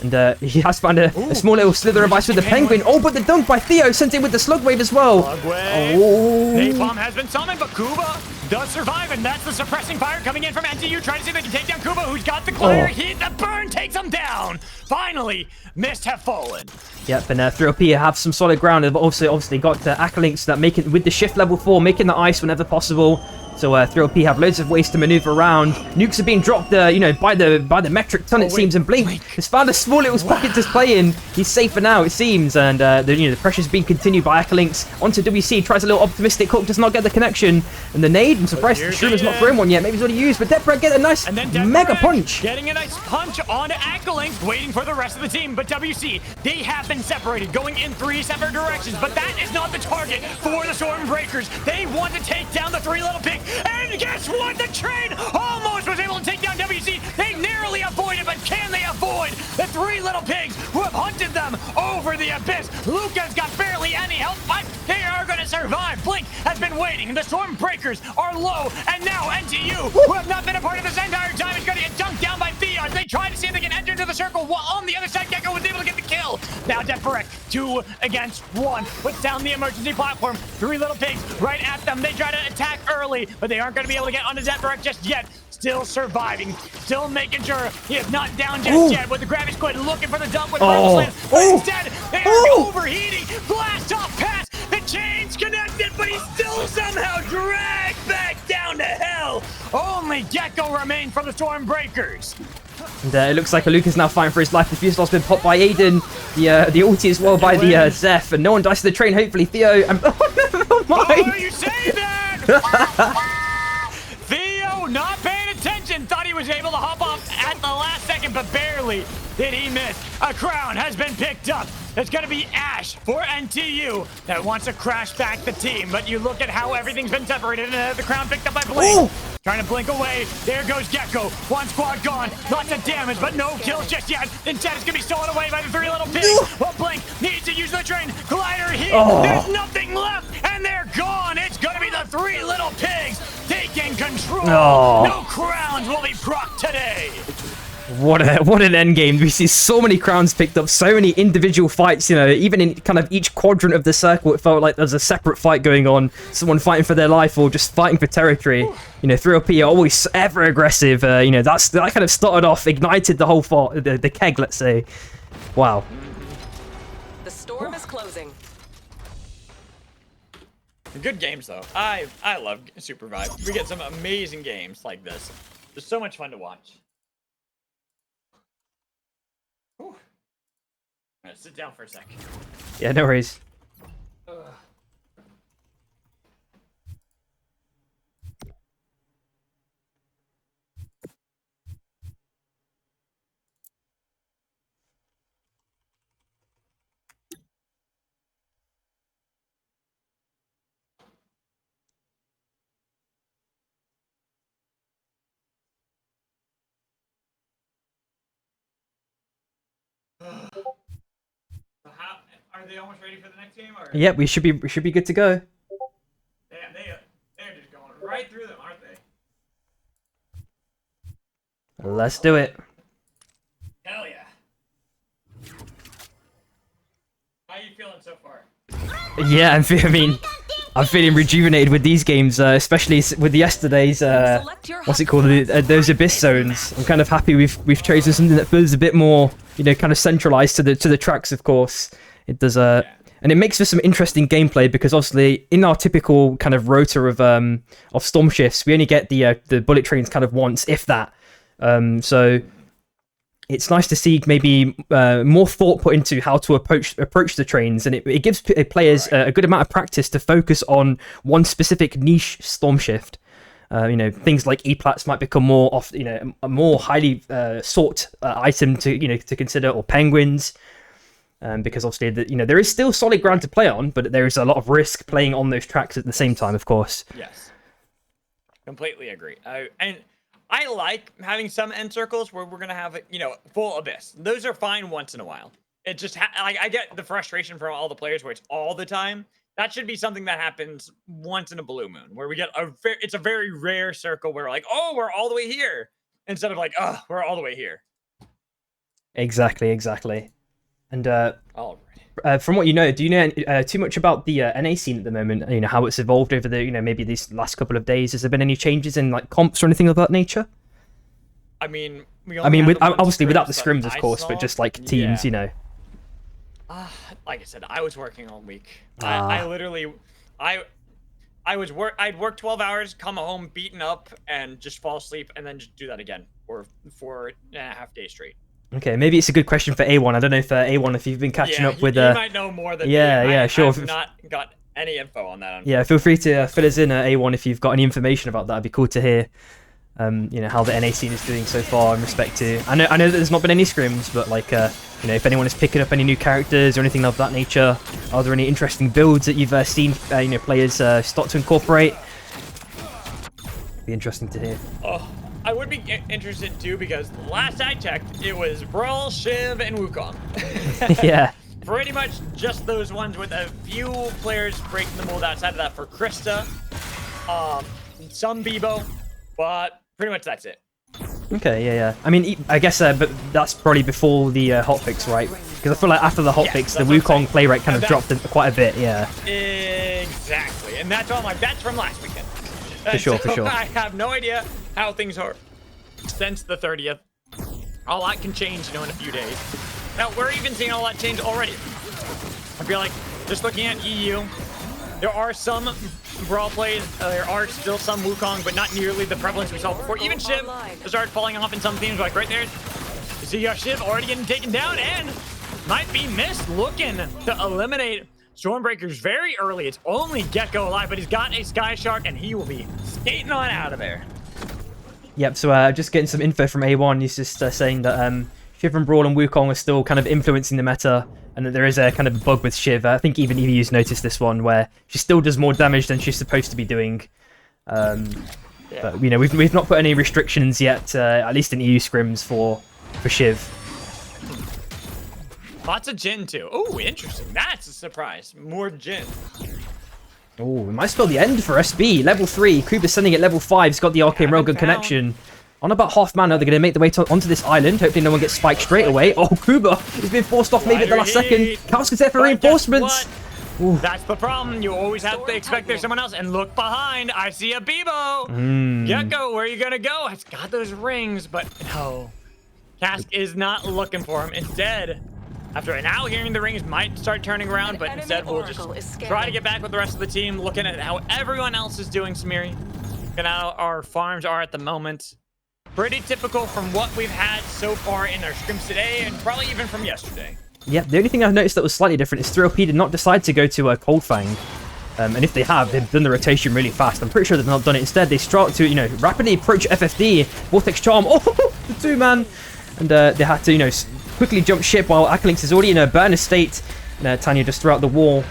And he has found a small little slither of ice with the penguin. Oh, but the dunk by Theo sent in with the slug wave as well. Slug wave. Oh. Napalm has been summoned, but Kuba does survive, and that's the suppressing fire coming in from NTU, trying to see if they can take down Kuba, who's got the glider heat. The burn takes him down. Finally, Mist have fallen. Yep, and 3OP have some solid ground. They've also obviously got Akalix that make it with the shift level 4, making the ice whenever possible. So 3OP have loads of ways to maneuver around. Nukes are being dropped, you know, by the metric ton, it seems. And Blink has found a small little pocket to play in. He's safer now, it seems. And the pressure's being continued by Akalix onto WC. Tries a little optimistic hook, does not get the connection. And the nade, I'm surprised Shroom not thrown one yet. Maybe he's already used, but Deprek get a nice mega punch. Getting a nice punch onto Akalix, waiting for the rest of the team. But WC, they have been separated, going in 3 separate directions. But that is not the target for the Stormbreakers. They want to take down the 3 little pigs. And guess what? The train almost was able to take down WC. They narrowly avoided, but can they avoid the 3 little pigs who have hunted them over the abyss? Luca's got barely any help, but they are going to survive. Blink has been waiting. The Stormbreakers are low, and now NTU, who have not been a part of this entire time, is going to get dunked down by Theo as they try to see if they can enter into the circle, while on the other side, Gecko was able to get the kill. Now Deprek, 2 against 1, puts down the emergency platform. 3 little pigs right at them. They try to attack early, but they aren't going to be able to get onto Deprek just yet. Still surviving, still making sure he is not down just yet with the Gravity Squid looking for the dump with Slam. But instead, they are overheating. Blast off pass. The chain's connected, but he's still somehow dragged back down to hell. Only Gecko remains for the Stormbreakers. And it looks like Luke is now fighting for his life. The fuse loss been popped by Aiden. The ulti as well by the Zeph. And no one dies to the train, hopefully. Theo. And, oh, oh, you say that! Theo not paying attention, thought he was able to hop off at the last second, but barely did he miss. A crown has been picked up. It's going to be Ash for NTU that wants to crash back the team, but you look at how everything's been separated, and the crown picked up by Blink. Trying to blink away. There goes Gecko. 1 squad gone. Lots of damage, but no kills just yet. Instead, it's going to be stolen away by the 3 little pigs. Well, Blink needs to use the train. Glider heat. There's nothing left, and they're gone. It's going to be the 3 little pigs taking control. No crowns will be procced today. What an end game. We see so many crowns picked up, so many individual fights, you know, even in kind of each quadrant of the circle, it felt like there's a separate fight going on, someone fighting for their life or just fighting for territory. You know, 3OP are always ever aggressive. You know, that kind of started off, ignited the whole the keg, let's say. Wow. The storm is closing. Good games, though. I love Super Vibe. We get some amazing games like this. It's so much fun to watch. Whew. I'm gonna sit down for a sec. Yeah, no worries. So how are they almost ready for the next game? Or Yep, we should be good to go. damn, they're just going right through them, aren't they? Let's do it. Hell yeah. How you feeling so far? Yeah, I mean, I'm feeling rejuvenated with these games, especially with yesterday's. Select your What's it called? Those abyss zones. I'm kind of happy we've chosen something that feels a bit more, kind of centralized to the tracks. Of course, it does. And it makes for some interesting gameplay because obviously in our typical kind of rotor of storm shifts, we only get the bullet trains kind of once, if that. So it's nice to see maybe more thought put into how to approach the trains, and it gives players a good amount of practice to focus on one specific niche storm shift. Things like E-plats might become a more highly sought item to consider, or penguins, because obviously there is still solid ground to play on, but there is a lot of risk playing on those tracks at the same time, of course. Yes. Completely agree. And I like having some end circles where we're going to have, full abyss. Those are fine once in a while. It just, I get the frustration from all the players where it's all the time. That should be something that happens once in a blue moon, where we get it's a very rare circle where we're like, oh, we're all the way here. Instead of like, oh, we're all the way here. Exactly. And All right. from what you know, do you know too much about the NA scene at the moment? How it's evolved over the maybe these last couple of days. Has there been any changes in like comps or anything of that nature? I mean, obviously without the scrims, of course, but just like teams, Like I said, I was working all week. I literally, I'd work 12 hours, come home beaten up, and just fall asleep, and then just do that again for 4.5 days straight. Okay, maybe it's a good question for A1. I don't know if A1, if you've been catching up with. You might know more than me. Sure. I've not got any info on that. Yeah, feel free to fill us in A1 if you've got any information about that. It'd be cool to hear. How the NA scene is doing so far in respect to. I know that there's not been any scrims, but if anyone is picking up any new characters or anything of that nature, are there any interesting builds that you've seen players start to incorporate? Be interesting to hear. Oh, I would be interested too, because last I checked, it was Brawl, Shiv, and Wukong. Yeah. Pretty much just those ones, with a few players breaking the mold outside of that for Krista. Some Bebo, but pretty much that's it. Okay, yeah. I mean, I guess, but that's probably before the hotfix, right? Because I feel like after the hotfix, the Wukong play rate kind of dropped quite a bit, yeah. Exactly, and that's all that's from last weekend. For sure. I have no idea how things are since the 30th. A lot can change, in a few days. Now, we're even seeing a lot change already. I feel like, just looking at EU, there are some Brawl plays, there are still some Wukong, but not nearly the prevalence we saw before. Even Shiv started falling off in some themes, like right there. You see Shiv already getting taken down, and might be missed, looking to eliminate Stormbreakers very early. It's only Gecko alive, but he's got a Sky Shark, and he will be skating on out of there. Yep, so just getting some info from A1. He's just saying that Shiv and Brawl and Wukong are still kind of influencing the meta, and that there is a kind of bug with Shiv. I think even EVU's noticed this one, where she still does more damage than she's supposed to be doing. But we've not put any restrictions yet, at least in EU Scrims for Shiv. Lots of Jin too. Oh, interesting. That's a surprise. More Jin. Oh, we might spell the end for SB. Level 3. Kuba's sending at level 5. He's got the arcane railgun connection. On about half mana, they're going to make their way onto this island. Hopefully no one gets spiked straight away. Oh, Kuba has been forced off maybe at the last second. Kaos gets there for reinforcements. That's the problem. You always have to expect there's someone else. And look behind. I see a Bebo. Gecko, where are you going to go? It's got those rings, but no. Cask is not looking for him. Instead, after now hearing the rings, might start turning around, but instead we'll just try to get back with the rest of the team, looking at how everyone else is doing, Samiri. And how our farms are at the moment. pretty typical from what we've had so far in our scrims today, and probably even from yesterday. Yeah, the only thing I've noticed that was slightly different is 3OP did not decide to go to Cold Fang. And if they have, they've done the rotation really fast. I'm pretty sure they've not done it. Instead, they start to, rapidly approach FFD, Vortex Charm, the two-man. And they had to, quickly jump ship while Akalinx is already in a burner state. And Tanya just threw out the wall.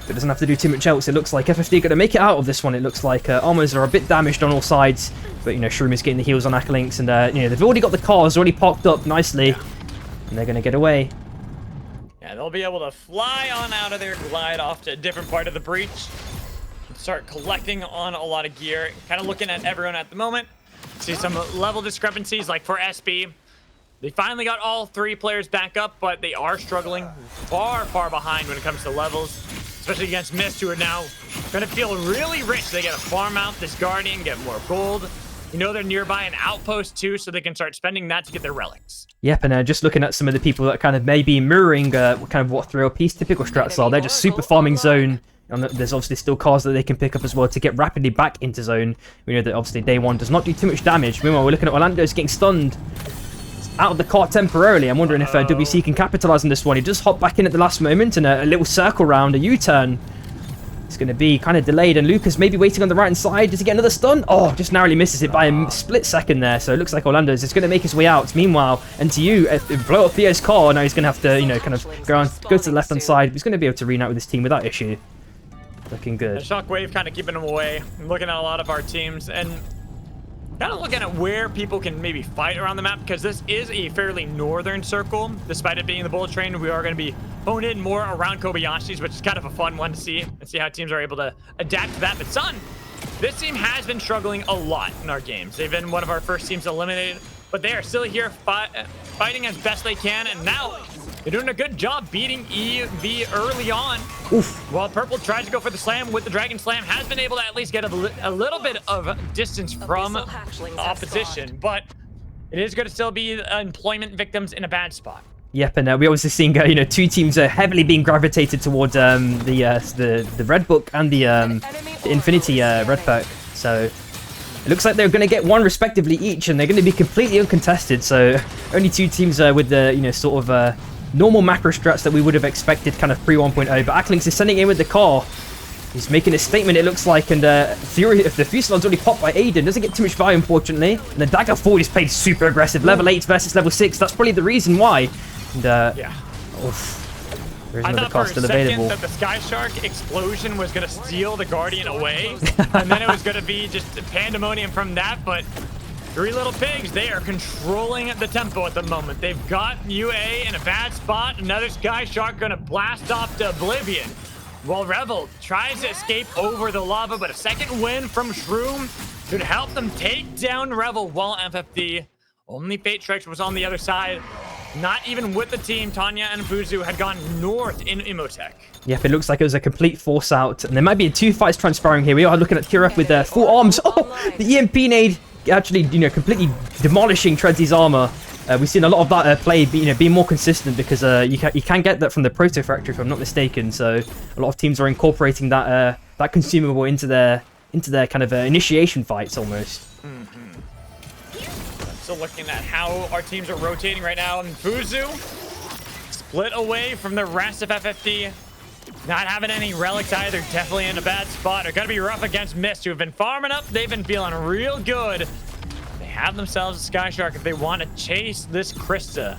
But doesn't have to do too much else. It looks like FFD are going to make it out of this one. It looks like armors are a bit damaged on all sides. But, Shroom is getting the heals on Akalinx. And, they've already got the cars already parked up nicely. And they're going to get away. Yeah, they'll be able to fly on out of there, glide off to a different part of the breach, and start collecting on a lot of gear. Kind of looking at everyone at the moment. See some level discrepancies, like for SB. They finally got all 3 players back up, but they are struggling far, far behind when it comes to levels, especially against Mist, who are now going to feel really rich. They get to farm out this Guardian, get more gold. They're nearby an outpost too, so they can start spending that to get their relics. Yep, and just looking at some of the people that kind of may be mirroring kind of what 3OP's typical strats are. They're just super farming zone. And there's obviously still cars that they can pick up as well to get rapidly back into zone. We know that obviously day 1 does not do too much damage. Meanwhile, we're looking at Orlando's getting stunned. It's out of the car temporarily. I'm wondering if WC can capitalize on this one. He does hop back in at the last moment and a little circle round, a U-turn. It's going to be kind of delayed, and Lucas may be waiting on the right-hand side. Does he get another stun? Oh, just narrowly misses it by a split second there, so it looks like Orlando's is going to make his way out. Meanwhile, NTU blow up Theo's car. Now he's going to have to, kind of go to the left-hand side. He's going to be able to reunite with his team without issue. Looking good. The Shockwave kind of keeping him away. I'm looking at a lot of our teams, and kind of looking at where people can maybe fight around the map, because this is a fairly northern circle. Despite it being the bullet train, we are going to be honed in more around Kobayashi's, which is kind of a fun one to see and see how teams are able to adapt to that. But Sun, this team has been struggling a lot in our games. They've been one of our first teams eliminated, but they are still here fighting as best they can, and now they're doing a good job beating EV early on. Oof. While Purple tries to go for the slam with the Dragon Slam, has been able to at least get a little bit of distance from opposition, but it is going to still be employment victims in a bad spot. Yep, and we obviously seeing 2 teams heavily being gravitated towards the Red Book and the Infinity Red Perk. So it looks like they're going to get 1 respectively each, and they're going to be completely uncontested. So only 2 teams with the sort of normal macro strats that we would have expected kind of pre 1.0. But Akalinx is sending in with the car. He's making a statement, it looks like, and Fury, if the Fuselode's already popped by Aiden, doesn't get too much value, unfortunately. And the Dagger Forward is played super aggressive. Level 8 versus level 6, that's probably the reason why. And, yeah. Oof. There's I another thought car for still a second available. that the Sky Shark explosion was going to steal the Guardian away, and then it was going to be just pandemonium from that, but 3 little pigs, they are controlling the tempo at the moment. They've got UA in a bad spot. Another Sky Shark going to blast off to oblivion, while Revel tries to escape over the lava, but a second win from Shroom should help them take down Revel, while FFD, only Fate Strikes was on the other side. Not even with the team, Tanya and Fuzu had gone north in Imotech. Yep, it looks like it was a complete force out. And there might be 2 fights transpiring here. We are looking at Kiref with full arms. Oh, the EMP nade actually, completely demolishing Tredzy's armor. We've seen a lot of that play being more consistent, because you can get that from the Proto Factory, if I'm not mistaken. So a lot of teams are incorporating that that consumable into their kind of initiation fights almost. So looking at how our teams are rotating right now, and Fuzu split away from the rest of FFD. Not having any relics either, definitely in a bad spot. They're gonna be rough against Mist, who have been farming up. They've been feeling real good. They have themselves a Sky Shark if they want to chase this Krista.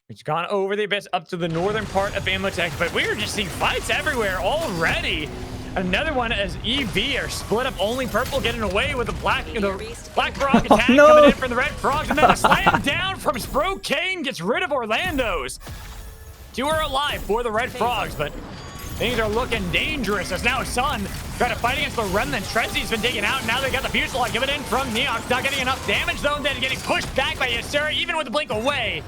It's gone over the abyss up to the northern part of Imotech, but we're just seeing fights everywhere already. Another one as EV are split up, only Purple getting away with the Black Frog attack coming in from the Red Frogs, and then a slam down from Spro Kane gets rid of Orlando's. 2 are alive for the Red Frogs, but things are looking dangerous as now Sun trying to fight against the Remnants. Tredzy's been taken out, and now they got the Fuselage given in from Neox. Not getting enough damage though, then getting pushed back by Ysera, even with the blink away.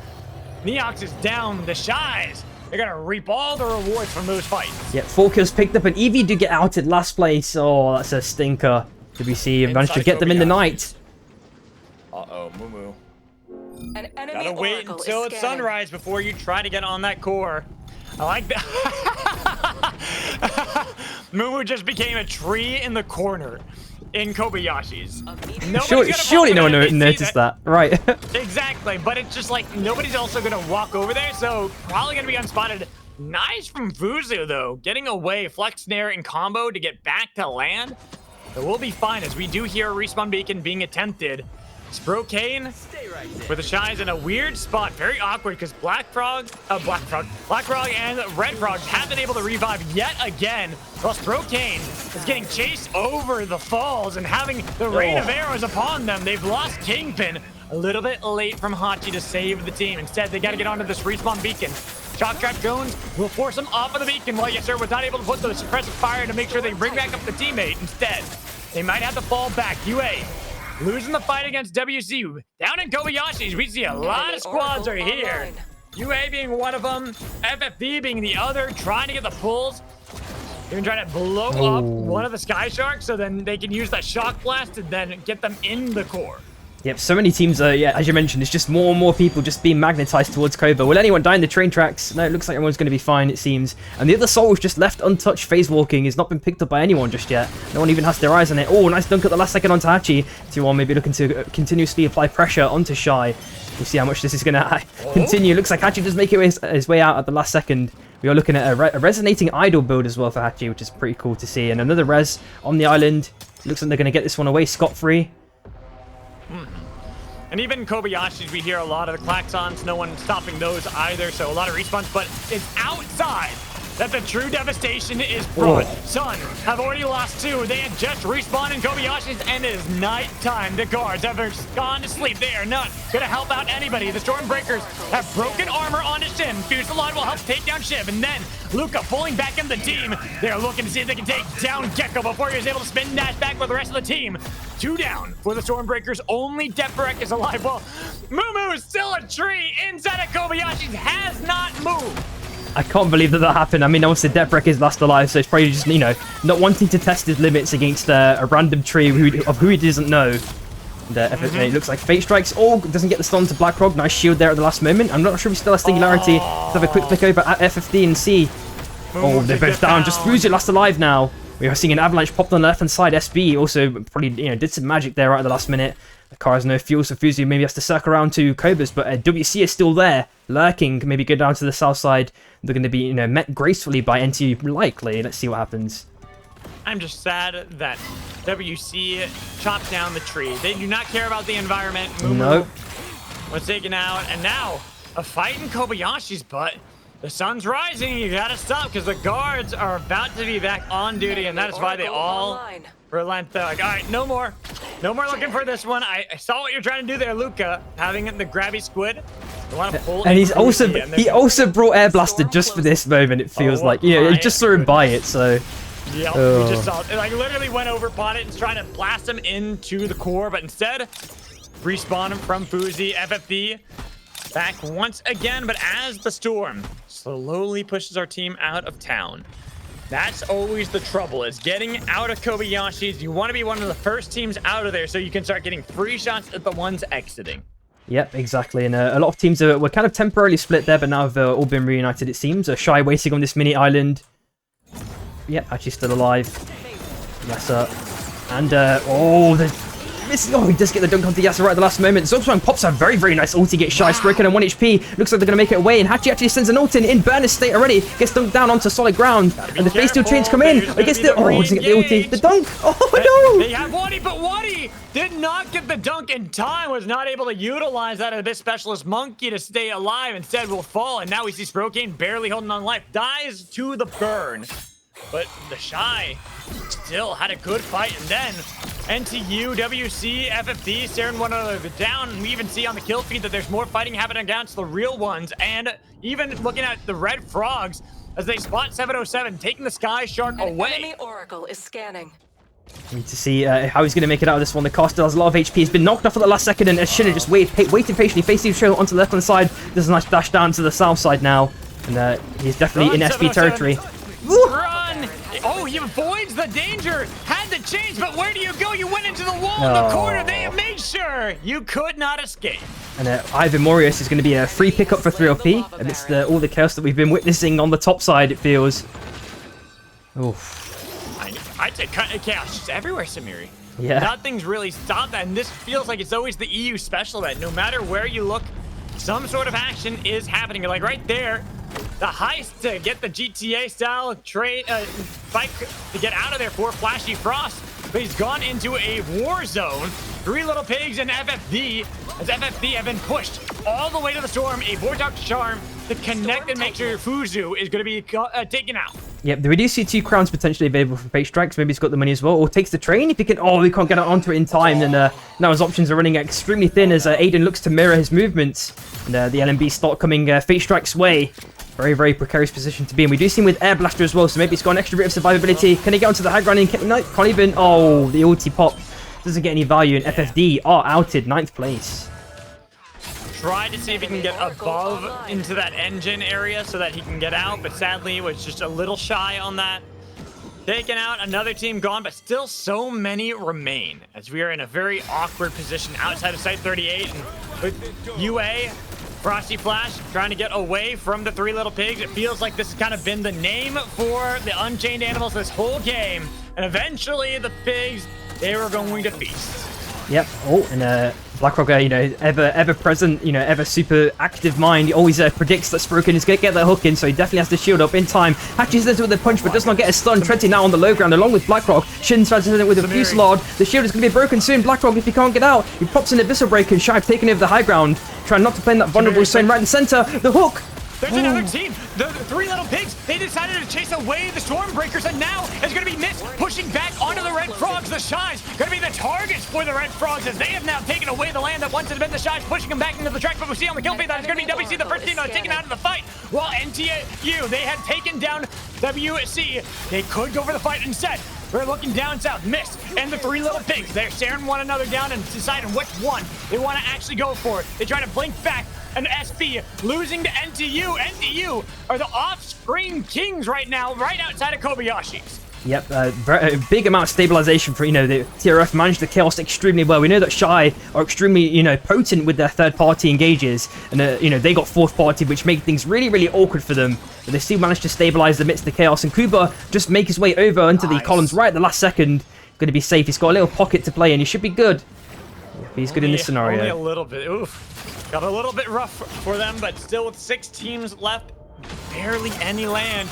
Neox is down. The Shies, they're gonna reap all the rewards from those fights. Yeah, 4 kills picked up, and Eevee do get out at last place. Oh, that's a stinker. WC managed to get them in the night. Uh-oh, Moo. An enemy Gotta wait oracle until is it's scanning. sunrise before you try to get on that core. I like that. Moo just became a tree in the corner. in Kobayashi's. Surely no one noticed that. Right. Exactly, but it's just like nobody's also going to walk over there, so probably going to be unspotted. Nice from Fuzu, though. Getting away, flex snare and combo to get back to land. But we'll be fine as we do hear a respawn beacon being attempted. Sprokane with the Shies in a weird spot. Very awkward because Black Frog and Red Frog have been able to revive yet again. While Sprokane is getting chased over the falls and having the rain of arrows upon them. They've lost Kingpin. A little bit late from Hachi to save the team. Instead, they got to get onto this respawn beacon. Shock Trap Jones will force him off of the beacon while Yes Sir was not able to put the suppressive fire to make sure they bring back up the teammate. Instead, they might have to fall back. UA losing the fight against WC. Down in Kobayashi's, we see a lot of squads are here. UA being one of them, FFV being the other, trying to get the pulls. Even trying to blow up one of the Sky Sharks so then they can use that Shock Blast to then get them in the core. Yep, so many teams are, yeah, as you mentioned, it's just more and more people just being magnetized towards Koba. Will anyone die in the train tracks? No, it looks like everyone's going to be fine, it seems. And the other soul is just left untouched. Phase walking has not been picked up by anyone just yet. No one even has their eyes on it. Oh, nice dunk at the last second onto Hachi. T1 maybe looking to continuously apply pressure onto Shy. We'll see how much this is going to continue. Looks like Hachi does make his way out at the last second. We are looking at a resonating idol build as well for Hachi, which is pretty cool to see. And another res on the island. Looks like they're going to get this one away scot-free. And even Kobayashi's, we hear a lot of the klaxons. No one stopping those either, so a lot of respawns. But it's outside that the true devastation is brought. Sun have already lost 2. They had just respawned in Kobayashi's, and it is nighttime. The guards have gone to sleep. They are not going to help out anybody. The Stormbreakers have broken armor onto Shin. Fusillade will help take down Shiv, and then Luca pulling back in the team. They are looking to see if they can take down Gecko before he was able to spin dash back with the rest of the team. 2 down for the Stormbreakers. Only Deprek is alive. Well, Mumu is still a tree inside of Kobayashi's. Has not moved. I can't believe that happened. I mean, obviously, Deprek is last alive, so it's probably just, you know, not wanting to test his limits against a random tree of who he doesn't know. And it looks like Fate Strikes. Oh, doesn't get the stun to Blackrock. Nice shield there at the last moment. I'm not sure if he still has Singularity. Let's have a quick flick over at FFD and see. Oh, they're both down. Just Fuzu last alive now. We are seeing an avalanche popped on the left-hand side. SB also probably, you know, did some magic there right at the last minute. The car has no fuel, so Fuzu maybe has to circle around to Cobras, but WC is still there, lurking. Maybe go down to the south side. They're going to be, you know, met gracefully by NTU, likely. Let's see what happens. I'm just sad that WC chopped down the tree. They do not care about the environment. Nope. Was taken out, and now a fight in Kobayashi's butt. The sun's rising. You gotta stop because the guards are about to be back on duty, and that is why they all relent. They're like, all right, no more looking for this one. I saw what you're trying to do there, Luca, having the grabby squid. And he also brought Air Blaster just for this moment. It feels like, you know, he just saw him buy it, so. Yep, we just saw it. Like literally went over upon it and was trying to blast him into the core, but instead respawn him from Fuzi. FFD back once again, but as the storm slowly pushes our team out of town. That's always the trouble, is getting out of Kobayashi's. You want to be one of the first teams out of there so you can start getting free shots at the ones exiting. Yep, exactly. And a lot of teams were kind of temporarily split there, but now have all been reunited, it seems. Shy waiting on this mini island. Yep, actually still alive. Yes, sir. And, he does get the dunk onto Yasa right at the last moment. Zobswang pops a very, very nice ulti, gets Shy Spricken on 1 HP. Looks like they're going to make it away, and Hachi actually sends an ult in burner state already. Gets dunked down onto solid ground, and the phase steel chains come in. He gets the, doesn't get the ulti. The dunk! Oh, no! They have Wadi, but Wadi did not get the dunk in time, was not able to utilize that of this specialist monkey to stay alive. Instead will fall, and now we see Sprokane barely holding on life. Dies to the burn. But the Shy still had a good fight, and then NTU, WC, FFD, staring one another down, and we even see on the kill feed that there's more fighting happening against the real ones, and even looking at the Red Frogs as they spot 707, taking the Sky Shark away. Enemy Oracle is scanning. We need to see how he's going to make it out of this one. The caster has a lot of HP. He's been knocked off at the last second, and should have just waited patiently, facing the trail onto the left-hand side. There's a nice dash down to the south side now, and he's definitely in SP territory. Run! Oh, he avoids the danger. Had the change, but where do you go? You went into the wall in the corner. They made sure you could not escape. And Ivan Morius is going to be a free pickup for 3LP amidst all the chaos that we've been witnessing on the top side, it feels. Oof. I'd say chaos is everywhere, Samiri. Yeah. Nothing's really stopped that, and this feels like it's always the EU special that no matter where you look, some sort of action is happening. Like right there, the heist to get the GTA style trade bike to get out of there for Flashy Frost, but he's gone into a war zone. Three Little Pigs and FFD, as FFD have been pushed all the way to the storm. A Vortex Charm to connect and make sure Fuzu is going to be taken out. Yep, we do see 2 crowns potentially available for Fate Strikes. Maybe he's got the money as well. Or takes the train if he can. Oh, we can't get onto it in time. And now his options are running extremely thin as Aiden looks to mirror his movements. And the LMB start coming Fate Strikes way. Very, very precarious position to be in. We do see him with Air Blaster as well, so maybe he's got an extra bit of survivability. Can he get onto the high ground? And no, can't even. Oh, the ulti pop doesn't get any value. And FFD are outed 9th place. Tried to see if he can get above into that engine area so that he can get out, but sadly was just a little shy on that. Taken out, another team gone, but still so many remain as we are in a very awkward position outside of Site 38. And with UA, Frosty Flash trying to get away from the 3 Little Pigs. It feels like this has kind of been the name for the Unchained Animals this whole game. And eventually the pigs, they were going to feast. Yep. Oh, and Blackrock, ever present, ever super active mind. He always predicts that Sproken is going to get that hook in, so he definitely has to shield up in time. Hatches this with a punch, but does not get a stun. Trenty now on the low ground, along with Blackrock. Shin tries to hit it with a fusillade. The shield is going to be broken soon. Blackrock, if he can't get out, he pops an Abyssal Break, and Shive taking over the high ground, trying not to play in that vulnerable zone right in the center. The hook. There's another team. The 3 Little Pigs, they decided to chase away the Stormbreakers, and now it's going to be Mist pushing back onto the Red Frogs. The Shies going to be the targets for the Red Frogs as they have now taken away the land that once had been the Shies, pushing them back into the track. But we see on the kill feed that it's going to be WC, the first team that was taken out of the fight, while NTU, they had taken down WC. They could go for the fight instead. We're looking down south. Mist and the 3 Little Pigs. They're staring one another down and deciding which one they want to actually go for. They try to blink back. And SB losing to NTU. NTU are the off-screen kings right now, right outside of Kobayashi's. Yep, a big amount of stabilization for, the TRF managed the chaos extremely well. We know that Shy are extremely, potent with their third-party engages. And, they got fourth party, which made things really, really awkward for them. But they still managed to stabilize amidst the chaos. And Kuba just make his way over into the columns right at the last second. Going to be safe. He's got a little pocket to play in. He should be good. He's good in this scenario. Only a little bit. Oof. Got a little bit rough for them, but still with 6 teams left, barely any land.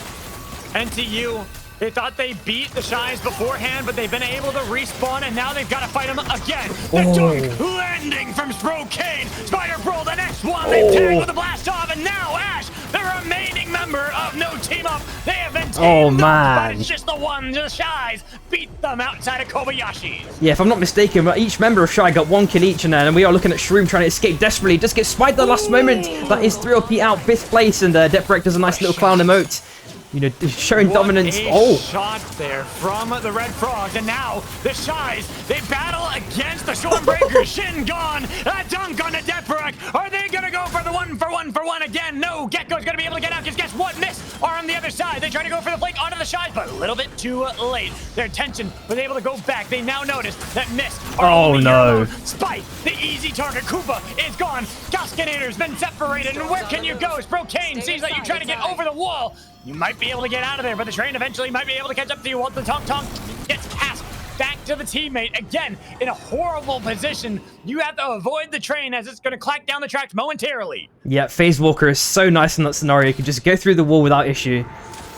NTU, they thought they beat the Shies beforehand, but they've been able to respawn, and now they've got to fight them again. The dunk landing from Sprokane. Spider Brawl, the next one. They tagged with the blast off, and now Ash, the remaining member of No Team Up, they have been teamed up, but it's just the one, the Shies, beat them outside of Kobayashi's. Yeah, if I'm not mistaken, each member of Shy got 1 kill each, and we are looking at Shroom trying to escape desperately. Just get spiked at the last moment. That is 3OP out, 5th place, and Deprek does a nice little clown emote. Showing dominance. Shot there from the Red Frogs, and now the Shies, they battle against the Stormbreakers. Shin gone, a dunk on the Deprek. Are they gonna go for the one for one again? No, Gecko's gonna be able to get out, because guess what? Mist are on the other side. They try to go for the flank onto the Shies, but a little bit too late. Their tension was able to go back. They now notice that Mist are only here. Spike, the easy target. Koopa is gone. Cascinator's been separated, and where can you go? Sprokane sees that you try to get over the wall. You might be able to get out of there, but the train eventually might be able to catch up to you. Once the Tonk gets passed back to the teammate. Again, in a horrible position. You have to avoid the train as it's going to clack down the tracks momentarily. Yeah, Phase Walker is so nice in that scenario. You can just go through the wall without issue.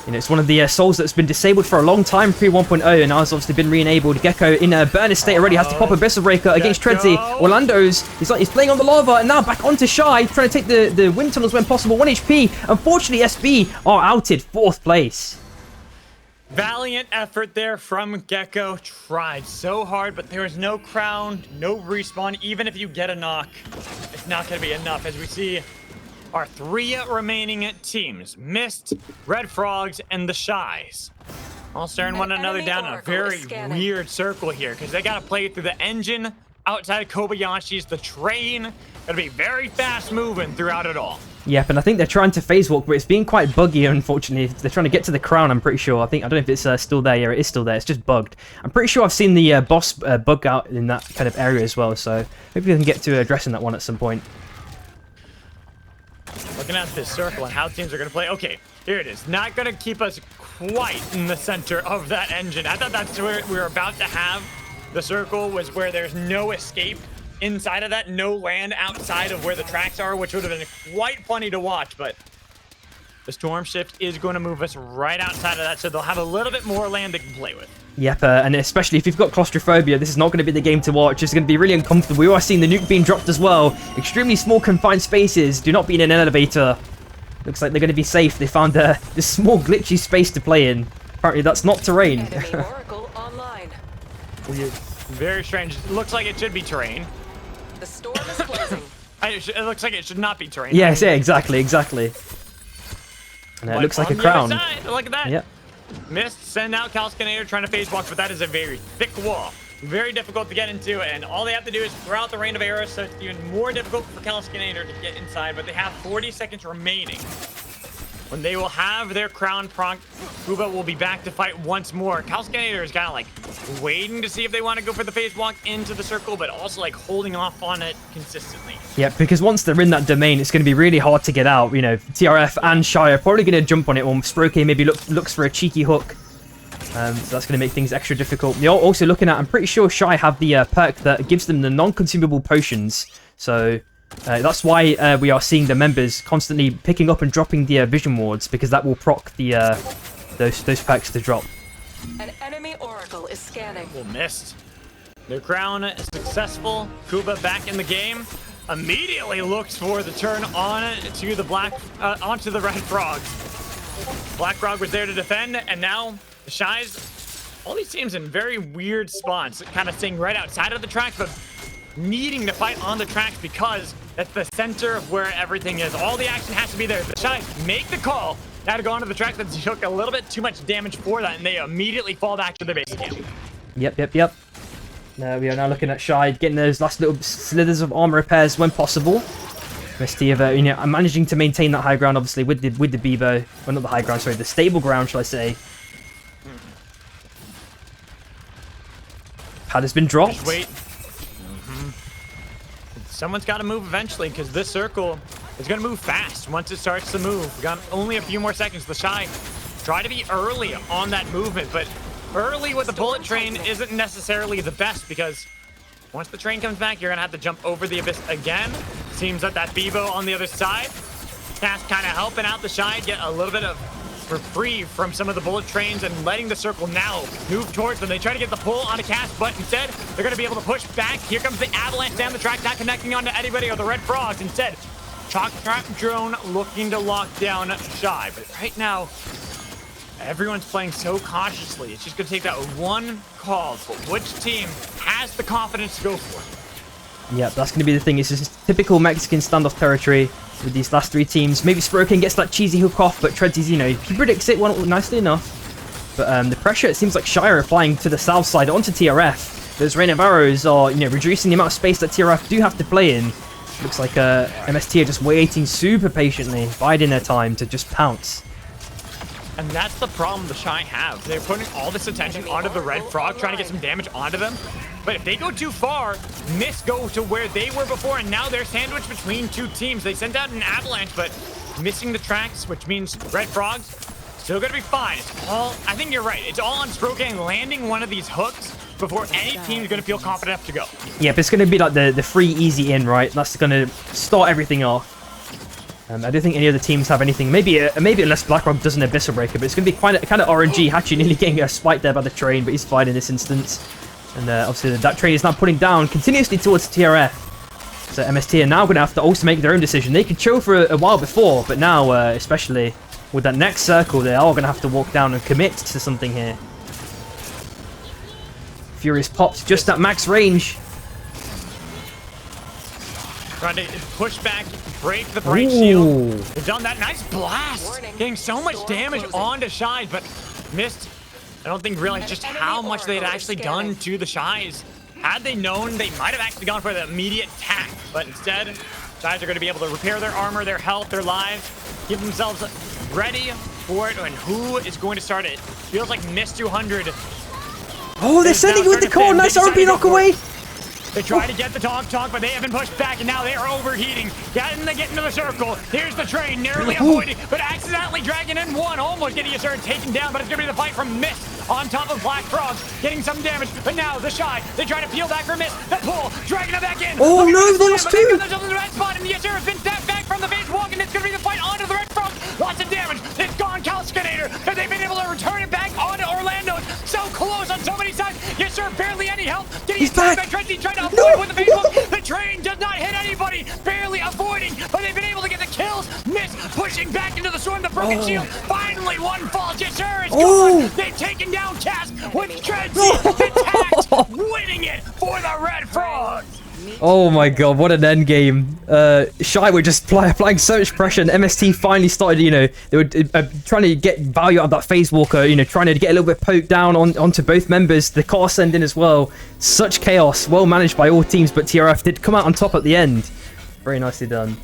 It's one of the souls that's been disabled for a long time pre 1.0, and now has obviously been re-enabled. Gecko in a burner state already has to pop Abyssal Breaker against Trenty. Orlando's, he's playing on the lava, and now back onto Shy, trying to take the wind tunnels when possible. 1 HP. Unfortunately, SB are outed 4th place. Valiant effort there from Gecko. Tried so hard, but there was no crown, no respawn. Even if you get a knock, it's not going to be enough, as we see our 3 remaining teams, Mist, Red Frogs, and the Shies, all staring one another down in a very weird circle here, because they got to play through the engine outside of Kobayashi's, the train. Gonna be very fast moving throughout it all. Yep, and I think they're trying to phase walk, but it's being quite buggy, unfortunately. They're trying to get to the crown, I'm pretty sure. I don't know if it's still there. Yeah, it is still there. It's just bugged. I'm pretty sure I've seen the boss bug out in that kind of area as well, so maybe we can get to addressing that one at some point. Looking at this circle and how teams are going to play. Okay, here it is. Not going to keep us quite in the center of that engine. I thought that's where we were about to have the circle was where there's no escape inside of that, no land outside of where the tracks are, which would have been quite funny to watch, but the storm shift is going to move us right outside of that, so they'll have a little bit more land they can play with. Yep, and especially if you've got claustrophobia, this is not going to be the game to watch. It's going to be really uncomfortable. We are seeing the nuke being dropped as well. Extremely small confined spaces. Do not be in an elevator. Looks like they're going to be safe. They found this small glitchy space to play in. Apparently that's not terrain. Enemy Oracle online. Weird. Very strange. It looks like it should be terrain. The storm is closing. It looks like it should not be terrain. Yes, yeah, exactly. And it looks like a crown. Side, look at that. Yep. Mist, send out Calcinator trying to phase walk, but that is a very thick wall. Very difficult to get into, and all they have to do is throw out the rain of arrows, so it's even more difficult for Calcinator to get inside, but they have 40 seconds remaining. When they will have their crown proc, Kuba will be back to fight once more. Calcinator is kind of like waiting to see if they want to go for the phase walk into the circle, but also like holding off on it consistently. Yeah, because once they're in that domain, it's going to be really hard to get out. You know, TRF and Shy are probably going to jump on it, or Sproke maybe looks for a cheeky hook. So that's going to make things extra difficult. You're also looking at, I'm pretty sure Shy have the perk that gives them the non-consumable potions. So that's why we are seeing the members constantly picking up and dropping the vision wards, because that will proc the those perks to drop. An enemy Oracle is scanning. Well, Mist. Their crown is successful. Kuba back in the game. Immediately looks for the turn on to the onto the red frogs. Black Frog was there to defend, and now the Shies, all these teams in very weird spots, kind of staying right outside of the tracks, but needing to fight on the tracks because that's the center of where everything is. All the action has to be there. The Shies make the call now to go onto the tracks, but took a little bit too much damage for that, and they immediately fall back to their base camp. Yep. We are now looking at Shy getting those last little slithers of armor repairs when possible. Misty of managing to maintain that high ground, obviously, with the Bebo. Well, not the high ground, sorry, the stable ground, shall I say. Pad has been dropped. Just wait. Someone's got to move eventually, because this circle is going to move fast once it starts to move. We got only a few more seconds. The Shy try to be early on that movement, but early with the bullet train isn't necessarily the best, because once the train comes back, you're going to have to jump over the abyss again. Seems that Bebo on the other side, Cass kind of helping out the Shy get a little bit of reprieve from some of the bullet trains and letting the circle now move towards them. They try to get the pull onto Cass, but instead they're going to be able to push back. Here comes the avalanche down the track, not connecting onto anybody or the red frogs. Instead, Chalk Trap Drone looking to lock down Shy. But right now, everyone's playing so cautiously. It's just going to take that one call for which team has the confidence to go for it. Yep, that's going to be the thing. It's just typical Mexican standoff territory with these last three teams. Maybe Sproken gets that cheesy hook off, but Tready's, he predicts it nicely enough. But the pressure, it seems like Shire are applying to the south side onto TRF. Those rain of arrows are, reducing the amount of space that TRF do have to play in. Looks like MST are just waiting super patiently, biding their time to just pounce. And that's the problem the Shy have. They're putting all this attention onto the red frog, trying to get some damage onto them. But if they go too far, Mist go to where they were before, and now they're sandwiched between two teams. They sent out an avalanche, but missing the tracks, which means red frogs still gonna be fine. It's all, I think you're right. It's all on Sproken landing one of these hooks before any team is gonna feel confident enough to go. Yeah, but it's gonna be like the free, easy in, right? That's gonna start everything off. I don't think any other teams have anything. Maybe unless BlackRock does an Abyssal Breaker, but it's going to be kind of RNG. Hachi nearly getting a spike there by the train, but he's fine in this instance. And obviously that train is now putting down continuously towards TRF. So MST are now going to have to also make their own decision. They could chill for a while before, but now, especially with that next circle, they are going to have to walk down and commit to something here. Furious pops just at max range. Trying to push back, break the break shield. They've done that. Nice blast. Getting so much damage onto Shies, but Mist, I don't think realized just how much they had actually done to the Shies. Had they known, they might have actually gone for the immediate attack, but instead, Shies are going to be able to repair their armor, their health, their lives, give themselves ready for it, and who is going to start it? Feels like Mist 200. Oh, they're sending with the call. Nice RP knock away. They try to get the Tonk, but they have been pushed back, and now they are overheating. Getting into the circle. Here's the train, narrowly avoided, but accidentally dragging in one. Almost getting Yasir taken down, but it's going to be the fight from Mist on top of Black Frogs, getting some damage. But now the Shy, they try to peel back for Mist. The pull, dragging him back in. Oh no, they lost two. Themselves in the red spot, and Yasir has been stepped back from the base walk, and it's going to be the fight onto the Red Frog. Lots of damage. It's gone Calcinator, but they've been able to return it back onto Orlando. So close on so many sides. Yasir barely any help. He's back. Trying to avoid with the base walk. The train does not hit anybody. Barely avoiding, but they've been able to get the kills. Miss pushing back into the storm. The broken shield. Finally, one falls. Yasir is gone. They've taken down Cass with Trenzy. Attacked, winning it for the Red Frogs. Oh my god, what an end game. Shy were just applying so much pressure, and MST finally started, you know, they were trying to get value out of that phase walker, you know, trying to get a little bit poked down onto both members. The car send in as well. Such chaos, well managed by all teams, but TRF did come out on top at the end. Very nicely done.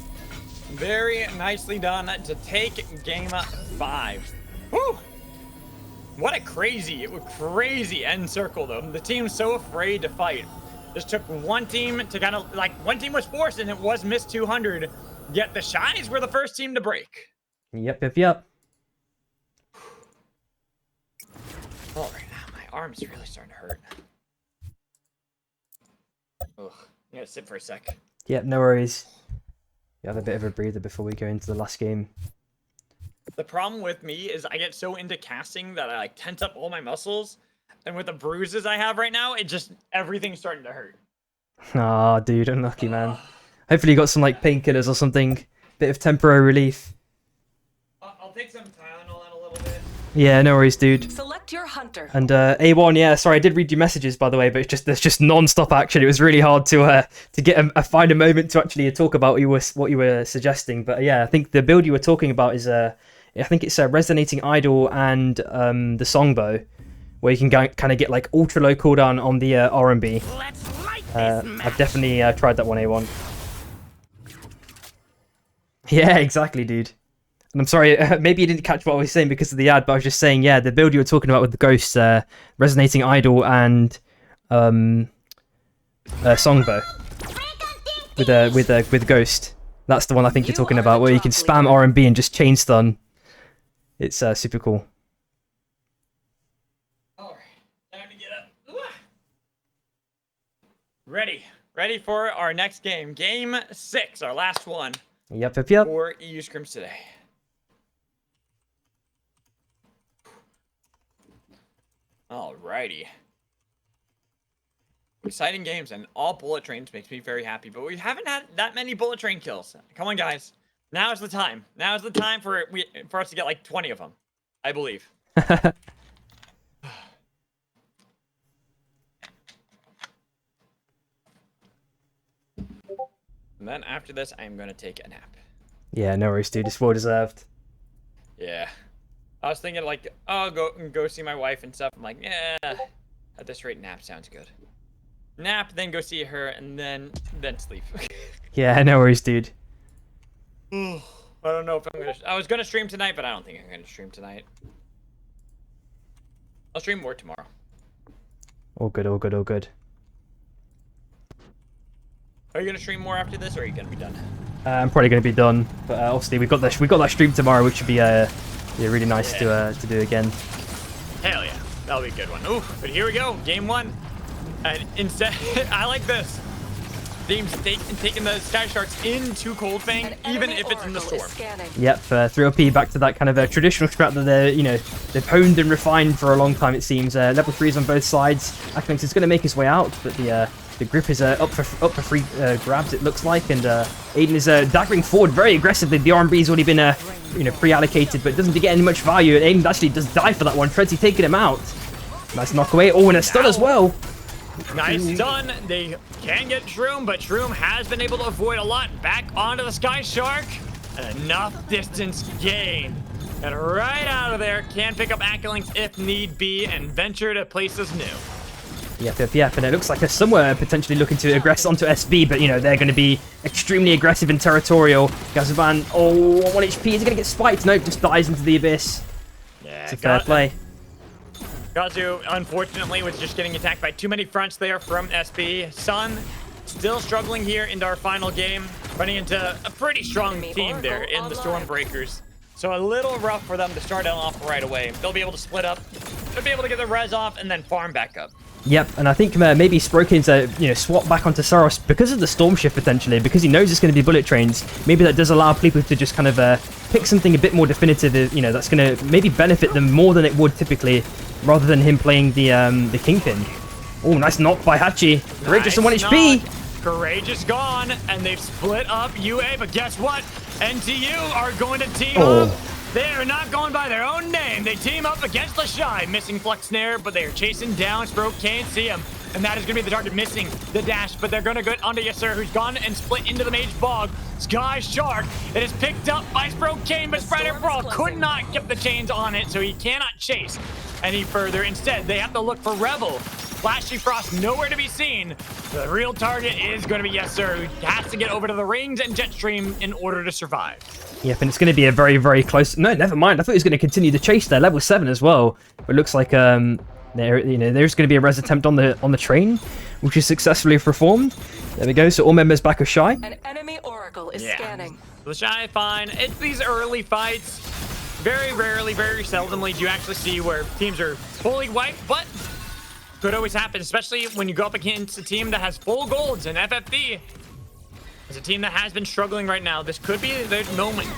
Very nicely done to take game 5. Woo! What a crazy end circle, though. The team's so afraid to fight. Just took one team to kind of, like, one team was forced, and it was missed 200. Yet the Shies were the first team to break. Yep. All right, my arm's really starting to hurt. Ugh, I gotta sit for a sec. Yep, no worries. You have a bit of a breather before we go into the last game. The problem with me is I get so into casting that I, like, tense up all my muscles. And with the bruises I have right now, everything's starting to hurt. Aw, dude, unlucky, man. Hopefully you got some, like, painkillers or something. Bit of temporary relief. I'll take some Tylenol in a little bit. Yeah, no worries, dude. Select your hunter. And A1, yeah, sorry, I did read your messages, by the way, but there's just non-stop action. It was really hard to find a moment to actually talk about what you were suggesting. But yeah, I think the build you were talking about is I think it's Resonating Idol and the Songbow, where you can kind of get like ultra low cooldown on the R&B. Let's light this match. I've definitely tried that one, A1. Yeah, exactly, dude. And I'm sorry, maybe you didn't catch what I was saying because of the ad, but I was just saying, yeah, the build you were talking about with the Ghost, Resonating Idol and Songbow with Ghost. That's the one I think you're talking about, where you can spam R&B and just chain stun. It's super cool. Ready for our next game. Game 6, our last one. Yep. For EU Scrims today. Alrighty. Exciting games, and all bullet trains makes me very happy, but we haven't had that many bullet train kills. Come on, guys. Now is the time. Now is the time for us to get like 20 of them, I believe. And then after this, I am going to take a nap. Yeah, no worries, dude. It's well deserved. Yeah. I was thinking, like, oh, go see my wife and stuff. I'm like, yeah, at this rate, nap sounds good. Nap, then go see her, and then sleep. Yeah, no worries, dude. I don't know if I'm going to... I was going to stream tonight, but I don't think I'm going to stream tonight. I'll stream more tomorrow. All good. Are you going to stream more after this, or are you going to be done? I'm probably going to be done, but obviously we got that stream tomorrow, which should be really nice to do again. Hell yeah, that'll be a good one. Ooh, but here we go, game 1. And instead, I like this. Teams taking the Sky Sharks into Cold Fang, even if it's in the storm. Yep, 3OP back to that kind of a traditional strat that they've honed and refined for a long time. It seems level 3s on both sides. Acklinx is going to make his way out, but the grip is up for free grabs, it looks like, and Aiden is daggering forward very aggressively. The R&B's already been pre-allocated, but doesn't get any much value. Aiden actually does die for that one. Trenzy taking him out. Nice knock away. Oh, and a stun as well. Nice stun. They can get Shroom, but Shroom has been able to avoid a lot. Back onto the Sky Shark. And enough distance gained. And right out of there, can pick up Acklinx if need be and venture to places new. Yep, and it looks like they're somewhere potentially looking to aggress onto SB, but they're going to be extremely aggressive and territorial. Gazuvan, 1 HP, is he going to get spiked? Nope, just dies into the abyss. Yeah, it's a fair play. Gazu, unfortunately, was just getting attacked by too many fronts there from SB. Sun still struggling here into our final game, running into a pretty strong team there in the Stormbreakers. So a little rough for them to start out off right away. They'll be able to split up. They'll be able to get the res off and then farm back up. Yep, and I think maybe Sprokin's swap back onto Saros because of the Storm Shift potentially, because he knows it's going to be bullet trains. Maybe that does allow people to just kind of pick something a bit more definitive, that's going to maybe benefit them more than it would typically, rather than him playing the Kingpin. Oh, nice knock by Hachi. Courageous and 1 HP. Courageous gone, and they've split up UA, but guess what? NTU are going to team up. They are not going by their own name. They team up against Lashai. Missing Flux Snare, but they are chasing down. Sproke can't see him. And that is going to be the target, missing the dash. But they're going to get onto Yasser, who's gone and split into the Mage Bog. Sky Shark. It is picked up by Sproke Kane, but Spider Brawl could not get the chains on it, so he cannot chase any further. Instead, they have to look for Rebel. Flashy Frost nowhere to be seen. The real target is going to be Yasser, who has to get over to the rings and Jetstream in order to survive. Yep, and it's going to be a very, very close... No, never mind. I thought he was going to continue the chase there, level 7 as well. But it looks like there's going to be a res attempt on the train, which is successfully performed. There we go. So all members back are Shy. An enemy Oracle is scanning. The Shy, fine. It's these early fights. Very rarely, very seldomly do you actually see where teams are fully wiped, but could always happen, especially when you go up against a team that has full golds and FFD. It's a team that has been struggling right now. This could be their moment.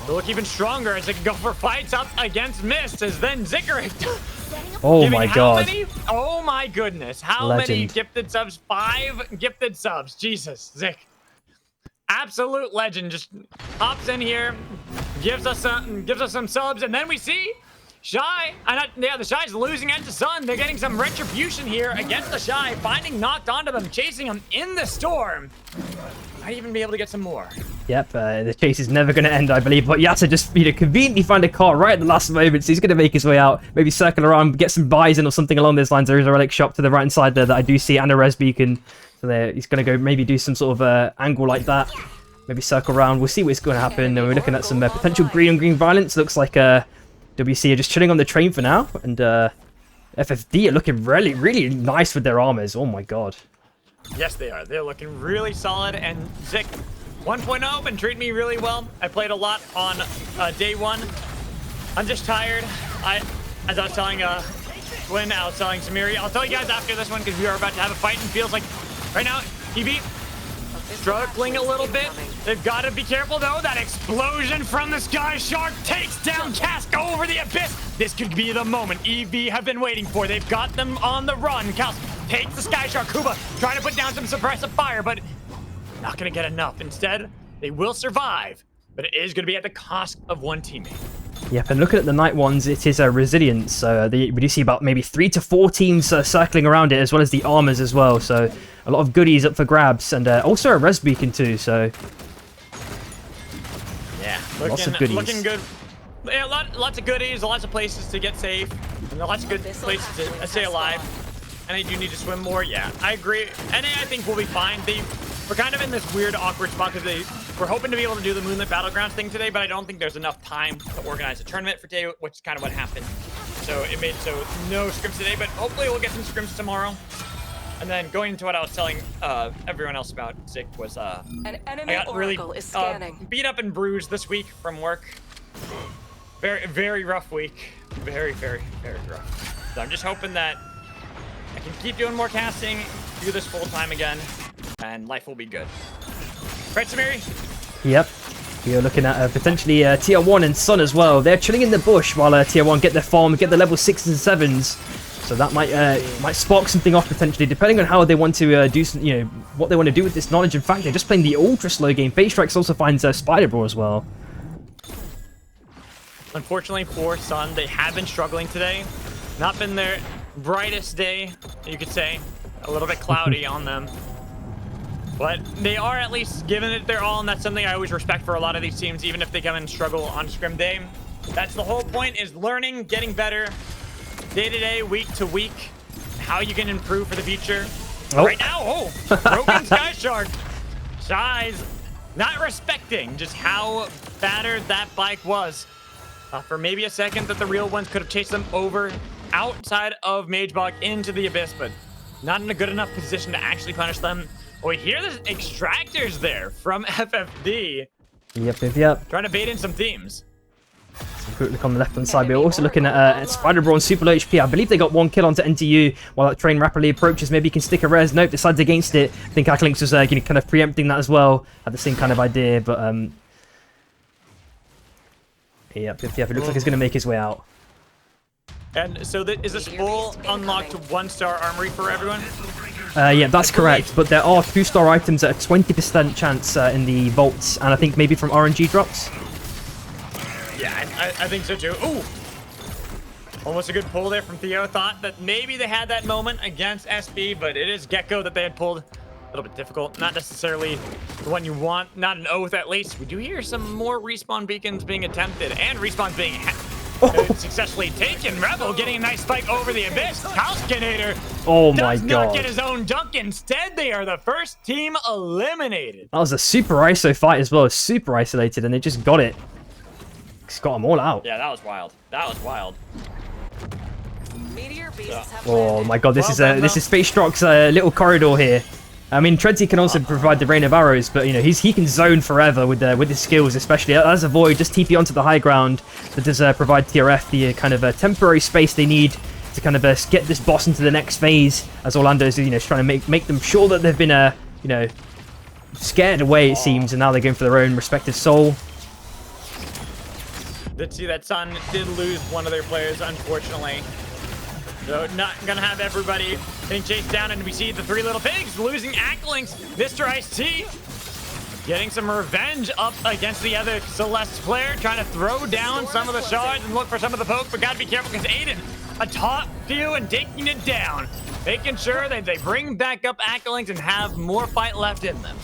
They'll look even stronger as they can go for fights up against Mist, as then Zikrik. Oh my god. Many? Oh my goodness. How many gifted subs? 5 gifted subs. Jesus, Zik. Absolute legend. Just hops in here, gives us some subs, and then we see Shy. The Shy's losing edge to Sun. They're getting some retribution here against the Shy, finding knocked onto them, chasing them in the storm. Might even be able to get some more. Yep, the chase is never going to end, I believe. But Yata just conveniently find a car right at the last moment, so he's going to make his way out, maybe circle around, get some buys in or something along those lines. There is a relic shop to the right hand side there that I do see, and a res beacon. So there, he's going to go maybe do some sort of angle like that. Maybe circle around. We'll see what's going to happen. And we're looking at some potential green on green violence. Looks like WC are just chilling on the train for now, and FFD are looking really, really nice with their armors. Oh my god. Yes, they are. They're looking really solid, and Zik 1.0 been treating me really well. I played a lot on day 1. I'm just tired. As I was telling Twin, I was telling Samiri, I'll tell you guys after this one because we are about to have a fight, and feels like right now EB struggling a little bit. They've got to be careful though. That explosion from the Sky Shark takes down Cask over the abyss. This could be the moment EV have been waiting for. They've got them on the run. Cask takes the Sky Shark. Kuba trying to put down some suppressive fire, but not going to get enough. Instead, they will survive, but it is going to be at the cost of one teammate. Yep, and looking at the night ones, it is a resilience. So we do see about maybe 3 to 4 teams circling around it, as well as the armors as well. So a lot of goodies up for grabs, and also a res beacon too. So yeah, lots of goodies. Looking good. Yeah, lots of goodies, lots of places to get safe, and lots of good places to stay alive. And they do need to swim more. Yeah, I agree. NA, I think, will be fine. We're kind of in this weird, awkward spot because we're hoping to be able to do the Moonlit Battlegrounds thing today, but I don't think there's enough time to organize a tournament for today, which is kind of what happened. So it made so no scrims today, but hopefully we'll get some scrims tomorrow. And then going into what I was telling everyone else about Zik was An enemy I got really Oracle is scanning. beat up and bruised this week from work. Very, very rough week. Very, very, very rough. So I'm just hoping that I can keep doing more casting, do this full time again, and life will be good. Right, Samiri? Yep. You're looking at potentially Tier 1 and Sun as well. They're chilling in the bush while Tier 1 get their farm, get the level 6s and 7s. So that might spark something off potentially, depending on how they want to do, what they want to do with this knowledge. In fact, they're just playing the ultra slow game. Phase Strikes also finds Spider Brawl as well. Unfortunately for Sun, they have been struggling today. Not been their brightest day, you could say. A little bit cloudy on them. But they are at least giving it their all, and that's something I always respect for a lot of these teams, even if they come and struggle on scrim day. That's the whole point, is learning, getting better, day to day, week to week, how you can improve for the future. Oh. Right now, broken Sky Shark. Shy's not respecting just how battered that bike was. For maybe a second that the real ones could have chased them over outside of Mage Bog into the abyss, but not in a good enough position to actually punish them. We hear the extractors there from FFD. Yep. Trying to bait in some themes. Some quick look on the left-hand side. We're also looking at Spider Brawn, super low HP. I believe they got one kill onto NTU while that train rapidly approaches. Maybe he can stick a res. Nope, decides against it. I think Acklinks was kind of preempting that as well. Had the same kind of idea, but yep. It looks like he's going to make his way out. And so is this full unlocked 1-star armory for everyone? Yeah, that's correct. But there are 2-star items at a 20% chance in the vaults, and I think maybe from RNG drops. Yeah, I think so too. Ooh! Almost a good pull there from Theo. Thought that maybe they had that moment against SB, but it is Gecko that they had pulled. A little bit difficult. Not necessarily the one you want. Not an oath, at least. We do hear some more respawn beacons being attempted, and respawns being successfully taken. Rebel getting a nice spike over the abyss. Kalskinator does not get his own dunk. Instead, they are the first team eliminated. That was a super ISO fight as well. Super isolated, and they just got it. It's got them all out. Yeah, that was wild. That was wild. Meteor beasts have Oh landed. my god, this is Space Strock's little corridor here. I mean, Trenty can also provide the rain of arrows, but you know he can zone forever with his skills, especially as a void. Just TP onto the high ground. That does provide TRF the kind of temporary space they need to kind of get this boss into the next phase. As Orlando's trying to make them sure that they've been scared away, it seems, and now they're going for their own respective soul. Did see that Sun did lose one of their players, unfortunately. So not gonna have everybody being chased down, and we see the 3 little pigs losing Acklinks. Mr. Ice-T getting some revenge up against the other Celeste player, trying to throw down some of the shards and look for some of the poke, but gotta be careful because Aiden, a top few and taking it down. Making sure that they bring back up Acklinks and have more fight left in them.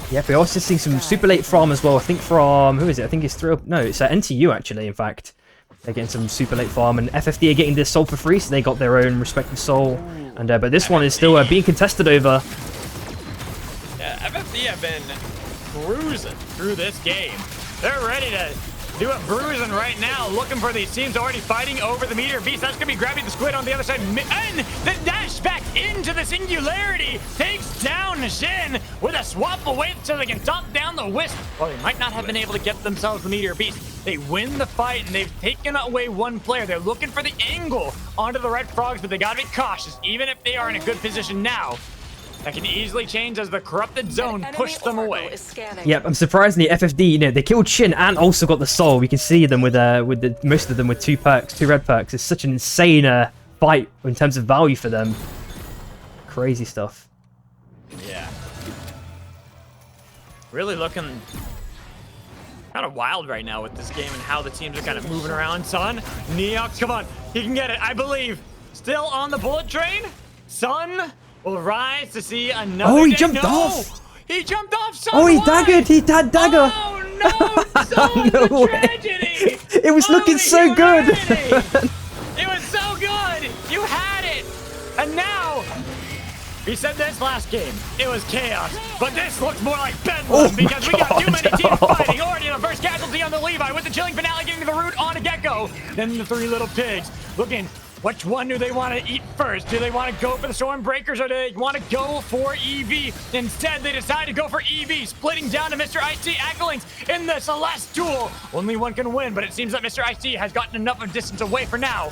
Yeah, we also see some super late farm as well. I think from, who is it? I think it's it's NTU actually, in fact. They're getting some super late farm, and FFD are getting this soul for free, so they got their own respective soul. And but this one is still being contested over. Yeah, FFD have been cruising through this game. They're ready to do a bruising right now, looking for these teams already fighting over the meteor beast. That's gonna be grabbing the squid on the other side, and the dash back into the singularity takes down Shin with a swap away so they can dump down the wisp. Well, they might not have been able to get themselves the meteor beast. They win the fight, and they've taken away one player. They're looking for the angle onto the red frogs, but they gotta be cautious, even if they are in a good position now. That can easily change as the corrupted zone pushed them away. Yep, I'm surprisingly FFD, they killed Shin and also got the soul. We can see them with most of them with 2 perks, 2 red perks. It's such an insane fight in terms of value for them. Crazy stuff. Yeah. Really looking kind of wild right now with this game and how the teams are kind of moving around. Sun, Neox, come on, he can get it, I believe. Still on the bullet train. Sun will rise to see another. Oh, he day. jumped No! off. He jumped off. Sun, Oh, he why? daggered. He had dagger. Oh no, Sun, No the way. tragedy. It was looking so good. It was so good. You had it. And now, we said this last game, it was chaos, but this looks more like bedlam because we got too many teams fighting. Already the first casualty on the Levi with the chilling finale getting the root on a Gecko. Then the 3 little pigs looking, which one do they want to eat first? Do they want to go for the Stormbreakers or do they want to go for EV? Instead, they decide to go for EV, splitting down to Mr. Ice-T Acklinks in the Celeste duel. Only one can win, but it seems that Mr. Ice-T has gotten enough of distance away for now.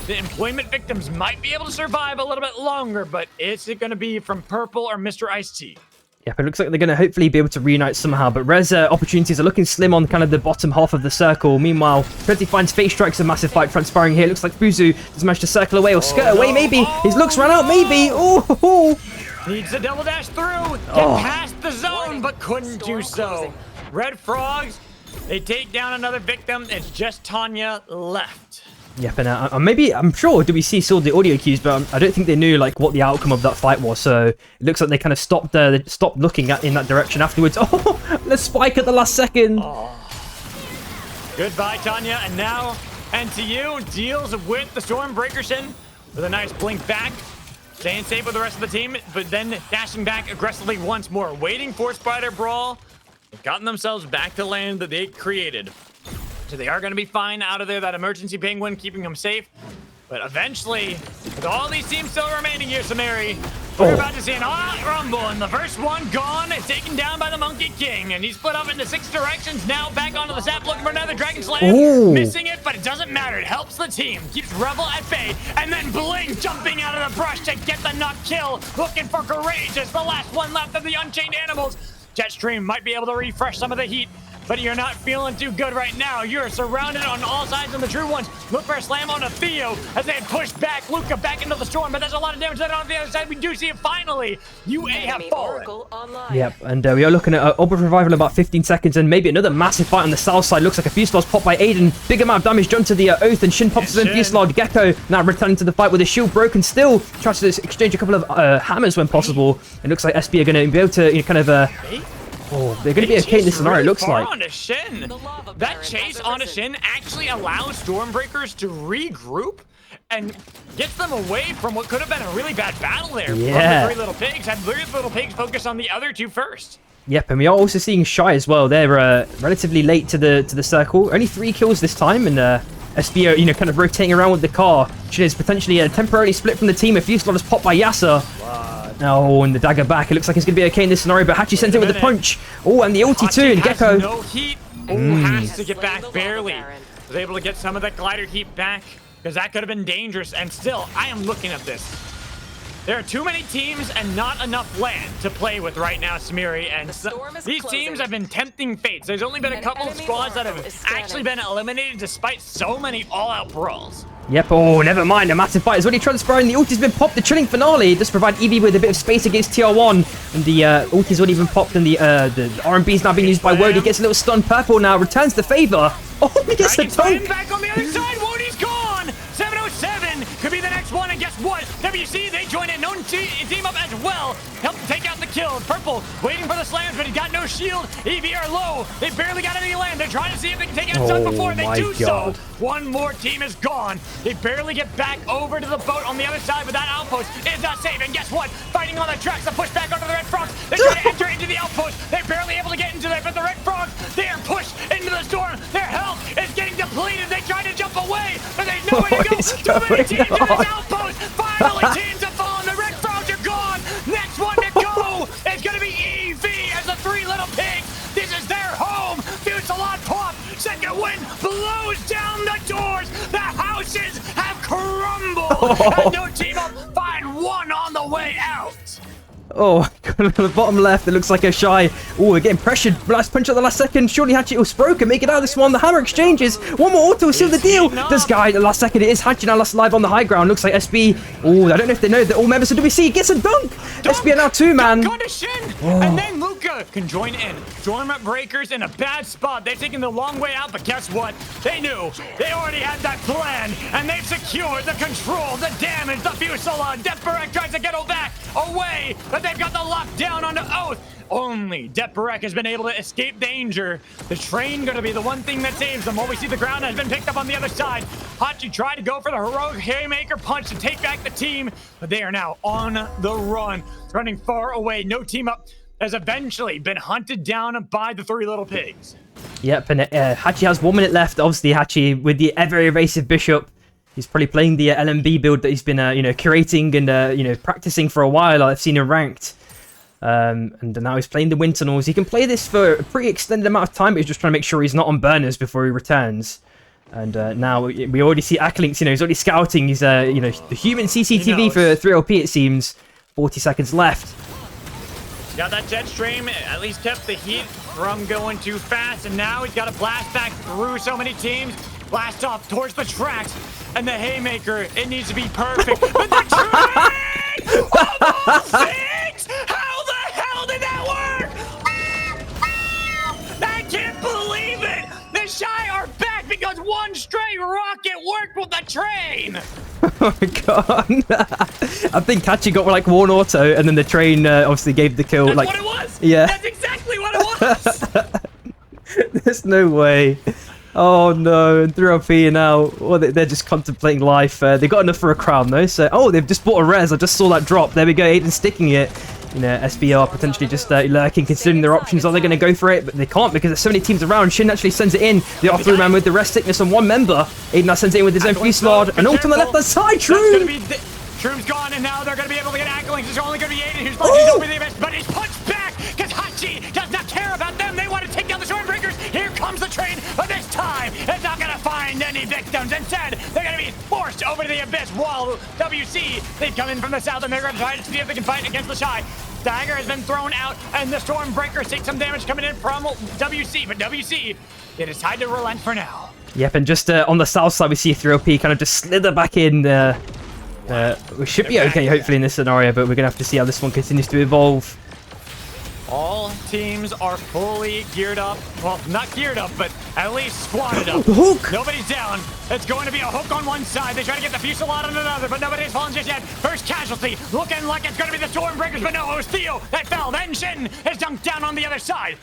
The employment victims might be able to survive a little bit longer, but is it going to be from Purple or Mr. Ice-T? Yep, it looks like they're going to hopefully be able to reunite somehow, but Res opportunities are looking slim on kind of the bottom half of the circle. Meanwhile, Trenty finds Face Strikes, a massive fight transpiring here. Looks like Buzu has managed to circle away or skirt away, maybe. His looks ran out, maybe. Oh, Needs to double dash through, get past the zone, but couldn't do so. Red Frogs, they take down another victim. It's just Tanya left. Yep, and maybe, I'm sure, do we see still the audio cues, but I don't think they knew like what the outcome of that fight was, so it looks like they kind of stopped looking in that direction afterwards. Oh, the spike at the last second. Oh. Goodbye, Tanya, and now NTU deals with the Stormbreaker Shin with a nice blink back, staying safe with the rest of the team, but then dashing back aggressively once more, waiting for Spider Brawl. They've gotten themselves back to land that they created. So they are going to be fine out of there. That emergency penguin keeping them safe. But eventually, with all these teams still remaining here, Samari, We're about to see an all-out rumble, and the first one gone is taken down by the Monkey King, and he's split up into 6 directions. Now back onto the sap, looking for another Dragon Slam. Ooh. Missing it, but it doesn't matter. It helps the team. Keeps Revel at bay, and then Bling jumping out of the brush to get the knock kill. Looking for Courageous, the last one left of the Unchained Animals. Jetstream might be able to refresh some of the heat, but you're not feeling too good right now. You're surrounded on all sides of the True Ones. Look for a slam on a Theo as they push back Luca back into the storm, but there's a lot of damage done on the other side. We do see it finally. UA have Enemy fallen. Oracle online. Yep, and we are looking at Orbital Revival in about 15 seconds, and maybe another massive fight on the south side. Looks like a Fusela's popped by Aiden. Big amount of damage done to the Oath, and Shin pops his own Fuselage. Gecko now returning to the fight with his shield broken still. Tries to exchange a couple of hammers when possible. It looks like SB are going to be able to kind of... Oh, they're going to be okay in this scenario, it looks like. Onto Shin. lava That baron chase has onto arisen. Shin actually allows Stormbreakers to regroup and gets them away from what could have been a really bad battle there. Yeah. From the 3 Little Pigs. Had 3 Little Pigs focus on the other 2 first. Yep, and we are also seeing Shy as well. They're relatively late to the circle. Only 3 kills this time, and SB are, kind of rotating around with the car. Shin is potentially temporarily split from the team. A Fuselage is popped by Yasser. Oh, and the dagger back. It looks like it's going to be okay in this scenario, but Hachi sent it with the punch. Oh, and the ulti too, and Hachi has Gecko. no heat. Oh, has to get Slain back the lava barely. baron. Was able to get some of that glider heat back because that could have been dangerous. And still, I am looking at this. There are too many teams and not enough land to play with right now, Samiri. And The storm is these closing. teams have been tempting fates. There's only been a An couple of enemy squads that oracle have is scanning. actually been eliminated despite so many all-out brawls. Yep, oh, never mind. A massive fight is already transpiring. The ulti's been popped. The Chilling Finale does provide Eevee with a bit of space against TR1. And the ulti's already been popped, and the R&B is now being used by Wode. He gets a little stun. Purple now returns the favor. Oh, he gets a Dragon Slam dunk. back on the other side. Woody's gone. 707 could be the next one. And guess what? WC, they join in. Known team up as well. Help take out the kill. Purple waiting for the slams, but he got no shield. EV are low. They barely got any land. They're trying to see if they can take out Sun Oh before they my do God. so. One more team is gone. They barely get back over to the boat on the other side, but that outpost is not safe. And guess what? Fighting on the tracks to push back onto the Red Frogs. They try to enter into the outpost. They're barely able to get into there, but the Red Frogs, they are pushed into the storm. Their health is getting depleted. They try to jump away, but there's nowhere to go. What is Too many going teams in on? this outpost. Finally, teams have fallen. The Red Frogs are gone. Next one to go is going to be EV as the 3 Little Pigs. This is their home. Fuselage pop. Second wind blows down the doors. The houses have crumbled. And no team up. Find one on the way out. Oh, on the bottom left, it looks like a Shy. Oh, we're getting pressured. Last punch at the last second. Surely Hachi will Sproke and make it out of this one. The hammer exchanges. One more auto will seal the deal. This guy at the last second, it is Hachi now last alive on the high ground. Looks like SB. Oh, I don't know if they know that all members of WC gets a dunk. SB are now 2 man. Dunk onto Shin. And then Luca can join in. Breakers in a bad spot. They've taken the long way out, but guess what? They knew. They already had that plan. And they've secured the control, the damage, the Fuselage. Deathbarek tries to get back away. But they've got the lockdown on the Oath. Only Deathbarek has been able to escape danger. The train gonna be the one thing that saves them. While we see the ground has been picked up on the other side. Hachi tried to go for the heroic Haymaker punch to take back the team, but they are now on the run, running far away. No team up has eventually been hunted down by the 3 Little Pigs. Yep, and Hachi has 1 minute left. Obviously, Hachi with the ever evasive Bishop. He's probably playing the LMB build that he's been, curating and, practicing for a while. I've seen him ranked. And now he's playing the Wind Tunnels. He can play this for a pretty extended amount of time, but he's just trying to make sure he's not on burners before he returns. And now we already see Acklinks, he's already scouting. He's, the human CCTV for 3LP, it seems. 40 seconds left. Got that jet stream, at least kept the heat from going too fast, and now he's got to blast back through so many teams. Blast off towards the tracks, and the Haymaker, it needs to be perfect. But the train! Almost 6! How the hell did that work? I can't believe it! The Shy are back because one straight rocket worked with the train! Oh my god. I think Hachi got like 1 auto, and then the train obviously gave the kill. That's like, what it was! Yeah. That's exactly what it was! There's no way. Oh no, and 3LP now, well, they're just contemplating life. They got enough for a crown though, so... Oh, they've just bought a res, I just saw that drop. There we go, Aiden sticking it. SBR potentially just lurking, considering their options. Are they going to go for it? But they can't because there's so many teams around. Shin actually sends it in. The off-3 man with the rest sickness on 1 member. Aiden now sends it in with his own Fuselage. And ult on the left-hand side, true! Shroom's gone, and now they're going to be able to get Accolings. It's only going to be Aiden who's punching over the abyss, but he's punched back because Hachi does not care about them. They want to take down the Stormbreakers. Here comes the train, but this time it's not going to find any victims. Instead, they're going to be forced over to the abyss while WC, they've come in from the south, and they're going to try to see if they can fight against the Shy. Dagger has been thrown out, and the Stormbreakers take some damage coming in from WC, but WC, they decide to relent for now. Yep, and just on the south side, we see 3OP kind of just slither back in. We should be okay, hopefully, in this scenario, but we're going to have to see how this one continues to evolve. All teams are fully geared up. Well, not geared up, but at least squatted up. The hook! Nobody's down. It's going to be a hook on one side. They try to get the Fusillade on another, but nobody's fallen just yet. First casualty, looking like it's going to be the Stormbreakers, but no, it was Theo that fell. Then Shin has dunked down on the other side.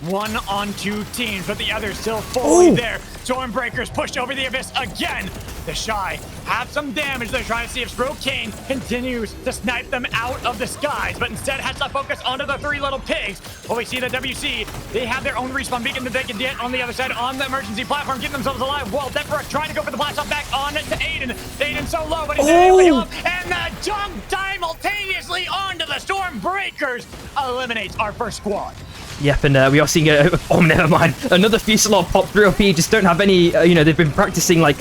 1 on 2 teams, but the other's still fully there. Stormbreakers pushed over the abyss again. The Shy have some damage. They're trying to see if Spokane continues to snipe them out of the skies, but instead has to focus onto the 3 little pigs. Well, we see the WC, they have their own respawn beacon that they can get on the other side on the emergency platform, getting themselves alive. Well, Deathbrook trying to go for the blast off back on it to Aiden. Aiden's so low, but he's able to heal up, and the jump simultaneously onto the Stormbreakers eliminates our first squad. Yep, and we are seeing oh, never mind. Another Fusillade pop. 3OP just don't have any, they've been practicing, like,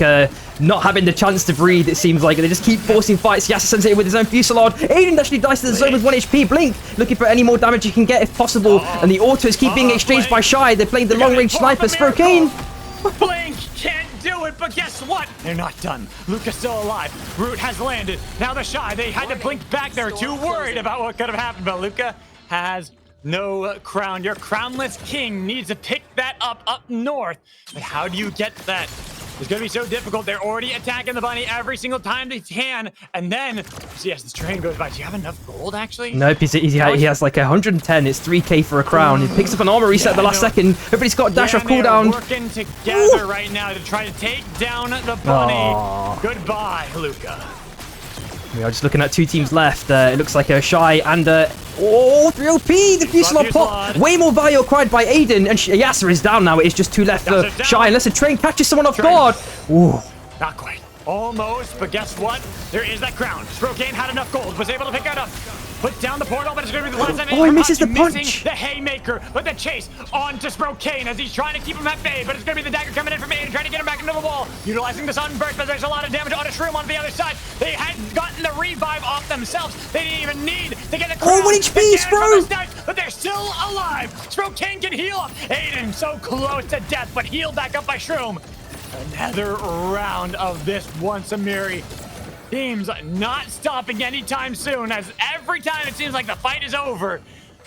not having the chance to breathe, it seems like. They just keep forcing fights. Yasa Sensei with his own Fusillade. Aiden actually dies to the zone with 1 HP. Blink, looking for any more damage he can get if possible. And the autos keep being exchanged by Shy. They're playing the long-range sniper. Spokane. Blink can't do it, but guess what? They're not done. Luca's still alive. Root has landed. Now the Shy, they had to blink back. They're too worried about what could have happened, but Luca has no crown. Your crownless king needs to pick that up north. But how do you get that? It's going to be so difficult. They're already attacking the bunny every single time they can. And then, see, as this train goes by, do you have enough gold, actually? Nope, he has like 110. It's 3k for a crown. He picks up an armor reset at the last second. Everybody's got a dash off cooldown. They're working together right now to try to take down the bunny. Goodbye, Luca. We are just looking at 2 teams left. It looks like a Shy and 3OP. The Fusillade pop. Way more value acquired by Aiden. And Yasser is down now. It is just 2 left for Shy. Unless a train catches someone off guard. Ooh. Not quite. Almost, but guess what? There is that crown. Spokane had enough gold, was able to pick it up. Put down the portal, but it's going to be the last time. Oh, he misses the punch. Missing the haymaker, but the chase on to Spokane as he's trying to keep him at bay, but it's going to be the dagger coming in from Aiden, trying to get him back into the wall. Utilizing the sunburst, but there's a lot of damage on a Shroom on the other side. They hadn't gotten the revive off themselves. They didn't even need to get the crown. Oh, 1 HP, Spro! But they're still alive. Spokane can heal up. Aiden so close to death, but healed back up by Shroom. Another round of this once a Miri. Teams not stopping anytime soon, as every time it seems like the fight is over,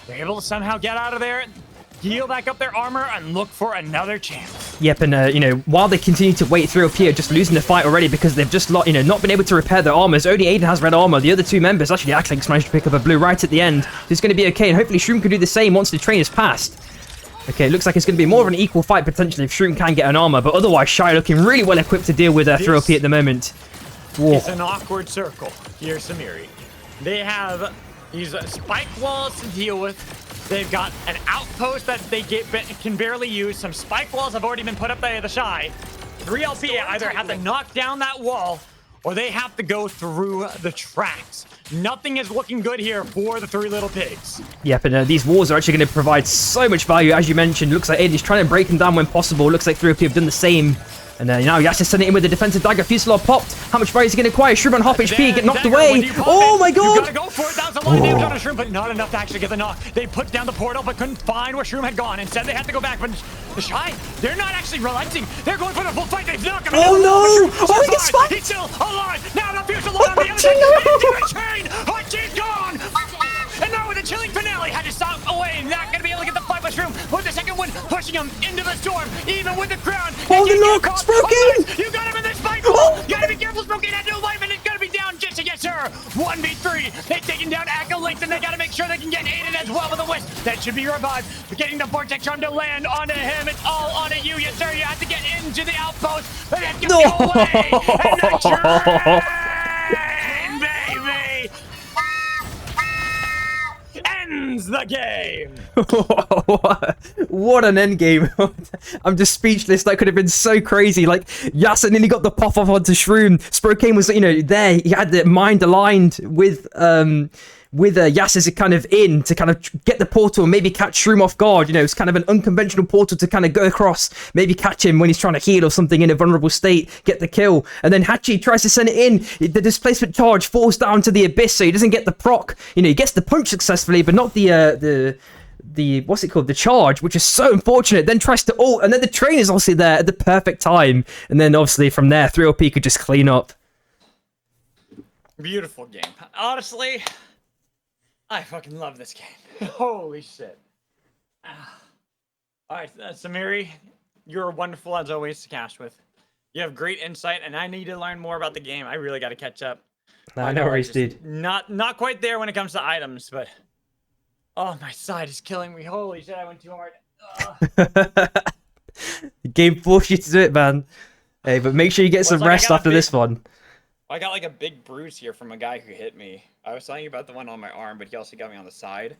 they're able to somehow get out of there, heal back up their armor, and look for another chance. Yep, and while they continue to wait through here, just losing the fight already because they've just not been able to repair their armors. Only Aiden has red armor. The other 2 members, actually Axlinks, managed to pick up a blue right at the end. So it's going to be okay, and hopefully Shroom can do the same once the train is passed. Okay, it looks like it's going to be more of an equal fight potentially if Shroom can get an armor, but otherwise Shy looking really well equipped to deal with 3OP at the moment. Whoa. It's an awkward circle here, Samiri. They have these spike walls to deal with. They've got an outpost that they can barely use. Some spike walls have already been put up by the Shy. 3LP either have to knock down that wall or they have to go through the tracks. Nothing is looking good here for the 3 little pigs. Yep, and these walls are actually going to provide so much value, as you mentioned. Looks like Aiden's trying to break them down when possible. Looks like 3OP have done the same. And now Yasser's sending it in with the defensive dagger. Fusillade popped. How much value is he going to acquire? Shroom on half HP, get knocked away. Oh my god! You gotta go for it. That was a lot of damage on a Shroom, but not enough to actually get the knock. They put down the portal, but couldn't find where Shroom had gone. Instead, they had to go back. But the Shy, they're not actually relenting. They're going for the full fight. They've knocked him. Oh no! Oh, he gets spiked! He's still alive. Now the Fusillade on the other side. Into the train. Hachi's gone. And now with a chilling finale, had to stop away. Not gonna be able to get the fight by Shroom. With the second one pushing him into the storm, even with the crown. Oh, the knock! Spokane! You got him in this fight. You gotta be careful. Spokane had no life, and it's gonna be down just to get her. 1v3. They've taken down Accolades, and they gotta make sure they can get Aiden as well with a wisp. That should be revived. But getting the Vortex Charm to land onto him, it's all on you. Yes, sir. You have to get into the outpost, but that can go away. And the train, baby. ends the game. What an end game. I'm just speechless. That could have been so crazy. Like, Yasser nearly got the pop off onto Shroom. Sprokane was, there. He had the mind aligned with Yasser's kind of in to kind of get the portal and maybe catch Shroom off guard. It's kind of an unconventional portal to kind of go across, maybe catch him when he's trying to heal or something in a vulnerable state, get the kill. And then Hachi tries to send it in. The displacement charge falls down to the abyss, so he doesn't get the proc. He gets the punch successfully, but not the what's it called? The charge, which is so unfortunate. Then tries to ult, and then the train is obviously there at the perfect time. And then obviously from there, 3OP could just clean up. Beautiful game. Honestly, I fucking love this game. Holy shit. All right, Samiri, you're wonderful as always to cast with. You have great insight, and I need to learn more about the game. I really got to catch up. No worries, dude. Not quite there when it comes to items, but oh, my side is killing me. Holy shit, I went too hard. The game forced you to do it, man. Hey, but make sure you get some rest after this one. I got like a big bruise here from a guy who hit me. I was telling you about the one on my arm, but he also got me on the side.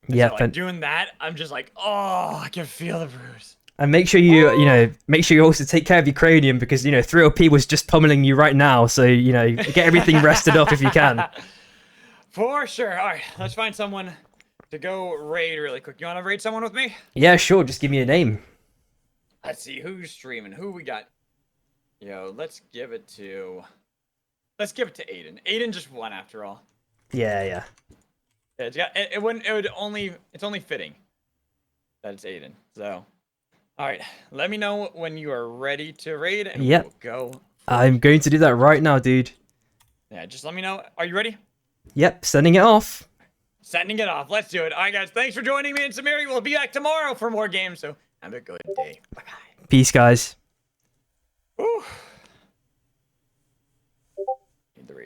Yeah, so, like, doing that, I'm just like, oh, I can feel the bruise. And make sure make sure you also take care of your cranium, because 3OP was just pummeling you right now. So get everything rested up if you can. For sure. All right, let's find someone to go raid really quick. You want to raid someone with me? Yeah, sure. Just give me a name. Let's see who's streaming. Who we got? Let's give it to Aiden. Aiden just won after all. Yeah. It's only fitting that it's Aiden. So, all right. Let me know when you are ready to raid, and we'll go. I'm going to do that right now, dude. Yeah, just let me know. Are you ready? Yep, sending it off. Sending it off. Let's do it. All right, guys. Thanks for joining me and Samiri. We'll be back tomorrow for more games. So have a good day. Bye-bye. Peace, guys.